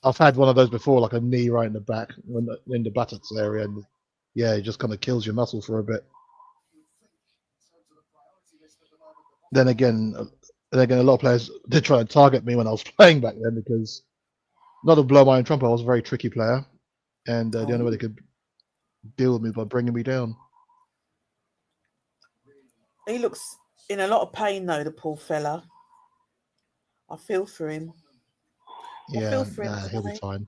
I've had one of those before, like a knee right in the back, in the buttocks area, and yeah, it just kind of kills your muscle for a bit. Then again, a lot of players did try to target me when I was playing back then because, not to blow my own trumpet, I was a very tricky player, and the only way they could deal with me by bringing me down. He looks in a lot of pain, though, the poor fella. I feel for him. Yeah, he'll be fine.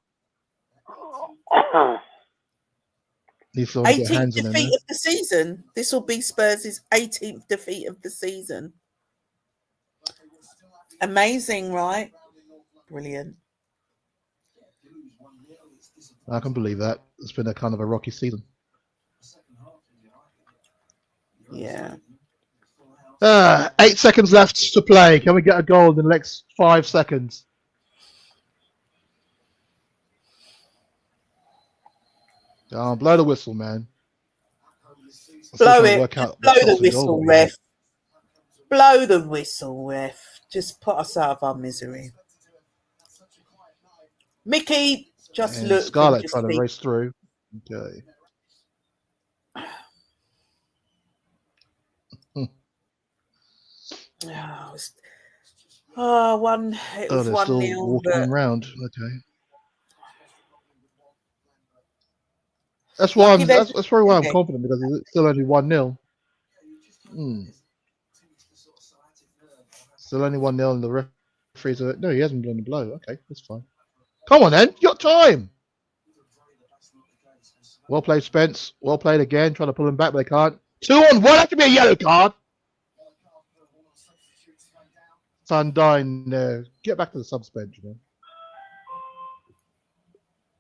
18th defeat of the season. This will be Spurs' 18th defeat of the season. Amazing, right? Brilliant. I can believe that. It's been a kind of a rocky season. Yeah. 8 seconds left to play. Can we get a goal in the next 5 seconds? Blow the whistle, man. I'm still Blow trying to it. work Just out blow what the shots and goals whistle, are going on. ref. Blow the whistle, ref. Just put us out of our misery. Mickey, just And look and Scarlett just trying to think. race through. Okay. Oh, it was They're still 1-0, walking but round. Okay. That's why lucky I'm. there's That's probably why I'm a confident because it's still only 1-0. Still only 1-0, and the referees are no. He hasn't blown the blow. Okay, that's fine. Come on, then. You got time. Well played, Spence. Well played again. Trying to pull him back, but they can't. 2-on-1. That could be a yellow card. Sundine, get back to the subs bench, man.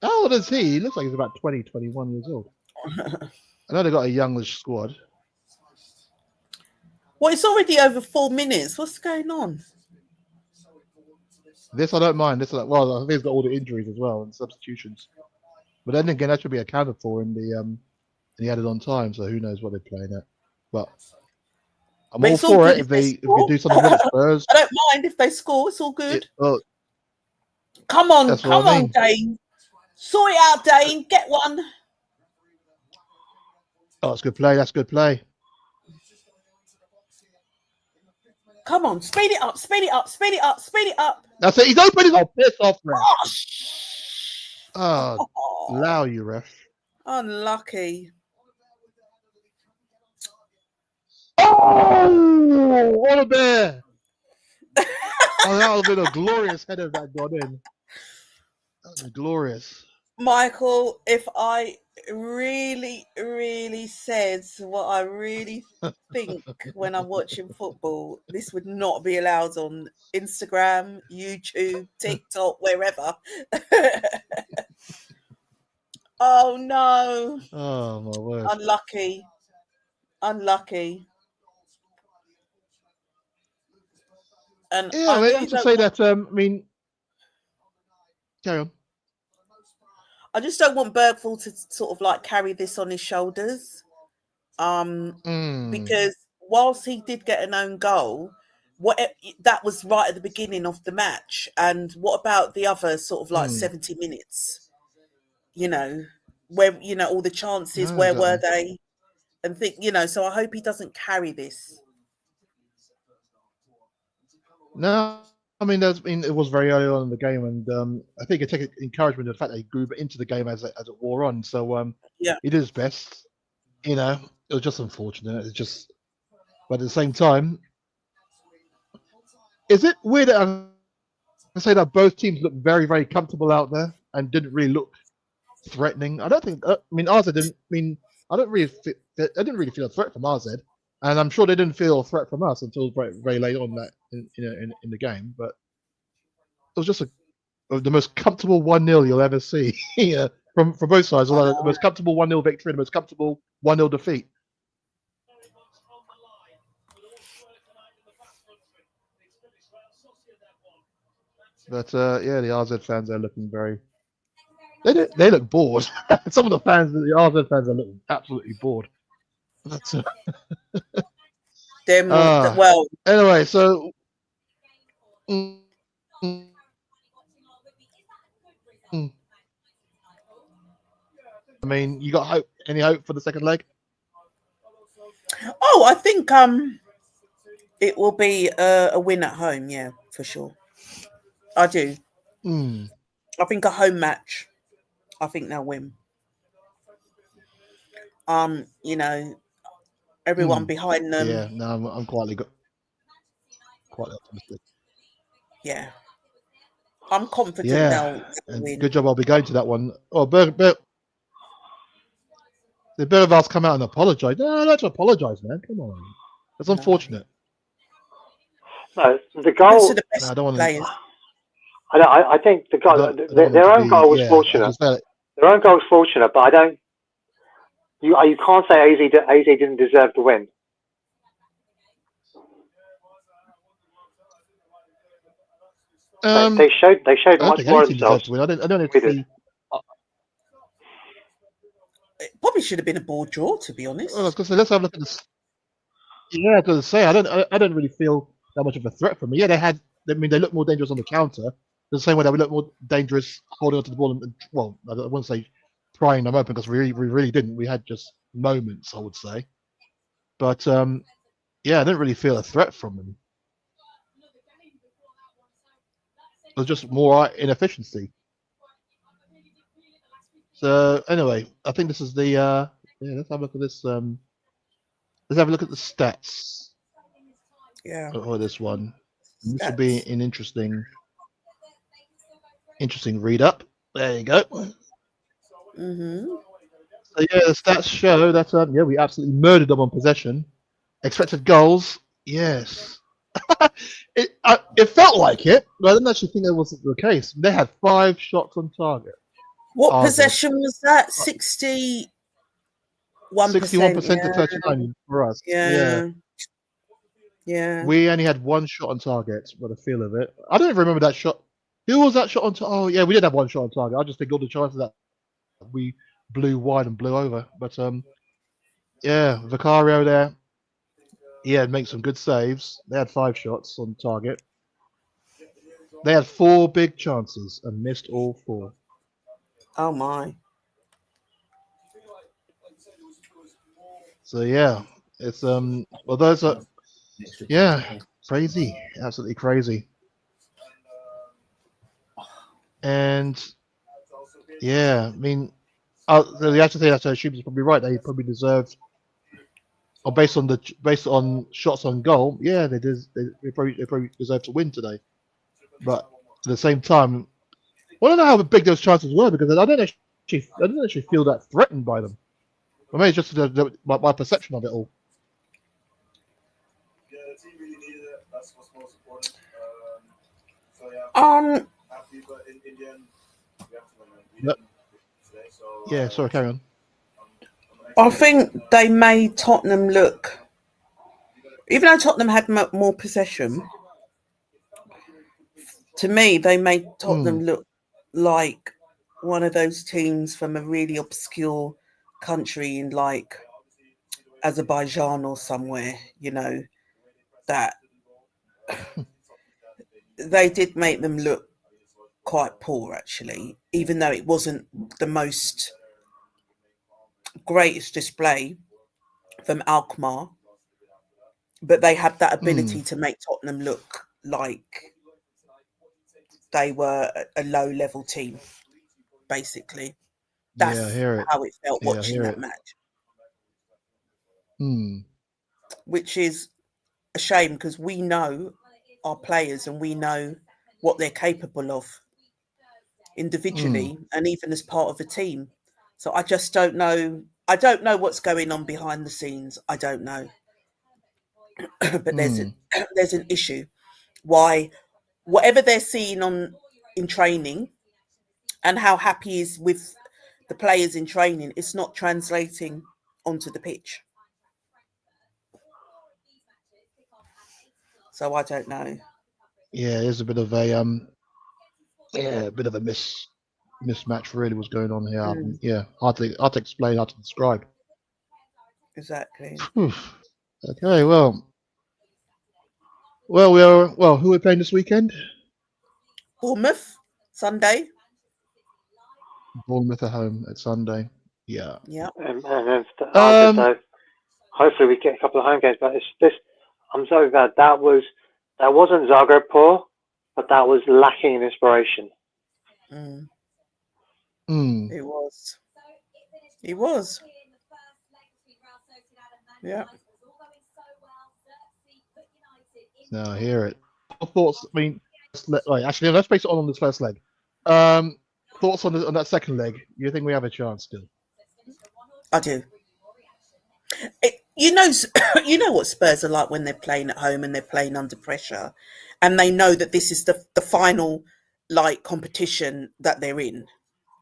How old is he? He looks like he's about 20, 21 years old. I know they got a youngish squad. Well, it's already over 4 minutes. What's going on? This I don't mind. This well, I think he's got all the injuries as well and substitutions. But then again, that should be accounted for in the added on time. So who knows what they're playing at? But I'm But all it's all for good it if if they they score. do something good at Spurs. I don't mind if they score. It's all good. Well, Come on, that's what I mean. Dane. Sort it out, Dane. Get one. Oh, that's good play. That's good play. Come on, speed it up, speed it up, speed it up, speed it up. That's it. He's open. He's piss off, ref. Oh, Allow you, ref. Unlucky. Oh, what a bear! Oh, that would have been a glorious header if that got in. That would be glorious. Michael, if I really, really said what I really think when I'm watching football, this would not be allowed on Instagram, YouTube, TikTok, wherever. Oh no. Oh my word. Unlucky. And Yeah, I I really have to don't say want, that. I mean, carry on. I just don't want Bergvall to sort of like carry this on his shoulders. Because whilst he did get an own goal, that was right at the beginning of the match. And what about the other sort of like 70 minutes? You know, where all the chances, No, where exactly. were they? And think, so I hope he doesn't carry this. No, I mean, it was very early on in the game, and I think it took encouragement in the fact that he grew into the game as it wore on. So Yeah, he did his best. It was just unfortunate. But at the same time, is it weird that I say that both teams looked very, very comfortable out there and didn't really look threatening? I don't think. I mean, AZ didn't. I mean, I didn't really feel a threat from AZ, and I'm sure they didn't feel a threat from us until very, very late on that in the game. But it was just the most comfortable 1-0 you'll ever see from both sides. The most comfortable 1-0 victory, and the most comfortable 1-0 defeat. But yeah, the RZ fans are looking very. They look bored. Some of the RZ fans are looking absolutely bored. That's well. Anyway, so. Mm, mm. I mean, you got hope? Any hope for the second leg? Oh, I think it will be a win at home. Yeah, for sure. I do. I think a home match. I think they'll win. Everyone behind them. Yeah, no, I'm quite optimistic. Yeah, I'm confident they'll win. Good job. I'll be going to that one. Oh, the Bergvalls come out and apologise. No, don't apologise, man. Come on, that's unfortunate. No, the goal. I don't want to. I think the goal. Their own goal was fortunate. Their own goal was fortunate, but I don't. You can't say AZ didn't deserve to win. They showed much more themselves. I don't know if probably should have been a board draw, to be honest. Well, I was going to say, let's have a look at this. Yeah, I was going to say, I don't really feel that much of a threat from them. Yeah, they look more dangerous on the counter. The same way that we look more dangerous holding onto the ball. And, well, I wouldn't say prying them open because we really didn't. We had just moments, I would say. But yeah, I didn't really feel a threat from them. It was just more inefficiency. So anyway, I think this is the yeah. Let's have a look at this. Let's have a look at the stats. Yeah. For this one, this should be an interesting read up. There you go. Mm-hmm. So yeah, the stats show that yeah, we absolutely murdered them on possession. Expected goals, yes. It felt like it, but I didn't actually think that was the case. They had 5 shots on target. What possession was that? 61%. 61% to 39 for us. Yeah. We only had 1 shot on target, by the feel of it. I don't even remember that shot. Who was that shot on target? Oh, yeah, we did have 1 shot on target. I just think all the chances that we blew wide and blew over. But yeah, Vicario there. Yeah, make some good saves. They had 5 shots on target. They had 4 big chances and missed all 4. Oh my! So yeah, it's well, those are crazy, absolutely crazy. And yeah, I mean, the actual thing that I assume is probably right. They probably deserved, or based on shots on goal, yeah, they probably deserve to win today. But at the same time, I don't know how big those chances were because I didn't actually feel that threatened by them. I mean, it's just my perception of it all. Yeah, the team really needed it. That's what's most important. So yeah. Happy, but in the end, we have to win. Yep. Today, so, yeah, sorry, carry on. I think they made Tottenham look, even though Tottenham had more possession, to me, they made Tottenham look like one of those teams from a really obscure country in like Azerbaijan or somewhere, you know, that they did make them look quite poor, actually, even though it wasn't the most greatest display from Alkmaar, but they had that ability to make Tottenham look like they were a low-level team, basically. That's how it felt watching that match. Which is a shame because we know our players and we know what they're capable of individually and even as part of a team. So I just don't know. I don't know what's going on behind the scenes. I don't know. But there's an issue. Why whatever they're seeing in training and how happy he is with the players in training, it's not translating onto the pitch. So I don't know. Yeah, there's a bit of a mismatch really was going on here. Yeah, hard to explain, hard to describe. Exactly. Okay, well, who are we playing this weekend? Bournemouth, Sunday. Bournemouth at home at Sunday. Yeah. Yeah. And so hopefully we get a couple of home games. But I'm so glad that wasn't Zagreb poor, but that was lacking in inspiration. It was. It was. Yeah. No, I hear it. Thoughts? I mean, actually, let's base it on this first leg. Thoughts on that second leg? You think we have a chance still? I do. You know what Spurs are like when they're playing at home and they're playing under pressure, and they know that this is the final competition that they're in.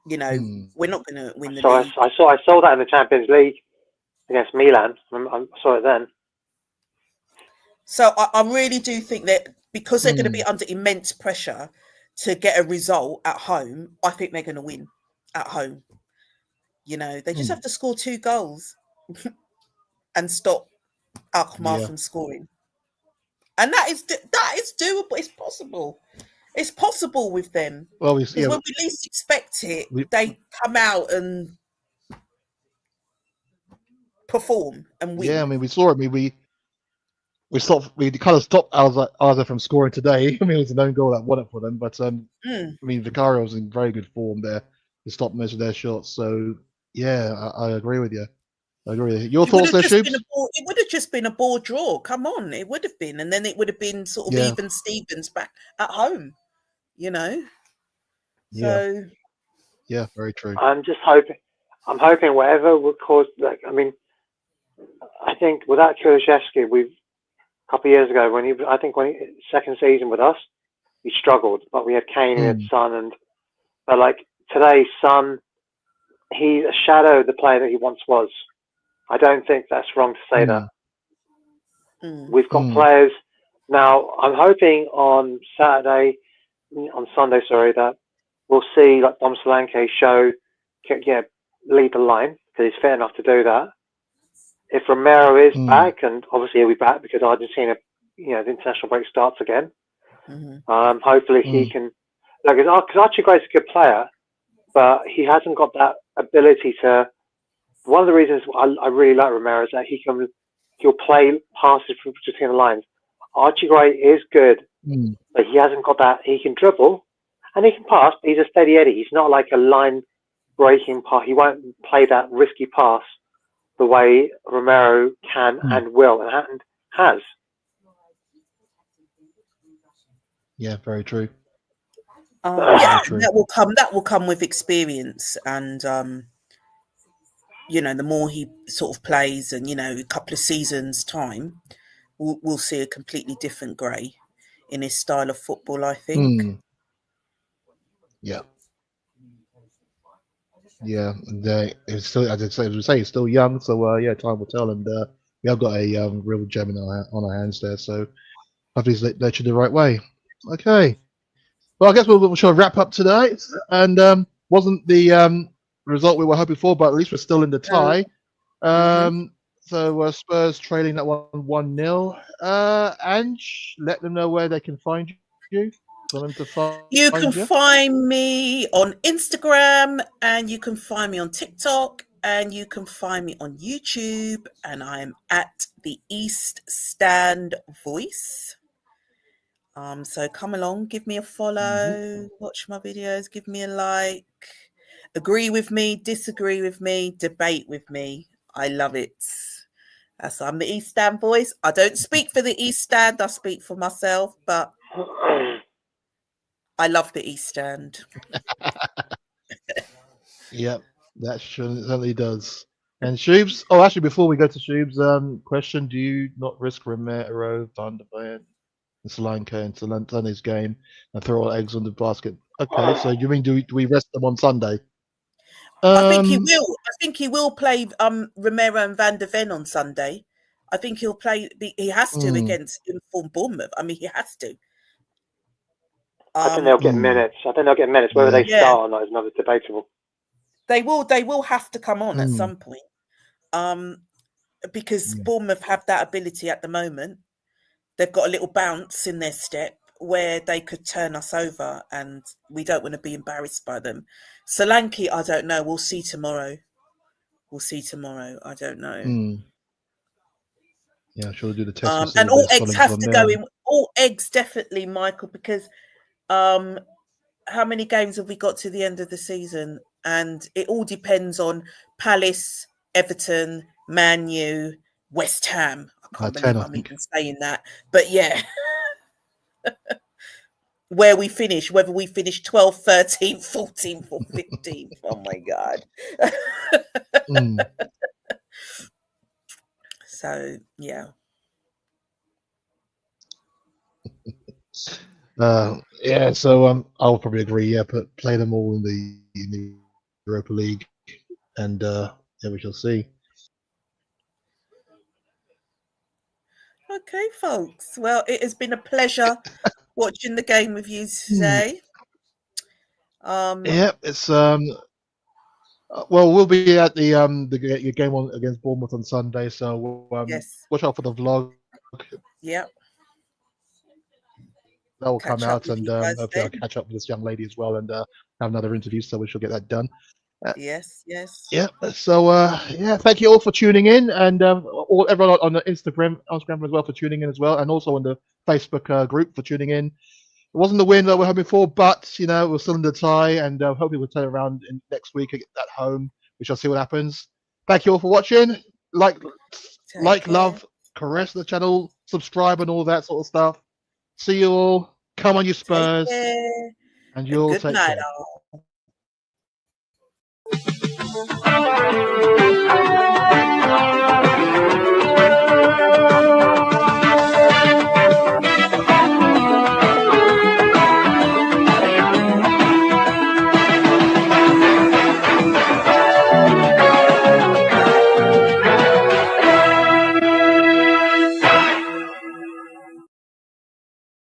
You know, we're not going to win the league. I saw that in the Champions League against Milan. I saw it then. So I really do think that because they're going to be under immense pressure to get a result at home, I think they're going to win at home. You know, they just have to score 2 goals and stop Alkmaar from scoring. And that is doable. It's possible. It's possible with them. Well, Because when we least expect it, they come out and perform and win. Yeah, I mean, we saw it. I mean, we kind of stopped AZ from scoring today. I mean, it was an own goal that won it for them. But I mean, Vicario was in very good form there to stop most of their shots. So yeah, I agree with you. I agree with you. Your thoughts there, Shoobs? It would have just been a ball draw. Come on, it would have been, and then it would have been sort of even Stevens back at home. You know. So. Yeah, very true. I'm hoping whatever would cause. Like, I mean, I think without THFC, a couple of years ago when second season with us, we struggled, but we had Kane, we had Son, but like today, Son, he's a shadow of the player that he once was. I don't think that's wrong to say that. We've got players now. I'm hoping on Sunday, that we'll see like Dom Solanke lead the line because he's fit enough to do that. If Romero is back, and obviously he'll be back because Argentina, the international break starts again. Hopefully he can. Because Archie is a good player, but he hasn't got that ability to. One of the reasons I really like Romero is that he'll play passes between the lines. Archie Gray is good, but he hasn't got that. He can dribble and he can pass, but he's a steady Eddie. He's not like a line breaking pass. He won't play that risky pass the way Romero can and will and has. Yeah, very true. That will come with experience, and the more he sort of plays, and a couple of seasons time, we'll see a completely different Gray in his style of football, I think. Yeah. Yeah, it's still, as we say, he's still young, so time will tell, and we have got a real gem on our hands there, so hopefully they should do the right way. Okay, well, I guess we'll try to wrap up today, and wasn't the result we were hoping for, but at least we're still in the tie. So Spurs trailing that 1-0. Ange, let them know where they can find you. You can find me on Instagram, and you can find me on TikTok, and you can find me on YouTube, and I'm at the East Stand Voice. So come along, give me a follow, watch my videos, give me a like, agree with me, disagree with me, debate with me. I love it. I'm the East Stand Voice. I don't speak for the East Stand, I speak for myself, but I love the East Stand. Yep, that certainly does. And Shoobs, actually, before we go to Shoobs, question: do you not risk Romero, Van der Vaart, and Solanke into Sunday's game and throw all eggs on the basket? Okay, so you mean do we rest them on Sunday? I think he will. I think he will play Romero and Van der Ven on Sunday. I think he'll play. He has to against informed Bournemouth. I mean, he has to. I think they'll get minutes. Whether they start or not is another debatable. They will have to come on at some point. Because Bournemouth have that ability at the moment. They've got a little bounce in their step where they could turn us over, and we don't want to be embarrassed by them. Solanke, I don't know. We'll see tomorrow. I don't know. Yeah, sure. Do the test. And all eggs have to go in. All eggs, definitely, Michael, because how many games have we got to the end of the season? And it all depends on Palace, Everton, Man U, West Ham. I can't believe I'm even saying that. But yeah. Where we finish, whether we finish 12th, 13th, 14th, or 15th. Oh my God. So, yeah. So I'll probably agree. Yeah, but play them all in the Europa League, and we shall see. Okay, folks. Well, it has been a pleasure watching the game with you today. Yeah, it's Well, we'll be at the game against Bournemouth on Sunday, so Yes. watch out for the vlog. Yep. That will come Catch up out, with and you guys hopefully I'll then. catch up with this young lady as well, and have another interview, so we shall get that done. Yes. Yes. Yeah. So yeah, thank you all for tuning in, and all everyone on the Instagram as well for tuning in as well, and also on the Facebook group for tuning in. It wasn't the win that we're hoping for, but we're still in the tie, and hopefully we'll turn around next week at home. We shall see what happens. Thank you all for watching. Like, Take care. love, caress the channel, subscribe, and all that sort of stuff. See you all. Come on, you Take Spurs, care. and And you all good take night, care. all.